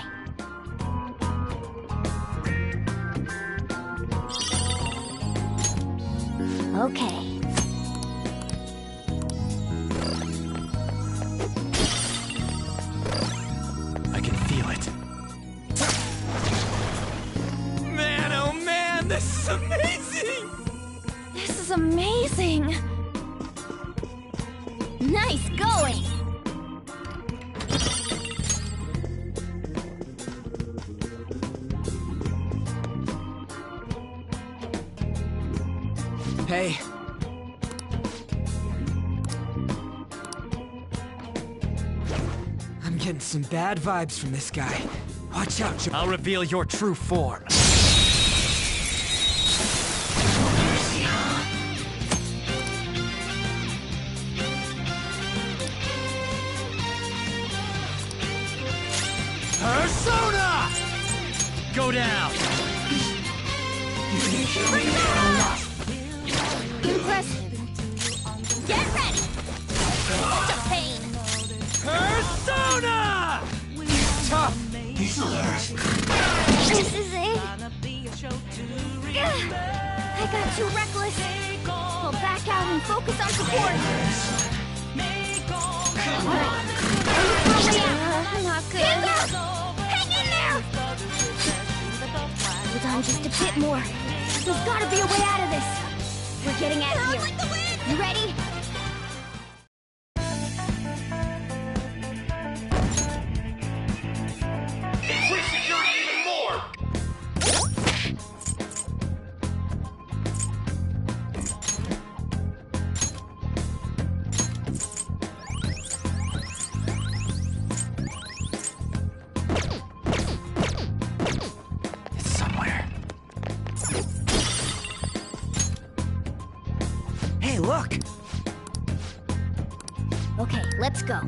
Okay. I can feel it. Man, oh man, this is amazing! This is amazing! Nice going! Hey. I'm getting some bad vibes from this guy. Watch out, Joe. I'll reveal your true form. Persona! Go down! Impressive. Get ready! To pain! Persona! Tough! This is it! I got too reckless. I'll back out and focus on support. Alright. Not good. Hang in there! Hold on just a bit more. There's gotta be a way out of this. We're getting out of here. You ready? Increase security even more! It's somewhere. Hey, look! Okay, let's go.